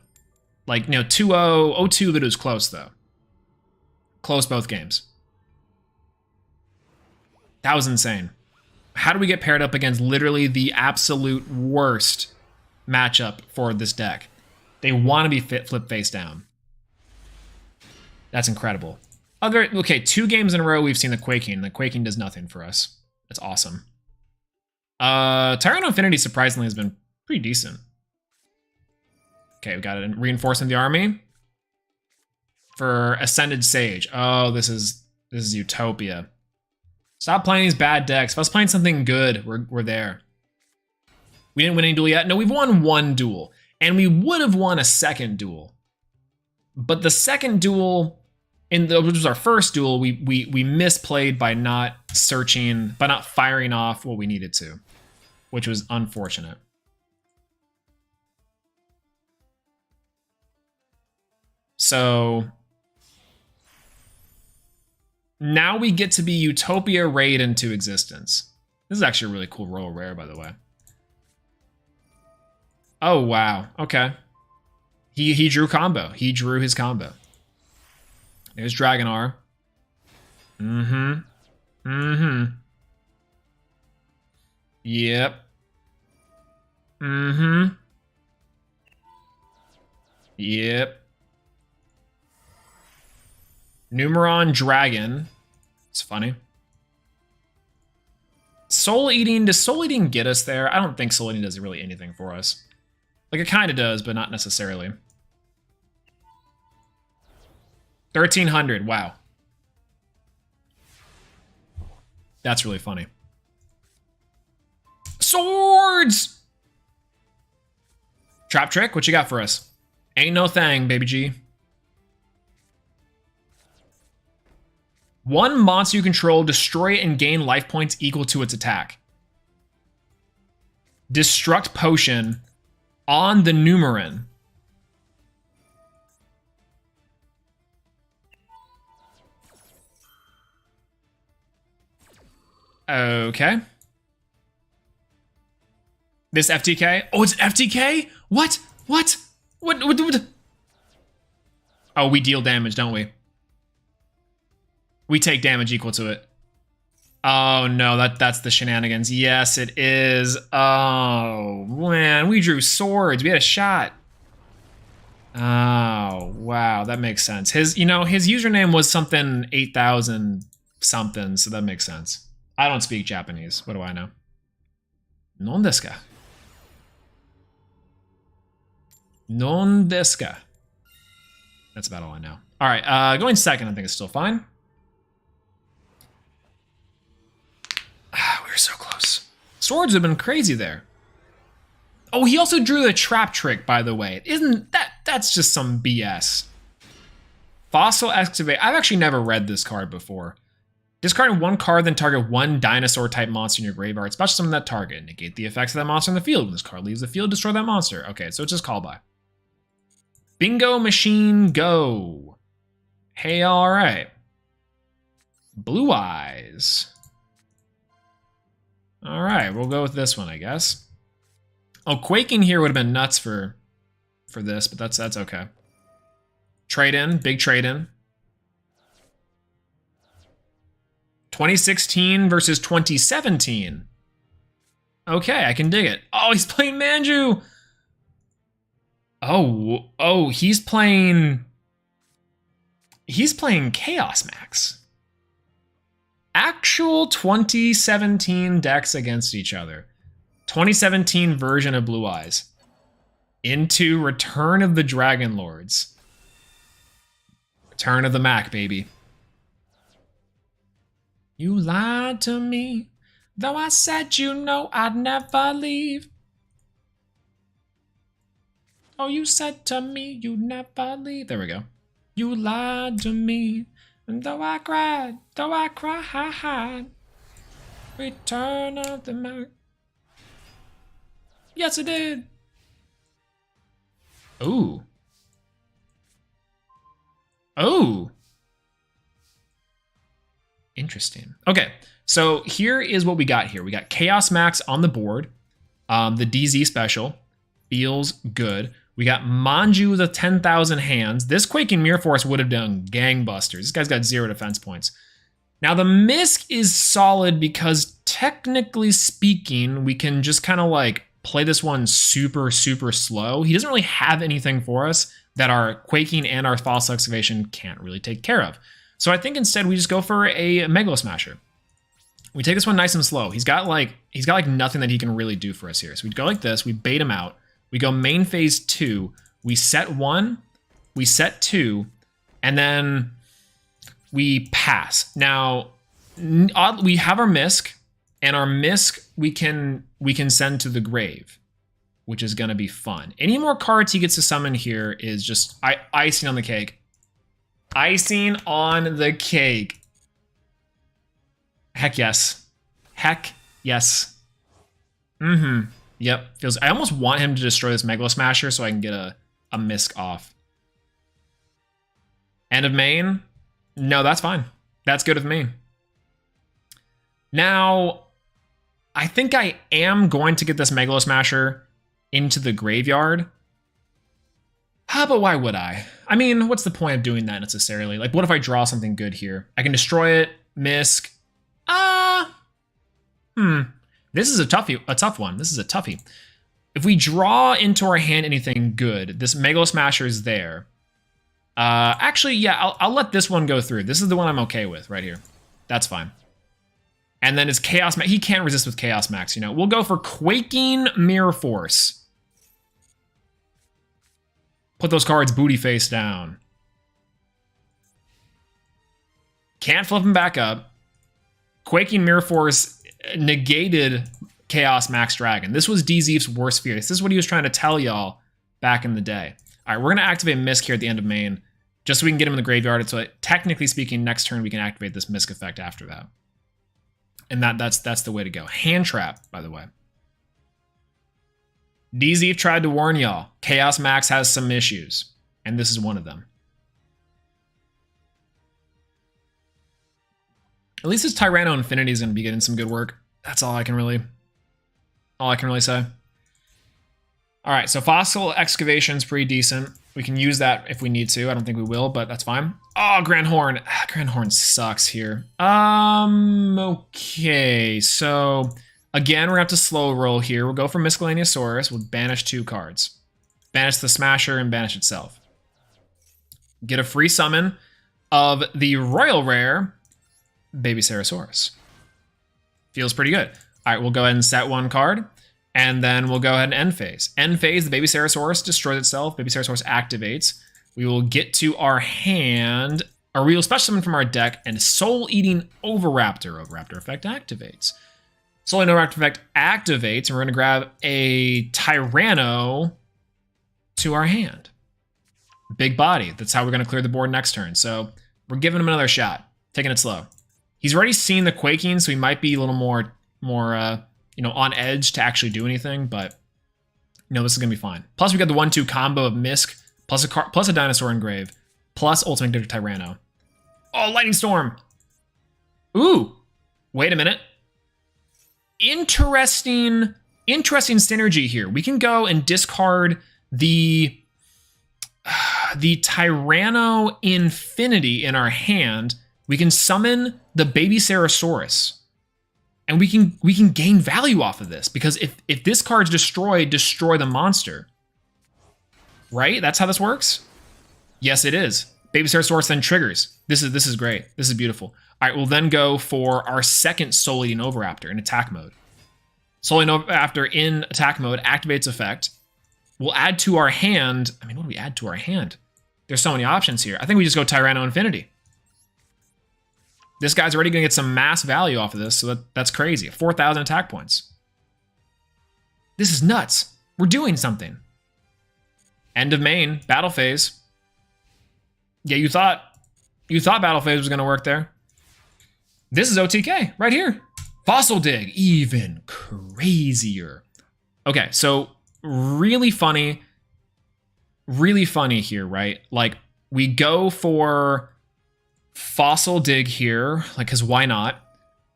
like, 2-0, 0-2, but it was close though. Close both games. That was insane. How do we get paired up against literally the absolute worst matchup for this deck? They want to be flip face down. That's incredible. Okay, 2 games in a row we've seen the Quaking. The Quaking does nothing for us. That's awesome. Tyrant Infinity surprisingly has been pretty decent. Okay, we got it. Reinforcing the army for Ascended Sage. Oh, this is Utopia. Stop playing these bad decks. If I was playing something good, we're there. We didn't win any duel yet. No, we've won 1 duel, and we would have won a second duel. But the second duel, which was our first duel, we misplayed by not searching, by not firing off what we needed to, which was unfortunate. So now we get to be Utopia Raid into existence. This is actually a really cool royal rare, by the way. Oh, wow. Okay. He drew combo. He drew his combo. There's Dragon R. Mm-hmm. Mm-hmm. Yep. Mm-hmm. Yep. Numeron Dragon. It's funny. Soul Eating. Does Soul Eating get us there? I don't think Soul Eating does really anything for us. Like, it kind of does, but not necessarily. 1300. Wow. That's really funny. Swords! Trap Trick, what you got for us? Ain't no thing, baby G. One monster you control, destroy it and gain life points equal to its attack. Destruct Potion on the Numeran. Okay. This FTK? Oh, it's FTK? What? What? What? Oh, we deal damage, don't we? We take damage equal to it. Oh no, that's the shenanigans. Yes, it is. Oh man, we drew swords. We had a shot. Oh wow, that makes sense. His username was something 8,000 something, so that makes sense. I don't speak Japanese. What do I know? Non desu ka? Non desu ka? That's about all I know. All right, going second, I think is still fine. We were so close. Swords have been crazy there. Oh, he also drew the trap trick, by the way. Isn't that's just some BS. Fossil Excavate. I've actually never read this card before. Discard one card, then target one dinosaur-type monster in your graveyard. Special summon that target. Negate the effects of that monster in the field. When this card leaves the field, destroy that monster. Okay, so it's just call by. Bingo Machine Go. Hey, all right. Blue Eyes. All right, we'll go with this one, I guess. Oh, Quaking here would have been nuts for this, but that's okay. Trade in, big trade in. 2016 versus 2017. Okay, I can dig it. Oh, he's playing Manju. Oh, he's playing Chaos Max. Actual 2017 decks against each other. 2017 version of Blue Eyes. Into Return of the Dragon Lords. Return of the Mac, baby. You lied to me, though I said you know I'd never leave. Oh, you said to me you'd never leave. There we go. You lied to me, and though I cried, Return of the Mac. Yes, it did. Ooh. Oh. Interesting. Okay, so here is what we got here. We got Chaos Max on the board. The DZ special feels good. We got Manju with a 10,000 hands. This Quaking Mirror Force would have done gangbusters. This guy's got 0 defense points. Now the Misk is solid because technically speaking, we can just kind of like play this one super, super slow. He doesn't really have anything for us that our Quaking and our Fossil Excavation can't really take care of. So I think instead we just go for a Megalo Smasher. We take this one nice and slow. He's got like nothing that he can really do for us here. So we go like this, we bait him out. We go main phase 2, we set 1, we set 2, and then we pass. Now, we have our Misk, and our Misk we can send to the grave, which is gonna be fun. Any more cards he gets to summon here is just icing on the cake. Icing on the cake. Heck yes. Heck yes. Mm-hmm. Yep. I almost want him to destroy this Megalo Smasher so I can get a Misk off. End of main? No, that's fine. That's good with me. Now, I think I am going to get this Megalo Smasher into the graveyard. But why would I? I mean, what's the point of doing that necessarily? Like, what if I draw something good here? I can destroy it, Misk. This is a tough one. This is a toughie. If we draw into our hand anything good, this Megalo Smasher is there. Actually, yeah, I'll let this one go through. This is the one I'm okay with right here. That's fine. And then his Chaos Max. He can't resist with Chaos Max, you know. We'll go for Quaking Mirror Force. Put those cards booty face down. Can't flip them back up. Quaking Mirror Force negated Chaos Max Dragon. This was DZ's worst fear. This is what he was trying to tell y'all back in the day. All right, we're going to activate Misk here at the end of main. Just so we can get him in the graveyard. So technically speaking, next turn we can activate this Misk effect after that. And that's the way to go. Hand trap, by the way. DZ tried to warn y'all. Chaos Max has some issues. And this is one of them. At least this Tyranno Infinity is going to be getting some good work. That's all I can really say. All right, so Fossil Excavation's pretty decent. We can use that if we need to. I don't think we will, but that's fine. Oh, Grand Horn. Grand Horn sucks here. Okay, so again, we're gonna have to slow roll here. We'll go for Miscellaneousaurus. We'll banish 2 cards. Banish the Smasher and banish itself. Get a free summon of the Royal Rare Baby Sarasaurus. Feels pretty good. All right, we'll go ahead and set 1 card. And then we'll go ahead and end phase. End phase, the Baby Sarasaurus destroys itself. Baby Sarasaurus activates. We will get to our hand, or we will special summon from our deck, and Soul Eating Oviraptor. Oviraptor effect activates. Soul Eating Oviraptor effect activates, and we're gonna grab a Tyranno to our hand. Big body. That's how we're gonna clear the board next turn. So we're giving him another shot, taking it slow. He's already seen the Quaking, so he might be a little more on edge to actually do anything, but this is gonna be fine. Plus we got the 1-2 combo of Misk, plus a Dinosaur Engrave, plus Ultimate Conductor Tyranno. Oh, Lightning Storm! Ooh! Wait a minute. Interesting synergy here. We can go and discard the Tyranno Infinity in our hand. We can summon the Baby Sarasaurus. And we can gain value off of this, because if this card's destroyed, destroy the monster. Right? That's how this works? Yes, it is. Baby Sarasaurus then triggers. This is great. This is beautiful. All right, we'll then go for our second Soul Eating Oviraptor in attack mode. Soul Eating Oviraptor in attack mode activates effect. We'll add to our hand. I mean, what do we add to our hand? There's so many options here. I think we just go Tyranno Infinity. This guy's already going to get some mass value off of this, so that's crazy. 4,000 attack points. This is nuts. We're doing something. End of main, battle phase. Yeah, you thought battle phase was going to work there. This is OTK right here. Fossil Dig, even crazier. Okay, so really funny here, right? Like, we go for Fossil Dig here, like, because why not?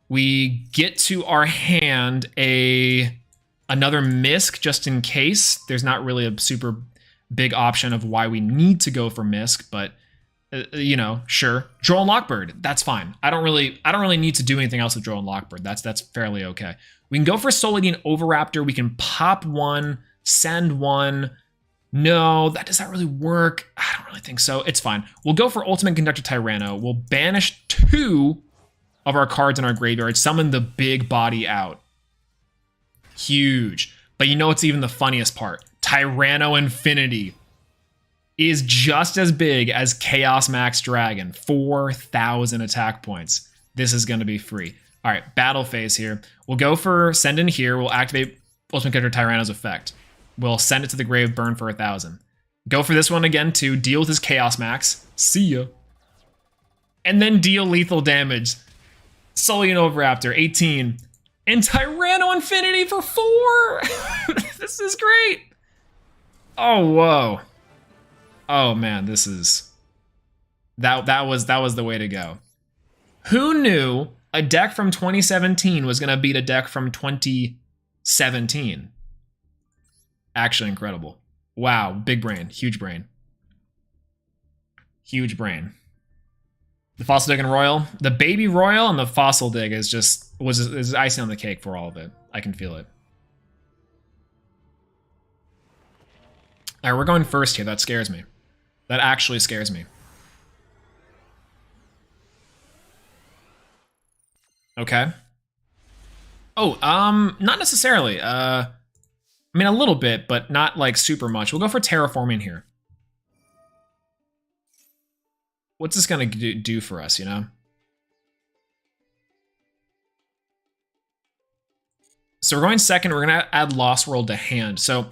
We get to our hand another Misk just in case. There's not really a super big option of why we need to go for Misk, but sure. Droll and Lockbird, that's fine. I don't really need to do anything else with Droll and Lockbird. That's fairly okay. We can go for Soul Eating Oviraptor. We can pop 1, send 1. No, that does not really work. I don't really think so. It's fine. We'll go for Ultimate Conductor Tyranno. We'll banish 2 of our cards in our graveyard. Summon the big body out. Huge. But you know what's even the funniest part? Tyranno Infinity is just as big as Chaos Max Dragon. 4,000 attack points. This is going to be free. All right, battle phase here. We'll go for send in here. We'll activate Ultimate Conductor Tyranno's effect. We'll send it to the grave, burn for 1,000. Go for this one again to deal with his Chaos Max. See ya. And then deal lethal damage. Soul Eating Oviraptor, 18. And Tyranno Infinity for 4! This is great! Oh, whoa. Oh, man, this is... That was the way to go. Who knew a deck from 2017 was going to beat a deck from 2017? Actually incredible. Wow, big brain, huge brain. Huge brain. The Fossil Dig and Royal. The Baby Royal and the Fossil Dig is icing on the cake for all of it. I can feel it. All right, we're going first here. That scares me. That actually scares me. Okay. Oh, not necessarily. I mean, a little bit, but not like super much. We'll go for terraforming here. What's this gonna do for us, you know? So we're going second. We're gonna add Lost World to hand. So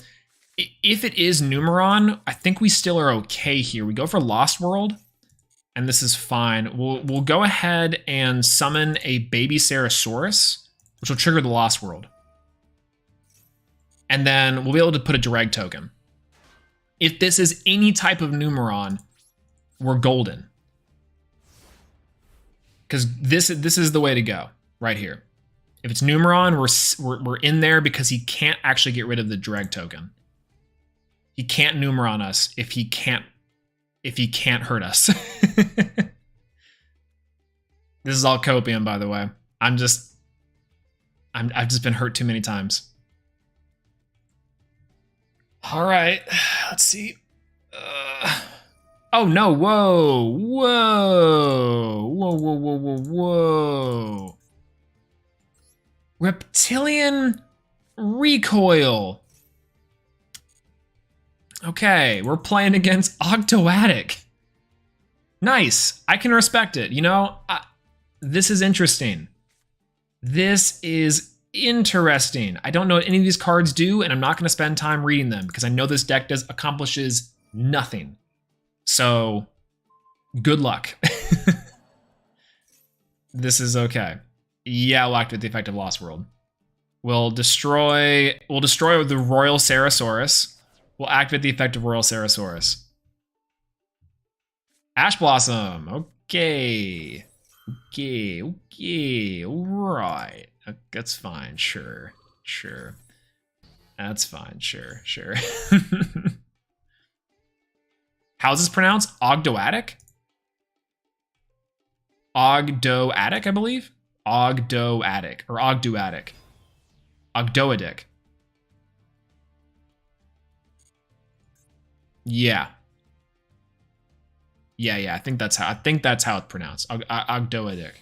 if it is Numeron, I think we still are okay here. We go for Lost World. and this is fine. We'll go ahead and summon a baby Cerosaurus, which will trigger the Lost World. And then we'll be able to put a drag token. If this is any type of Numeron, we're golden. Because this is the way to go, right here. If it's Numeron, we're in there because he can't actually get rid of the drag token. He can't Numeron us if he can't hurt us. This is all copium, by the way. I've just been hurt too many times. All right, let's see. Oh no! Whoa! Whoa! Whoa! Whoa! Whoa! Whoa! Whoa! Reptilian recoil. Okay, we're playing against Octoadic. Nice. I can respect it. You know, this is interesting. This is interesting. I don't know what any of these cards do, and I'm not going to spend time reading them because I know this deck accomplishes nothing. So, good luck. This is okay. Yeah, we'll activate the effect of Lost World. We'll destroy the Royal Cerosaurus. We'll activate the effect of Royal Cerosaurus. Ash Blossom. Okay. Okay. All right. That's fine. Sure. That's fine. Sure. How's this pronounced? Ogdoadic? Ogdoadic, I believe? Ogdoadic. Or Ogdoadic. Ogdoadic. Yeah. I think that's how it's pronounced. Ogdoadic.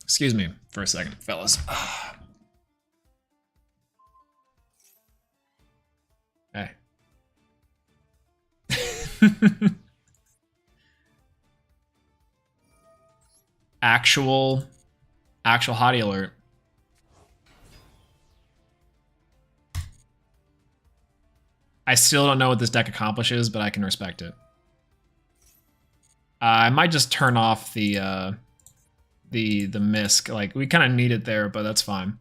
Excuse me for a second, fellas. Hey. Actual hottie alert. I still don't know what this deck accomplishes, but I can respect it. I might just turn off the misc. Like, we kind of need it there, but that's fine.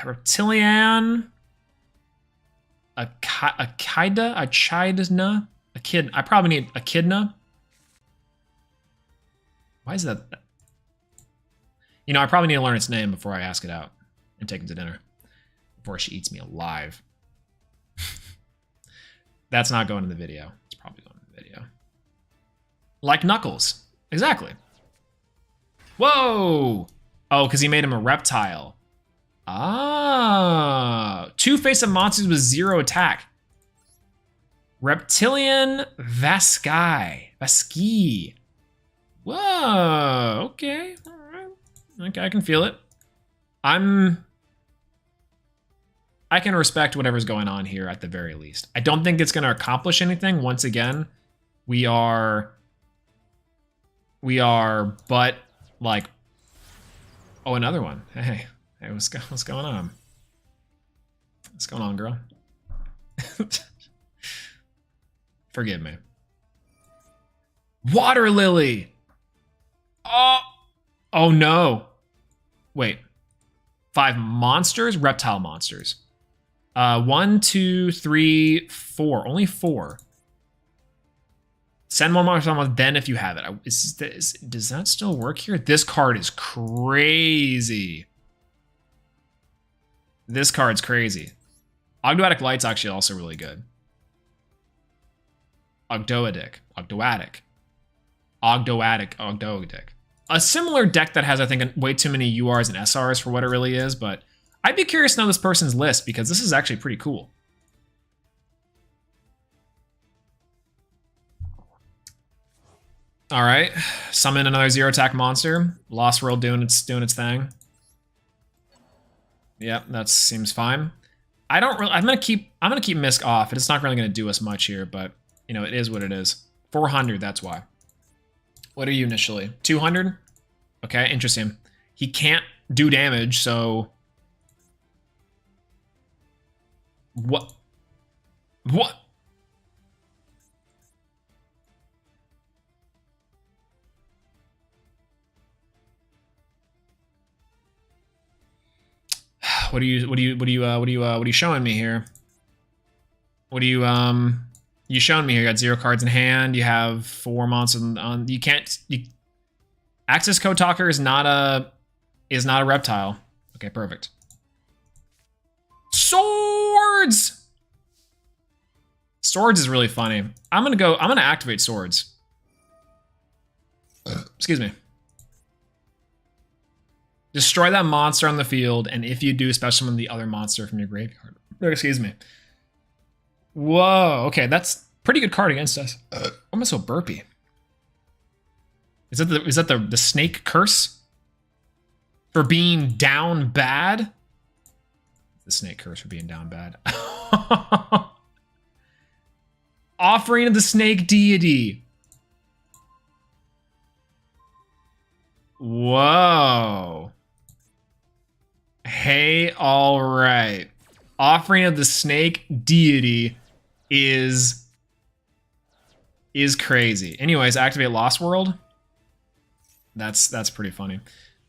Reptilian. Echidna. I probably need Echidna. Why is that? You know, I probably need to learn its name before I ask it out and take it to dinner. Before she eats me alive. That's not going in the video. It's probably going in the video. Like Knuckles. Exactly. Whoa! Oh, because he made him a reptile. Ah. 2 face-up monsters with 0 attack. Reptilian Vasqi. Whoa. Okay. All right. Okay, I can feel it. I can respect whatever's going on here at the very least. I don't think it's going to accomplish anything. Once again, we are but like, oh, another one. Hey, what's going on? What's going on, girl? Forgive me. Water Lily. Oh no. Wait. 5 monsters? Reptile monsters. 1, 2, 3, 4. Only 4. Send one monster on then if you have it. Does that still work here? This card is crazy. This card's crazy. Ogdoadic Light's actually also really good. Ogdoadic. A similar deck that has, I think, way too many URs and SRs for what it really is, but I'd be curious to know this person's list because this is actually pretty cool. All right, summon another 0 attack monster. Lost World doing its thing. Yep, that seems fine. I'm gonna keep Misk off. It's not really gonna do us much here, but you know, it is what it is. 400, that's why. What are you initially? 200? Okay, interesting. He can't do damage, so What? What? What are you showing me here? What are you showing me here? You got 0 cards in hand. You have 4 monsters on. You can't. Access Code Talker is not a reptile. Okay, perfect. Swords. Swords is really funny. I'm gonna activate swords. Excuse me. Destroy that monster on the field, and if you do, special summon the other monster from your graveyard. Excuse me. Whoa, okay, that's pretty good card against us. Why am I so burpy? Is that the snake curse? For being down bad? The snake curse for being down bad. Offering of the snake deity. Whoa. Hey, all right. Offering of the snake deity is crazy. Anyways, activate Lost World. That's pretty funny.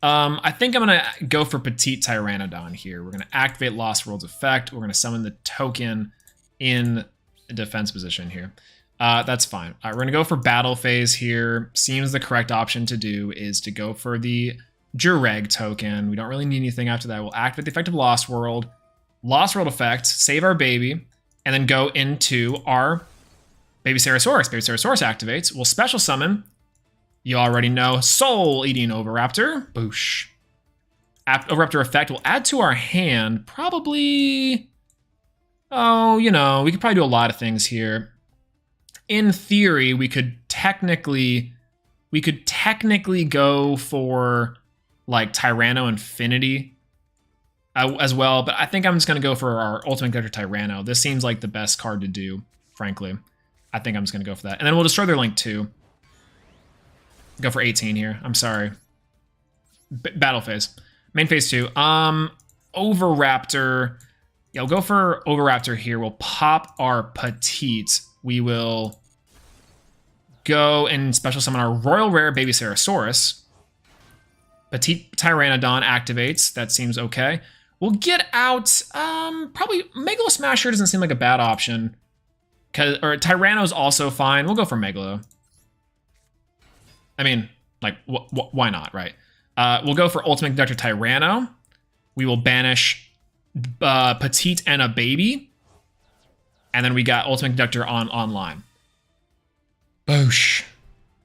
I think I'm gonna go for Petite Pteranodon here. We're gonna activate Lost World's effect. We're gonna summon the token in a defense position here. That's fine. All right, we're gonna go for battle phase here. Seems the correct option to do is to go for the Jureg token. We don't really need anything after that. We'll activate the effect of Lost World effect, save our baby, and then go into our Baby Ceresaurus. Baby Ceresaurus activates. We'll special summon. You already know, Soul Eating Oviraptor. Boosh. Oviraptor effect will add to our hand. Probably, oh, you know, we could probably do a lot of things here. In theory, we could technically go for like Tyranno Infinity as well, but I think I'm just gonna go for our Ultimate Character Tyranno. This seems like the best card to do, frankly. I think I'm just gonna go for that, and then we'll destroy their link too. Go for 18 here. I'm sorry. Battle phase. Main phase 2. Oviraptor. Yeah, we'll go for Oviraptor here. We'll pop our Petite. We will go and special summon our Royal Rare Baby Ceresaurus. Petite Pteranodon activates. That seems okay. We'll get out, probably Megalo Smasher doesn't seem like a bad option. Or Tyranno's also fine. We'll go for Megalo. I mean, like, why not, right? We'll go for Ultimate Conductor Tyranno. We will banish Petite and a baby. And then we got Ultimate Conductor on online. Boosh.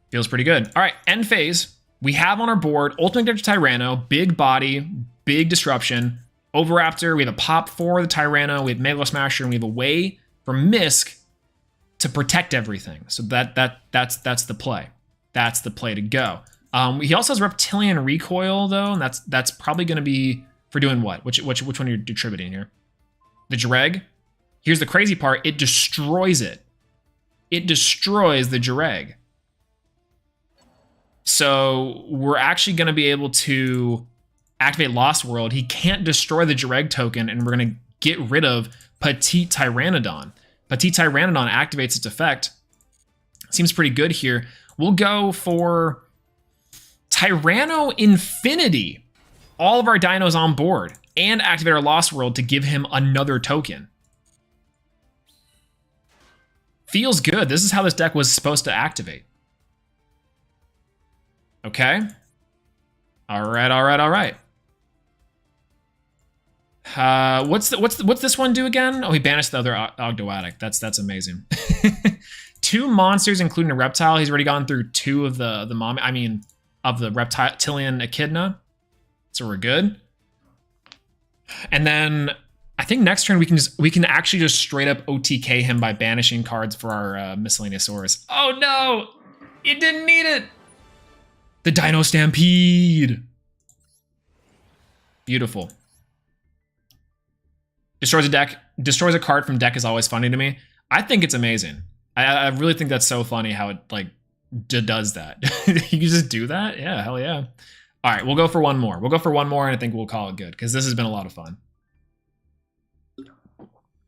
Feels pretty good. All right, end phase. We have on our board Ultimate Conductor Tyranno, big body, big disruption. Oviraptor, we have a pop for the Tyranno, we have Megalo Smasher, and we have a way for Misk to protect everything. So that's the play. That's the play to go. He also has Reptilian Recoil though, and that's probably going to be for doing what? Which one are you distributing here? The Jureg. Here's the crazy part: it destroys it. It destroys the Jureg. So we're actually going to be able to activate Lost World. He can't destroy the Jureg token, and we're going to get rid of Petite Pteranodon. Petite Pteranodon activates its effect. Seems pretty good here. We'll go for Tyranno Infinity. All of our dinos on board. And activate our Lost World to give him another token. Feels good. This is how this deck was supposed to activate. Okay. All right. What's this one do again? Oh, he banished the other Ogdoadic. That's amazing. 2 monsters, including a reptile. He's already gone through 2 of of the reptilian echidna. So we're good. And then I think next turn we can actually just straight up OTK him by banishing cards for our Miscellaneousaurus. Oh no! It didn't need it! The Dino Stampede! Beautiful. Destroys a deck. Destroys a card from deck is always funny to me. I think it's amazing. I really think that's so funny how it like does that. You just do that? Yeah, hell yeah. All right, we'll go for one more. And I think we'll call it good because this has been a lot of fun.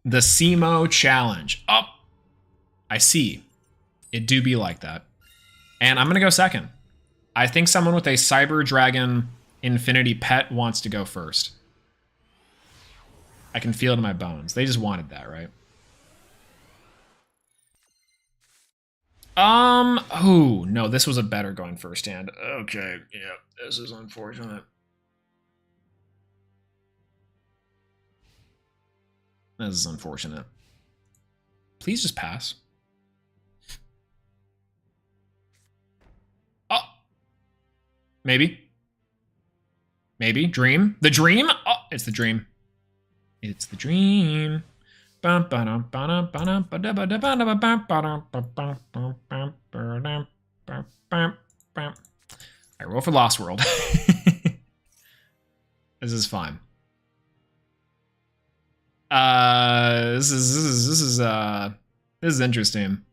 The Cimoooooooo challenge. Oh, I see. It do be like that. And I'm going to go second. I think someone with a Cyber Dragon Infinity Pet wants to go first. I can feel it in my bones. They just wanted that, right? Oh, no, this was a better going first hand. Okay, yeah, this is unfortunate. This is unfortunate. Please just pass. Oh. Maybe. Maybe. Dream. The dream? Oh, it's the dream. It's the dream. I roll for Lost World. This is fine. This is interesting.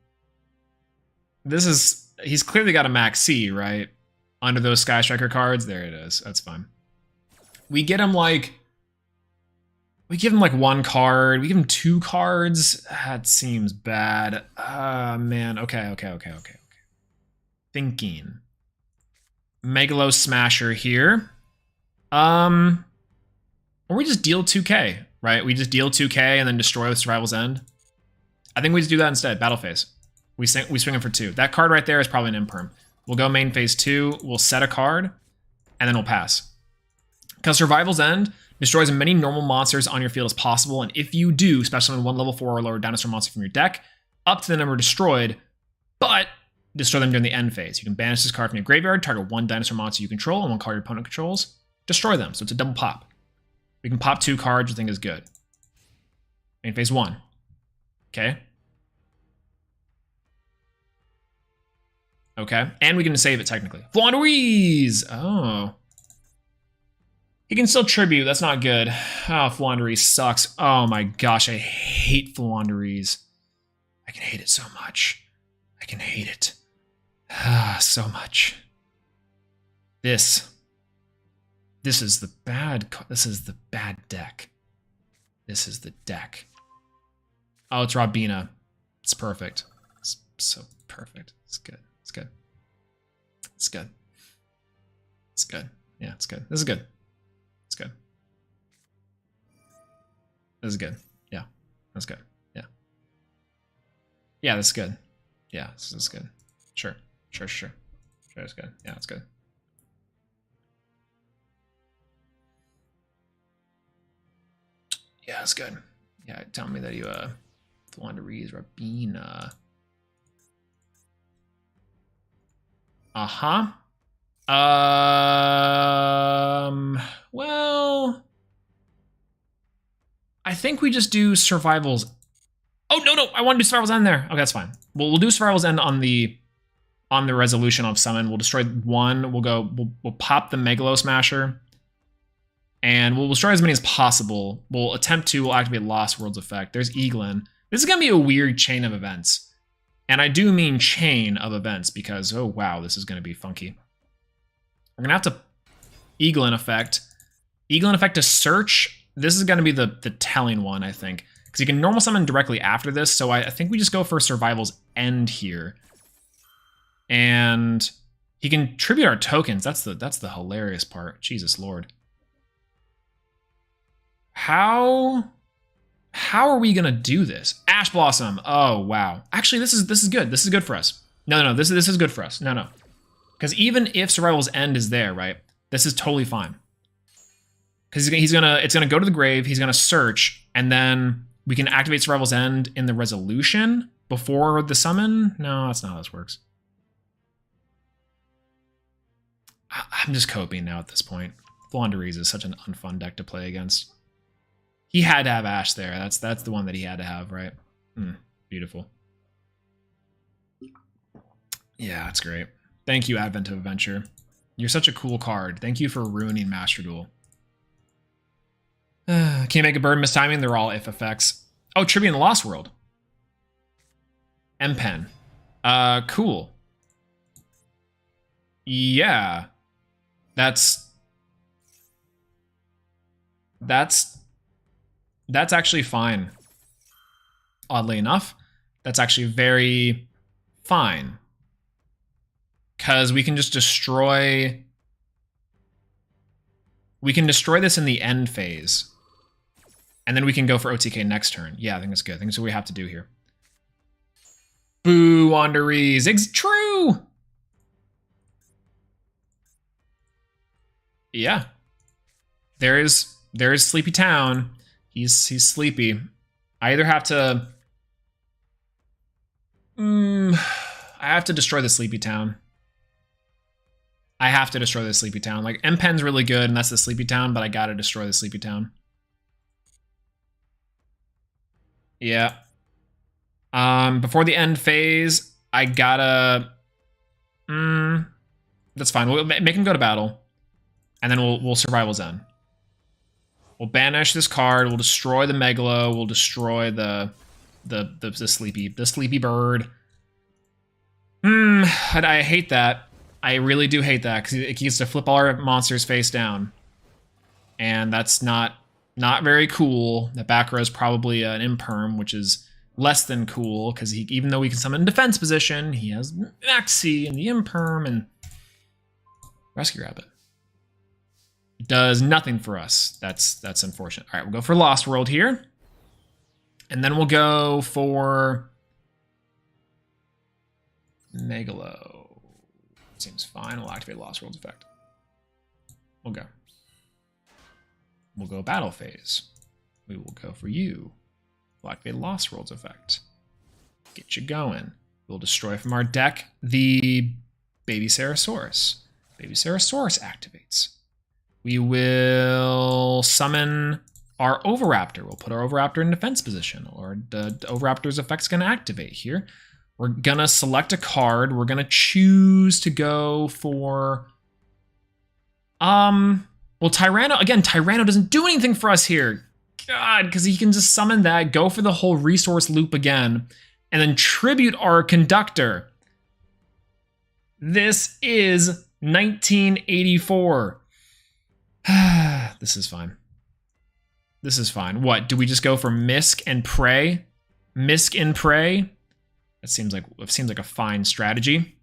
He's clearly got a max C, right? Under those Sky Striker cards. There it is. That's fine. We get him like one card. We give him 2 cards. That seems bad. Man. Okay. Thinking. Megalo Smasher here. Or we just deal 2k, right? We just deal 2k and then destroy with Survival's End. I think we just do that instead. Battle phase. We swing him for 2. That card right there is probably an imperm. We'll go main phase 2. We'll set a card, and then we'll pass. Because Survival's End destroys as many normal monsters on your field as possible, and if you do, especially one level 4 or lower dinosaur monster from your deck, up to the number destroyed, but destroy them during the end phase. You can banish this card from your graveyard, target 1 dinosaur monster you control and 1 card your opponent controls, destroy them. So it's a double pop. We can pop 2 cards, which I think is good. Main phase 1. Okay. Okay. And we can save it technically. Flaunderies! Oh. He can still tribute. That's not good. Oh, Flaunderies sucks. Oh my gosh, I hate Flaunderies. I can hate it so much. I can hate it. So much. This is the bad deck. This is the deck. Oh, it's Robina. It's perfect. It's so perfect. It's good. It's good. It's good. It's good. Yeah, it's good. This is good. It's good. This is good. Yeah, that's good. Yeah. Yeah, that's good. Yeah, this is good. Sure, it's good. Yeah, it's good. Yeah, it's good. Yeah, tell me that you Flaunderies, Rabina. Uh-huh. Well, I think we just do Survival's. Oh, no, I want to do Survival's End there. Okay, that's fine. We'll do Survival's End on the resolution of summon. We'll destroy 1. We'll pop the Megalo Smasher. And we'll destroy as many as possible. We'll activate Lost World's effect. There's Eaglin. This is going to be a weird chain of events. And I do mean chain of events because, oh wow, this is going to be funky. We're going to have to Eaglin effect. Eaglin effect to search. This is going to be the telling one, I think. Because you can normal summon directly after this, so I think we just go for Survival's End here. And he can tribute our tokens. That's the hilarious part. Jesus Lord. How are we gonna do this? Ash Blossom. Oh wow. Actually, this is good. This is good for us. No. This is good for us. No. Because even if Survival's End is there, right? This is totally fine. Because it's gonna go to the grave. He's gonna search, and then we can activate Survival's End in the resolution before the summon. No, that's not how this works. I'm just coping now at this point. Flaunderies is such an unfun deck to play against. He had to have Ash there. That's the one that he had to have, right? Beautiful. Yeah, that's great. Thank you, Advent of Adventure. You're such a cool card. Thank you for ruining Master Duel. Can you make a bird mistiming? They're all if effects. Oh, Tribute in the Lost World. M-Pen. Cool. Yeah. That's actually fine. oddly enough. That's actually very fine. Because we can just destroy... We can destroy this in the end phase. And then we can go for OTK next turn. Yeah, I think that's good. I think that's what we have to do here. Boo, Wanderees. It's true! Yeah. There's Sleepy Town. He's sleepy. I either have to... I have to destroy the Sleepy Town. I have to destroy the Sleepy Town. Like, M-Pen's really good, and that's the Sleepy Town, but I gotta destroy the Sleepy Town. Yeah. Before the end phase, I gotta... that's fine. We'll make him go to battle, and then we'll Survival Zen. We'll banish this card, we'll destroy the Megalo, we'll destroy the sleepy bird. I hate that. I really do hate that, because it gets to flip all our monsters face down. And that's not very cool. The back row is probably an imperm, which is less than cool, because even though we can summon in defense position, he has Maxi and the imperm and Rescue Rabbit. Does nothing for us. That's unfortunate. All right, we'll go for Lost World here. And then we'll go for Megalo. Seems fine. We'll activate Lost World's effect. We'll go. We'll go battle phase. We will go for you. We'll activate Lost World's effect. Get you going. We'll destroy from our deck the Baby Sarasaurus. Baby Sarasaurus activates. We will summon our Oviraptor. We'll put our Oviraptor in defense position, or the Oviraptor's effect's going to activate here. We're going to select a card. We're going to choose to go for... well, Tyranno... Again, Tyranno doesn't do anything for us here. God, because he can just summon that, go for the whole resource loop again, and then tribute our Conductor. This is 1984. This is fine. This is fine. What, do we just go for Misk and Prey? Misk and Prey? That seems like a fine strategy.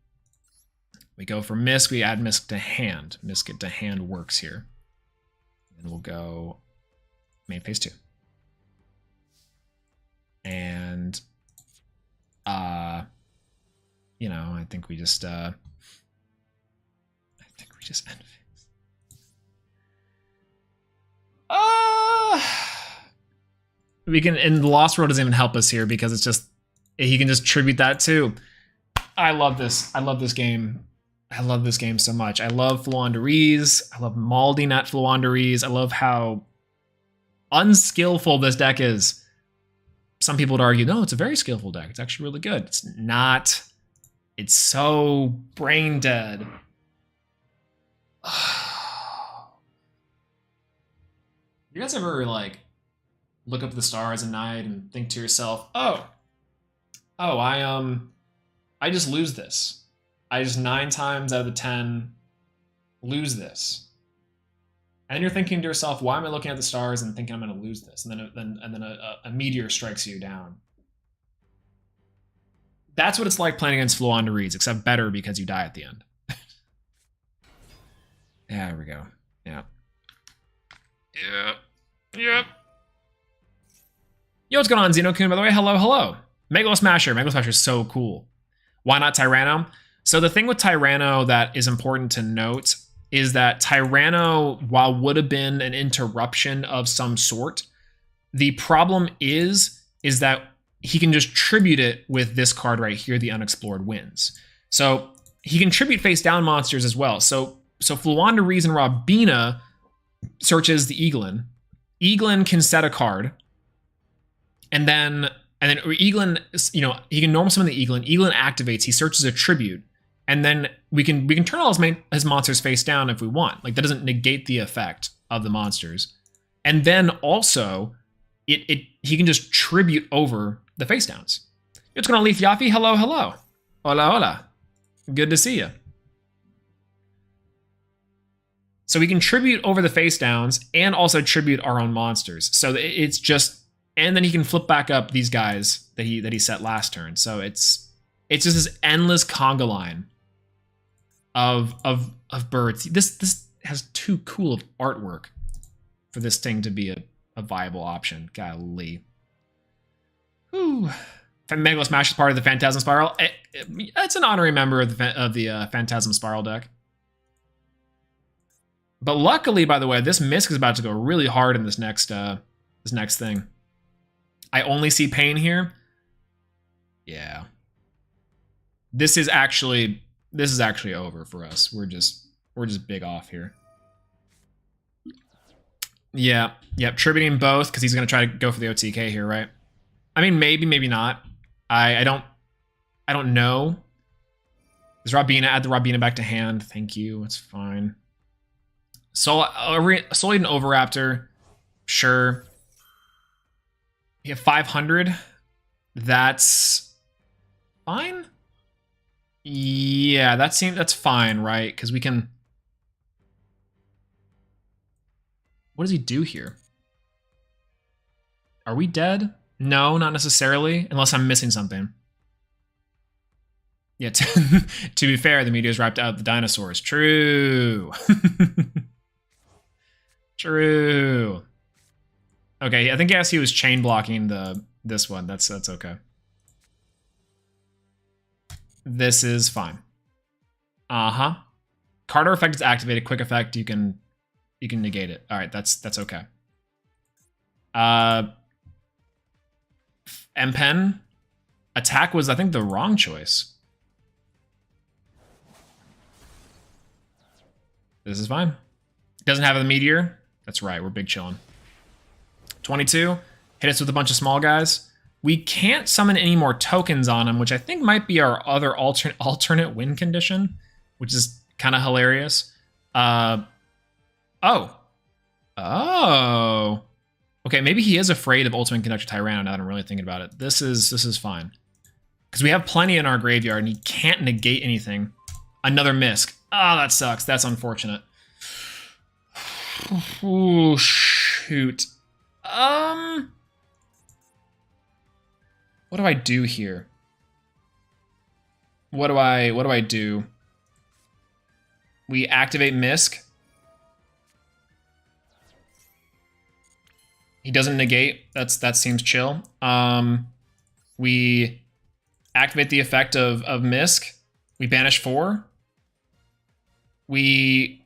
We go for Misk, we add Misk to hand. Misk it to hand works here. And we'll go main phase 2. And you know, I think we just end phase. We can, and the Lost World doesn't even help us here because it's just, he can just tribute that too. I love this. I love this game. I love this game so much. I love Floowandereeze. I love malding at Floowandereeze. I love how unskillful this deck is. Some people would argue, no, it's a very skillful deck. It's actually really good. It's not. It's so brain dead. You guys ever like look up at the stars at night and think to yourself, oh, I just lose this. I just 9 times out of the 10 lose this. And then you're thinking to yourself, why am I looking at the stars and thinking I'm going to lose this? And then a meteor strikes you down. That's what it's like playing against Floowandereeze, except better because you die at the end. Yeah, there we go. Yeah. Yep. Yo, what's going on, Xenokun? By the way, hello. Megalo Smasher. Megalo Smasher is so cool. Why not Tyranno? So the thing with Tyranno that is important to note is that Tyranno, while would have been an interruption of some sort, the problem is that he can just tribute it with this card right here, the Unexplored Winds. So he can tribute face down monsters as well. So Floowandereeze and Robina searches the Eaglin. Eaglin can set a card, and then Eaglin, you know, he can normal summon the Eaglin. Eaglin activates. He searches a tribute, and then we can turn all his monsters face down if we want. Like, that doesn't negate the effect of the monsters. And then also, he can just tribute over the face downs. What's going on, Leaf Yaffe? Hello. Hola. Good to see you. So we can tribute over the face downs and also tribute our own monsters. So it's just And then he can flip back up these guys that he set last turn. So it's just this endless conga line of birds. This has too cool of artwork for this thing to be a viable option. Golly. Whew. Megalith Smash is part of the Phantasm Spiral. It's an honorary member of the Phantasm Spiral deck. But luckily, by the way, this Misk is about to go really hard in this next thing. I only see pain here. Yeah. This is actually over for us. We're just big off here. Yeah. Yep. Tributing both because he's gonna try to go for the OTK here, right? I mean, maybe not. I don't know. Is Robina, add the Robina back to hand. Thank you. It's fine. Sullied and Overraptor. Sure. You have 500. That's fine. Yeah, that's fine, right? Because we can. What does he do here? Are we dead? No, not necessarily, unless I'm missing something. Yeah, to be fair, the meteors wiped out the dinosaurs. True. True. Okay, I think yes, he was chain blocking this one. That's okay. This is fine. Uh-huh. Carter effect is activated. Quick effect, you can negate it. All right, that's okay. M-Pen attack was, I think, the wrong choice. This is fine. Doesn't have the meteor. That's right, we're big chilling. 22, hit us with a bunch of small guys. We can't summon any more tokens on him, which I think might be our other alternate win condition, which is kind of hilarious. Oh. Okay, maybe he is afraid of Ultimate Conductor Tyranno now that I'm really thinking about it. This is fine. Because we have plenty in our graveyard and he can't negate anything. Another Misk. Oh, that sucks. That's unfortunate. Oh, shoot. What do I do here? What do I do? We activate Misk. He doesn't negate. That seems chill. We activate the effect of Misk. We banish 4. We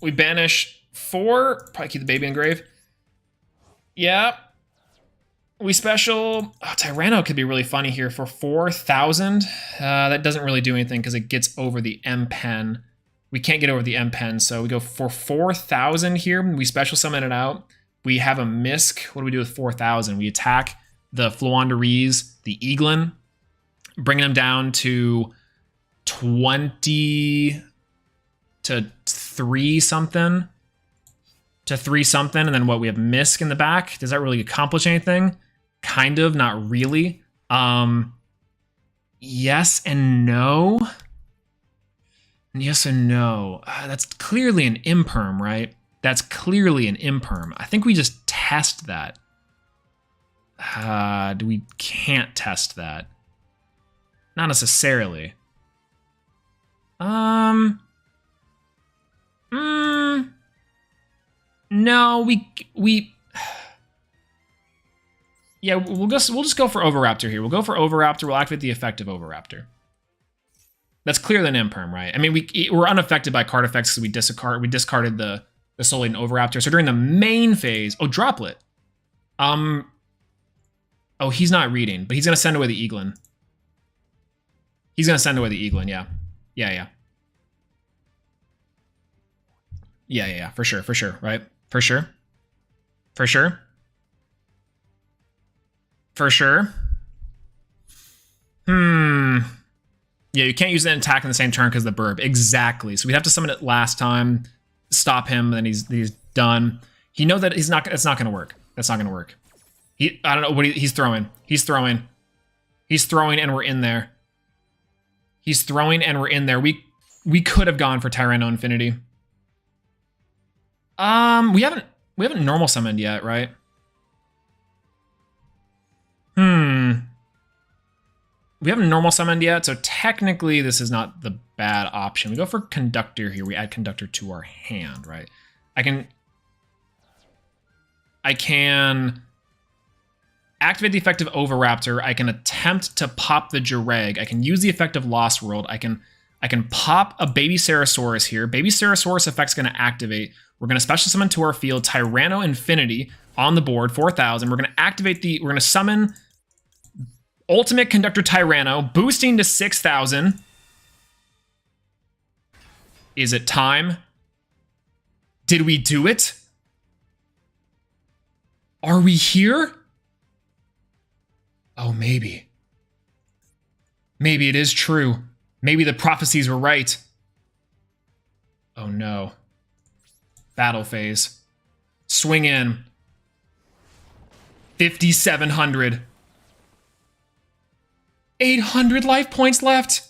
banish 4. Probably keep the baby in grave. Yeah. We special. Oh, Tyranno could be really funny here for 4,000. That doesn't really do anything because it gets over the M-Pen. We can't get over the M-Pen, so we go for 4,000 here. We special summon it out. We have a Misk. What do we do with 4,000? We attack the Floowandereeze, the Eaglin, bringing them down to 20 to 3 something. To 3 something, and then what? We have Misk in the back. Does that really accomplish anything? Kind of, not really. Yes and no. Yes and no. That's clearly an imperm, right? That's clearly an imperm. I think we just test that. We can't test that. Not necessarily. No, yeah, we'll just go for Overraptor here. We'll go for Overraptor. We'll activate the effect of Overraptor. That's clearly an imperm, right? I mean, we're unaffected by card effects because we discarded the Swolelax and Overraptor. So during the main phase, Droplet. Oh, he's not reading, but he's gonna send away the Eaglin. He's gonna send away the Eaglin, yeah. Yeah, for sure, right? For sure. Yeah, you can't use an attack in the same turn because of the burb. Exactly. So we have to summon it last time, stop him, and then he's done. He knows that it's not gonna work. That's not gonna work. I don't know what he's throwing. He's throwing and we're in there. He's throwing and we're in there. We could have gone for Tyranno Infinity. We haven't we haven't normal summoned yet, right? We haven't normal summoned yet, so technically this is not the bad option. We go for Conductor here. We add Conductor to our hand, right? I can activate the effect of Overraptor. I can attempt to pop the Jireg. I can use the effect of Lost World. I can pop a Baby Ceresaurus here. Baby Ceresaurus effect's going to activate. We're going to special summon to our field Tyranno Infinity on the board, 4,000. We're going to activate we're going to summon Ultimate Conductor Tyranno, boosting to 6,000. Is it time? Did we do it? Are we here? Oh, maybe. Maybe it is true. Maybe the prophecies were right. Oh no. Battle phase. Swing in. 5,700. 800 life points left.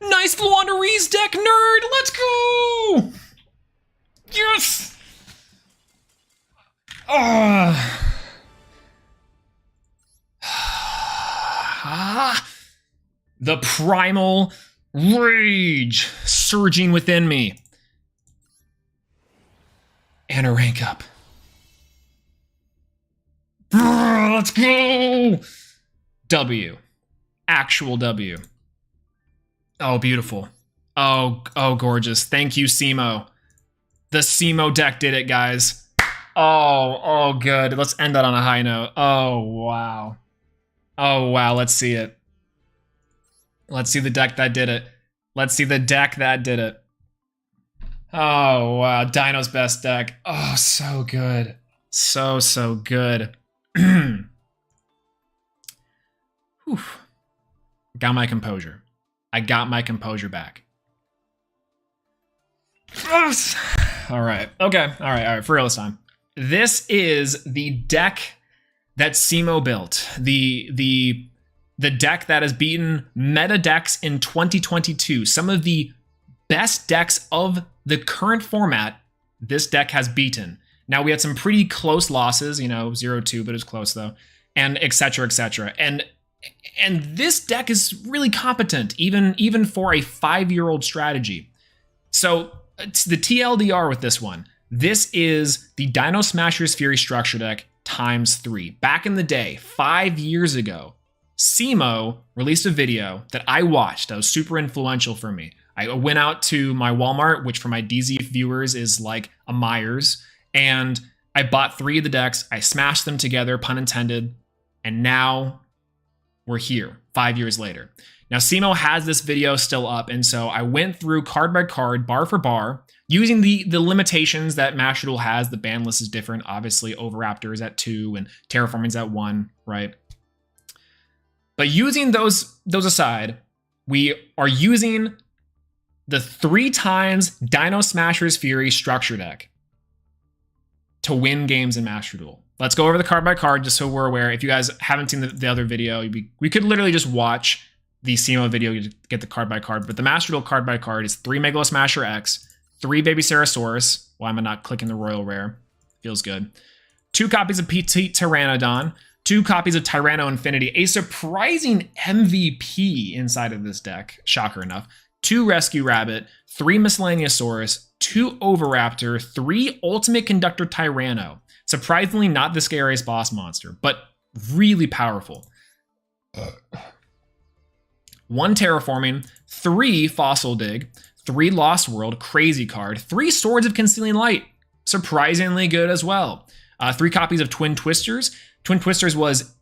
Nice Fluandereeze deck, nerd. Let's go. Yes. The primal rage surging within me. And a rank up. Let's go! W. Actual W. Oh, beautiful. Oh, gorgeous. Thank you, Cimo. The Cimo deck did it, guys. Oh, good. Let's end that on a high note. Oh, wow. Oh, wow. Let's see it. Let's see the deck that did it. Let's see the deck that did it. Oh, wow. Dino's best deck. Oh, so good. So good. Whew. Got my composure. I got my composure back. Yes! All right. Okay. All right. For real this time. This is the deck that Cimo built. The deck that has beaten meta decks in 2022. Some of the best decks of the current format, this deck has beaten. Now, we had some pretty close losses, 0-2, but it was close, though, and et cetera, et cetera. And this deck is really competent, even for a 5-year-old strategy. So, it's the TLDR with this one. This is the Dino Smashers Fury structure deck ×3. Back in the day, 5 years ago, Cimo released a video that I watched that was super influential for me. I went out to my Walmart, which for my DZ viewers is like a Myers, and I bought 3 of the decks. I smashed them together, pun intended, and now we're here 5 years later. Now, Cimo has this video still up, and so I went through card by card, bar for bar, using the limitations that Master Duel has. The ban list is different. Obviously, Overraptor is at 2 and Terraforming's at 1, right? But using those aside, we are using the 3 times Dino Smashers Fury structure deck to win games in Master Duel. Let's go over the card by card just so we're aware. If you guys haven't seen the other video, we could literally just watch the Cimo video to get the card by card. But the Master Duel card by card is 3 Megalo Smasher X, 3 Baby Ceresaurus. Why am I not clicking the Royal Rare? Feels good. 2 copies of Petite Pteranodon, 2 copies of Tyranno Infinity, a surprising MVP inside of this deck, shocker enough, 2 Rescue Rabbit, 3 Miscellaneousaurus, 2 Overraptor, 3 Ultimate Conductor Tyranno. Surprisingly not the scariest boss monster, but really powerful. 1 Terraforming, 3 Fossil Dig, 3 Lost World, crazy card, 3 Swords of Concealing Light, surprisingly good as well. 3 copies of Twin Twisters. Twin Twisters was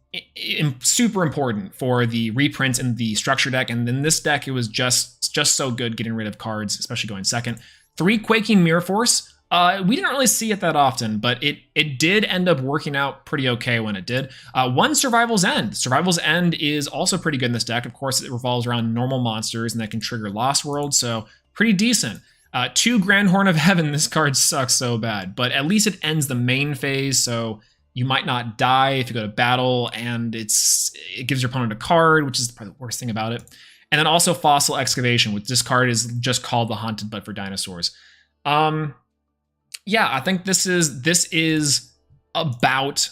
super important for the reprints in the structure deck, and in this deck it was just so good getting rid of cards, especially going second. 3 Quaking Mirror Force. We didn't really see it that often, but it did end up working out pretty okay when it did. 1 Survival's End. Survival's End is also pretty good in this deck. Of course, it revolves around normal monsters, and that can trigger Lost World, so pretty decent. 2 Grand Horn of Heaven. This card sucks so bad, but at least it ends the main phase, so you might not die if you go to battle, and it gives your opponent a card, which is probably the worst thing about it. And then also Fossil Excavation, which this card is just called the Haunted, but for dinosaurs. yeah, I think this is about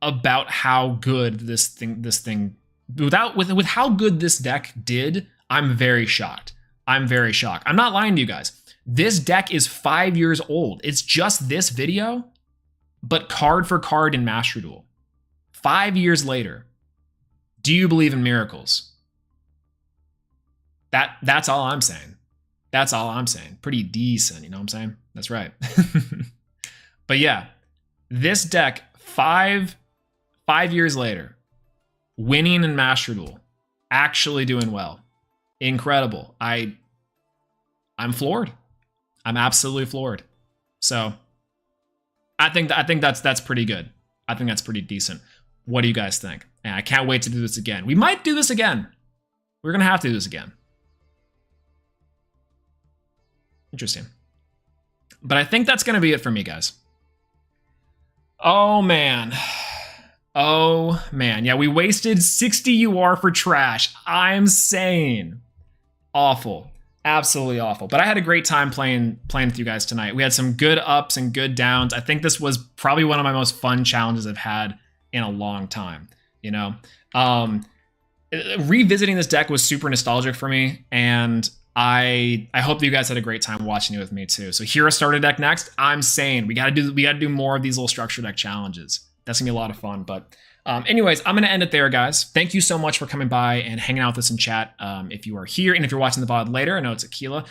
how good this thing with how good this deck did. I'm very shocked. I'm very shocked. I'm not lying to you guys. This deck is 5 years old. It's just this video, but card for card in Master Duel. 5 years later. Do you believe in miracles? That's all I'm saying. That's all I'm saying. Pretty decent, you know what I'm saying? That's right. But yeah, this deck, five years later, winning in Master Duel, actually doing well. Incredible. I'm floored. I'm absolutely floored. So I think that's pretty good. I think that's pretty decent. What do you guys think? And I can't wait to do this again. We might do this again. We're gonna have to do this again. Interesting. But I think that's gonna be it for me, guys. Oh man. Oh man. Yeah, we wasted 60 UR for trash. I'm saying. Awful. Absolutely awful. But I had a great time playing with you guys tonight. We had some good ups and good downs. I think this was probably one of my most fun challenges I've had in a long time. You know, revisiting this deck was super nostalgic for me, and I hope that you guys had a great time watching it with me too. So Hero starter deck next. I'm saying we gotta do more of these little structure deck challenges. That's gonna be a lot of fun. But anyways, I'm gonna end it there, guys. Thank you so much for coming by and hanging out with us in chat. If you are here and if you're watching the VOD later, I know it's Aquila.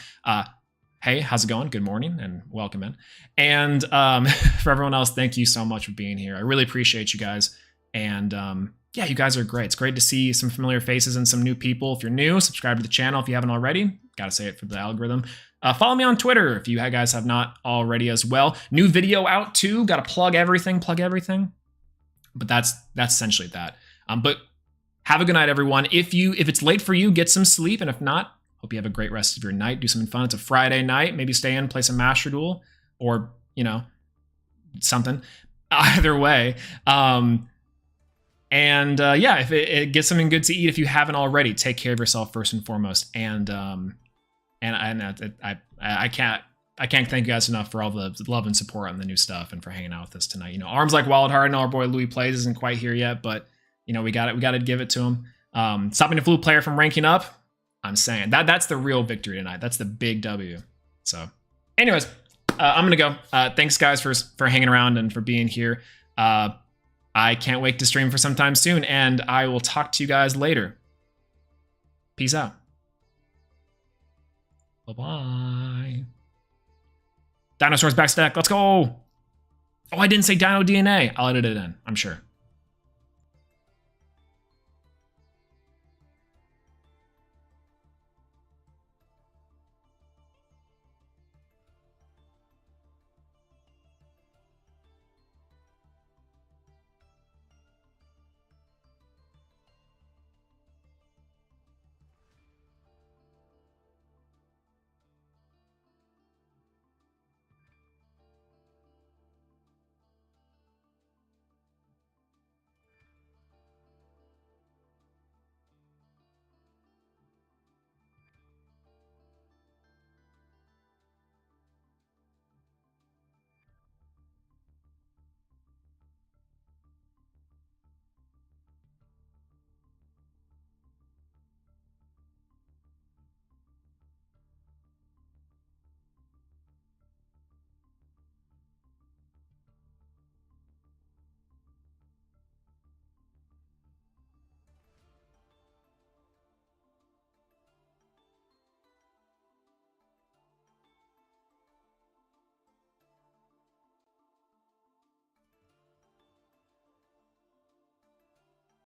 Hey, how's it going? Good morning and welcome in. And for everyone else, thank you so much for being here. I really appreciate you guys. And yeah, you guys are great. It's great to see some familiar faces and some new people. If you're new, subscribe to the channel if you haven't already. Gotta say it for the algorithm. Follow me on Twitter if you guys have not already as well. New video out too. Gotta plug everything. But that's essentially that. But have a good night, everyone. If it's late for you, get some sleep. And if not, hope you have a great rest of your night. Do something fun. It's a Friday night. Maybe stay in, play some Master Duel, or something. Either way. Yeah, if it gets something good to eat, if you haven't already, take care of yourself first and foremost. And I can't thank you guys enough for all the love and support on the new stuff and for hanging out with us tonight. Arms Like Wild Heart. I know our boy Louis Plays isn't quite here yet, but we got to give it to him. Stopping the Flute player from ranking up. I'm saying that's the real victory tonight. That's the big W. So, anyways, I'm gonna go. Thanks guys for hanging around and for being here. I can't wait to stream for some time soon, and I will talk to you guys later. Peace out. Bye-bye. Dinosaurs back stack. Let's go. Oh, I didn't say Dino DNA. I'll edit it in, I'm sure.